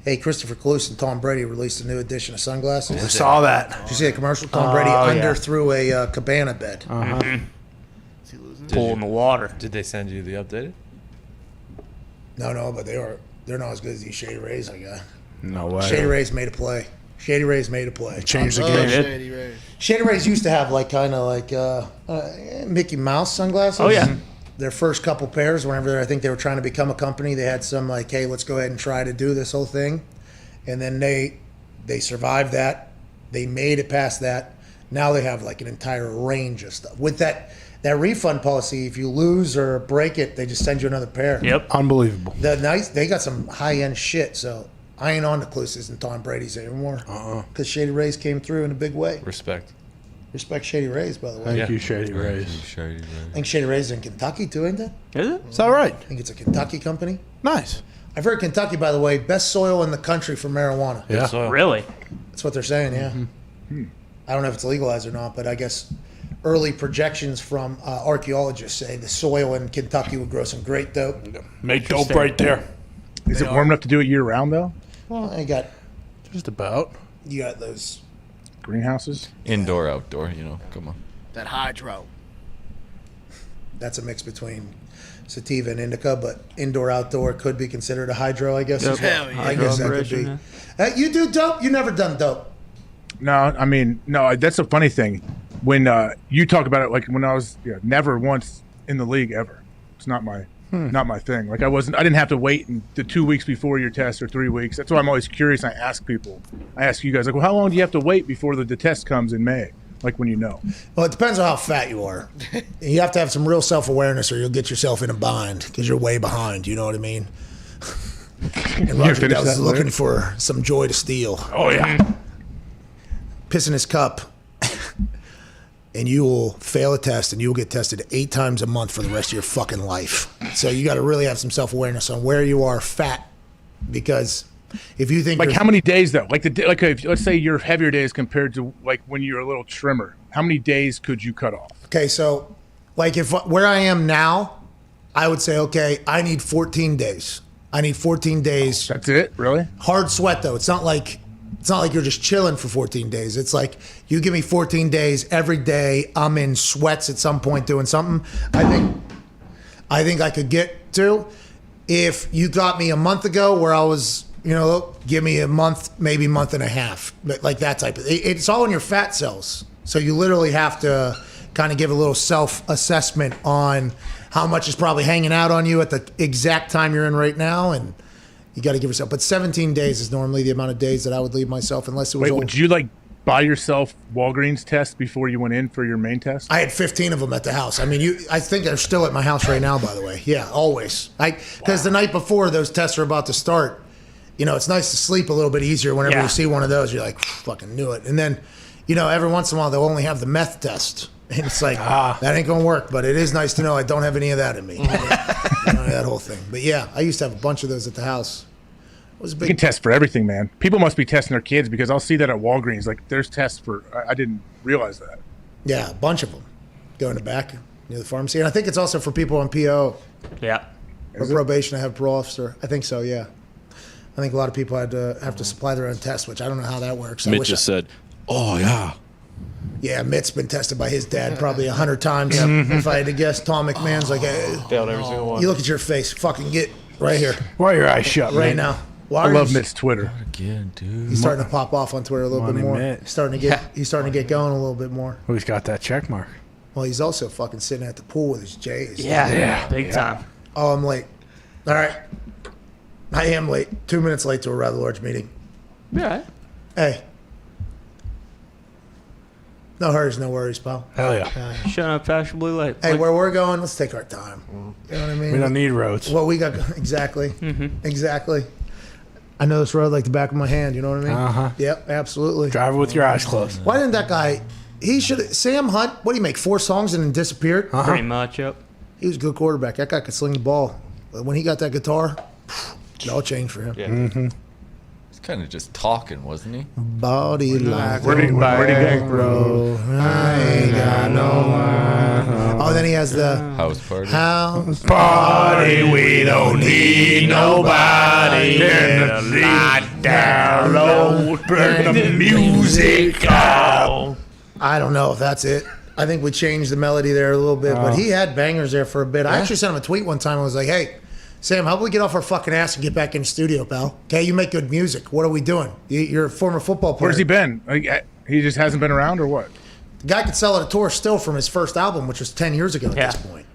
Hey, Christopher Close and Tom Brady released a new edition of sunglasses. I saw that. Did you see a commercial? Tom Brady threw a cabana bed. Pool in the water. Did they send you the updated? No, but they're not as good as these Shady Rays I got. No way. Shady Rays made a play. Shady Rays made a play. Changed the game. Shady Ray. Shady Rays used to have kind of like Mickey Mouse sunglasses. Oh, yeah. Their first couple pairs, whenever I think they were trying to become a company, they had some like, hey, let's go ahead and try to do this whole thing. And then they survived that. They made it past that. Now they have like an entire range of stuff. With that refund policy, if you lose or break it, they just send you another pair. Yep. Unbelievable. They got some high-end shit, so I ain't on the Cluses and Tom Brady's anymore. Because Shady Rays came through in a big way. Respect. Respect Shady Rays, by the way. Thank you, Shady Rays. I think Shady Rays is in Kentucky too, ain't it? Is it? It's all right. I think it's a Kentucky company. Nice. I've heard Kentucky, by the way, best soil in the country for marijuana. Yeah. Really? That's what they're saying, yeah. I don't know if it's legalized or not, but I guess early projections from archaeologists say the soil in Kentucky would grow some great dope. Make dope right there. Is it warm enough to do it year round though? Well, you got those greenhouses, indoor, outdoor. Come on. That hydro. That's a mix between sativa and indica, but indoor outdoor could be considered a hydro, I guess. Yep. As well. Hell yeah. I guess that could be. You do dope? You never done dope? No, I mean, no. That's a funny thing. When you talk about it, like when I was never once in the league ever. It's not my thing. Like I didn't have to wait the 2 weeks before your test or 3 weeks. That's why I'm always curious. I ask people. I ask you guys like, well, how long do you have to wait before the test comes in May? Like when you know. Well, it depends on how fat you are. You have to have some real self-awareness or you'll get yourself in a bind because you're way behind. You know what I mean? And Roger is looking for some joy to steal. Oh, yeah. Piss in his cup. And you will fail a test and you'll get tested 8 times a month for the rest of your fucking life. So you got to really have some self-awareness on where you are fat because If you think Like you're- how many days though? Like if, let's say your heavier days compared to like when you're a little trimmer. How many days could you cut off? Okay, so like if where I am now, I would say, okay, I need 14 days. I need 14 days. That's it, really? Hard sweat though. It's not like you're just chilling for 14 days. It's like you give me 14 days every day. I'm in sweats at some point doing something. I think I could get to. If you got me a month ago where I was, give me a month, maybe month and a half, like that type of. It's all in your fat cells. So you literally have to kind of give a little self-assessment on how much is probably hanging out on you at the exact time you're in right now, and you got to give yourself. But 17 days is normally the amount of days that I would leave myself, unless it was. Wait, would you like buy yourself Walgreens tests before you went in for your main test? I had 15 of them at the house. I mean, I think they're still at my house right now, by the way. Yeah, always. Because the night before those tests are about to start, it's nice to sleep a little bit easier whenever you see one of those. You're like, fucking knew it. And then, every once in a while they'll only have the meth test. And it's like, that ain't going to work. But it is nice to know I don't have any of that in me. That whole thing. But yeah, I used to have a bunch of those at the house. It was a big. You can test for everything, man. People must be testing their kids because I'll see that at Walgreens. Like, there's tests for. I didn't realize that. Yeah, a bunch of them go in the back near the pharmacy, and I think it's also for people on PO. Yeah. Or probation to have parole officer. I think so. Yeah. I think a lot of people had to have to supply their own tests, which I don't know how that works. Mitch just said, "Oh yeah." Yeah, Mitt's been tested by his dad probably 100 times. If I had to guess, Tom McMahon's like, hey, failed every single one. You look at your face, fucking get right here. Why are your eyes shut, right man? now? I love Mitt's Twitter. Again, dude. He's starting to pop off on Twitter a little bit more. He's starting to get going a little bit more. Oh, he's got that check mark. Well, he's also fucking sitting at the pool with his J's. Big time. Oh, I'm late. All right. I am late. 2 minutes late to a rather large meeting. Yeah. Hey. No hurries, no worries, pal. Hell yeah. Shut up, fashionably late. Hey, where we're going, let's take our time. You know what I mean? We don't need roads. Well, we got exactly. Exactly. I know this road like the back of my hand. You know what I mean? Uh-huh. Yep, absolutely. Drive it with your eyes closed. Why didn't that guy? He should. Sam Hunt. What do you make? 4 songs and then disappeared. Pretty much. Yep. He was a good quarterback. That guy could sling the ball. But when he got that guitar, it all changed for him. Yeah. He's kind of just talking, wasn't he? Body like Where'd he go, bro? I ain't got no one. Oh, then he has the House party. house Party, we don't need nobody. Turn the light down low. Turn the music out. I don't know if that's it. I think we changed the melody there a little bit, but he had bangers there for a bit. I actually sent him a tweet one time. I was like, hey, Sam, how about we get off our fucking ass and get back in the studio, pal? Okay, you make good music. What are we doing? You're a former football player. Where's he been? Like, he just hasn't been around, or what? The guy could sell at a tour still from his first album, which was 10 years ago at this point.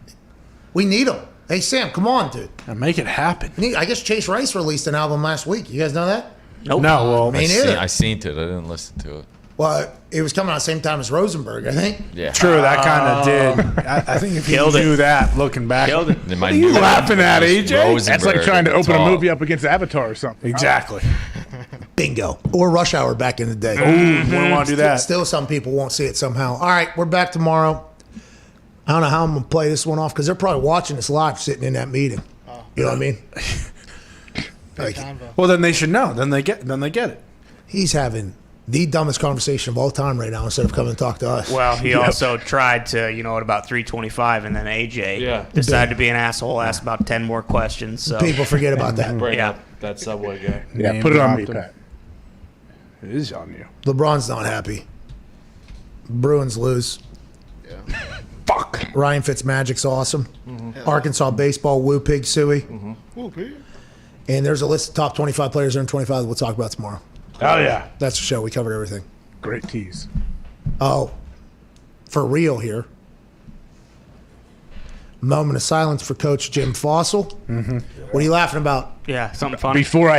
We need him. Hey, Sam, come on, dude. And make it happen. I guess Chase Rice released an album last week. You guys know that? Nope. No, well, Me neither. I seen it. I didn't listen to it. Well, it was coming out the same time as Rosenberg, I think. Yeah. True, that kind of did. I think if you do that, looking back. Then What are you laughing at, AJ? That's like trying to open a movie up against Avatar or something. Exactly. Bingo. Or Rush Hour back in the day. Ooh, wouldn't want to do that. Still, some people won't see it somehow. All right, we're back tomorrow. I don't know how I'm going to play this one off because they're probably watching this live sitting in that meeting. You know what I mean? Well, then they should know. Then they get it. He's having the dumbest conversation of all time right now instead of coming to talk to us. Well, he also tried to, at about 3:25, and then AJ decided to be an asshole, asked about 10 more questions. So People forget about that. Bring up that Subway guy. Yeah, put it on me, Pat. It is on you. LeBron's not happy. Bruins lose. Fuck. Ryan Fitzmagic's awesome. Arkansas baseball, Woo Pig Suey. Woo pig. And there's a list of top 25 players in 25 that we'll talk about tomorrow. Oh, yeah. That's the show. We covered everything. Great tease. Oh, for real here. Moment of silence for Coach Jim Fossil. What are you laughing about? Yeah, something funny. Before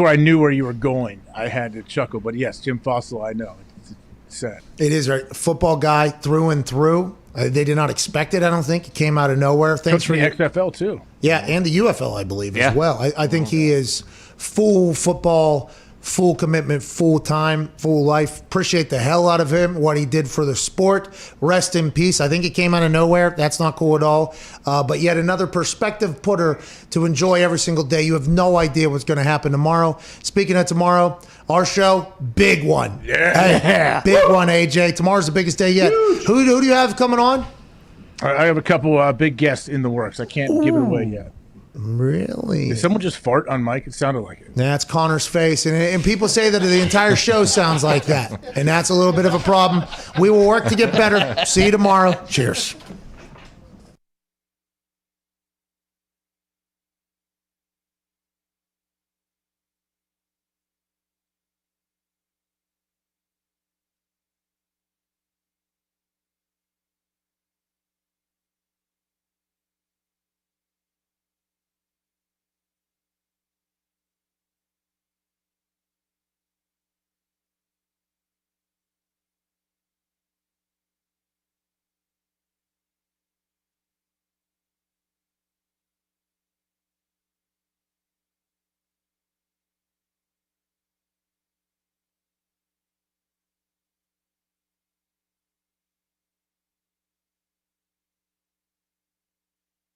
I knew where you were going, I had to chuckle. But yes, Jim Fossil, I know. It's sad. It is right. Football guy through and through. They did not expect it, I don't think. It came out of nowhere. Thanks Coach for the XFL, too. Yeah, and the UFL, I believe, as well. I think he is full football full commitment, full time, full life. Appreciate the hell out of him, what he did for the sport. Rest in peace. I think it came out of nowhere. That's not cool at all. But yet another perspective putter to enjoy every single day. You have no idea what's going to happen tomorrow. Speaking of tomorrow, our show, big one. Yeah. Hey, big one, AJ. Tomorrow's the biggest day yet. Who do you have coming on? I have a couple big guests in the works. I can't give it away yet. Really? Did someone just fart on mic? It sounded like it. That's Connor's face. And people say that the entire show sounds like that. And that's a little bit of a problem. We will work to get better. See you tomorrow. Cheers.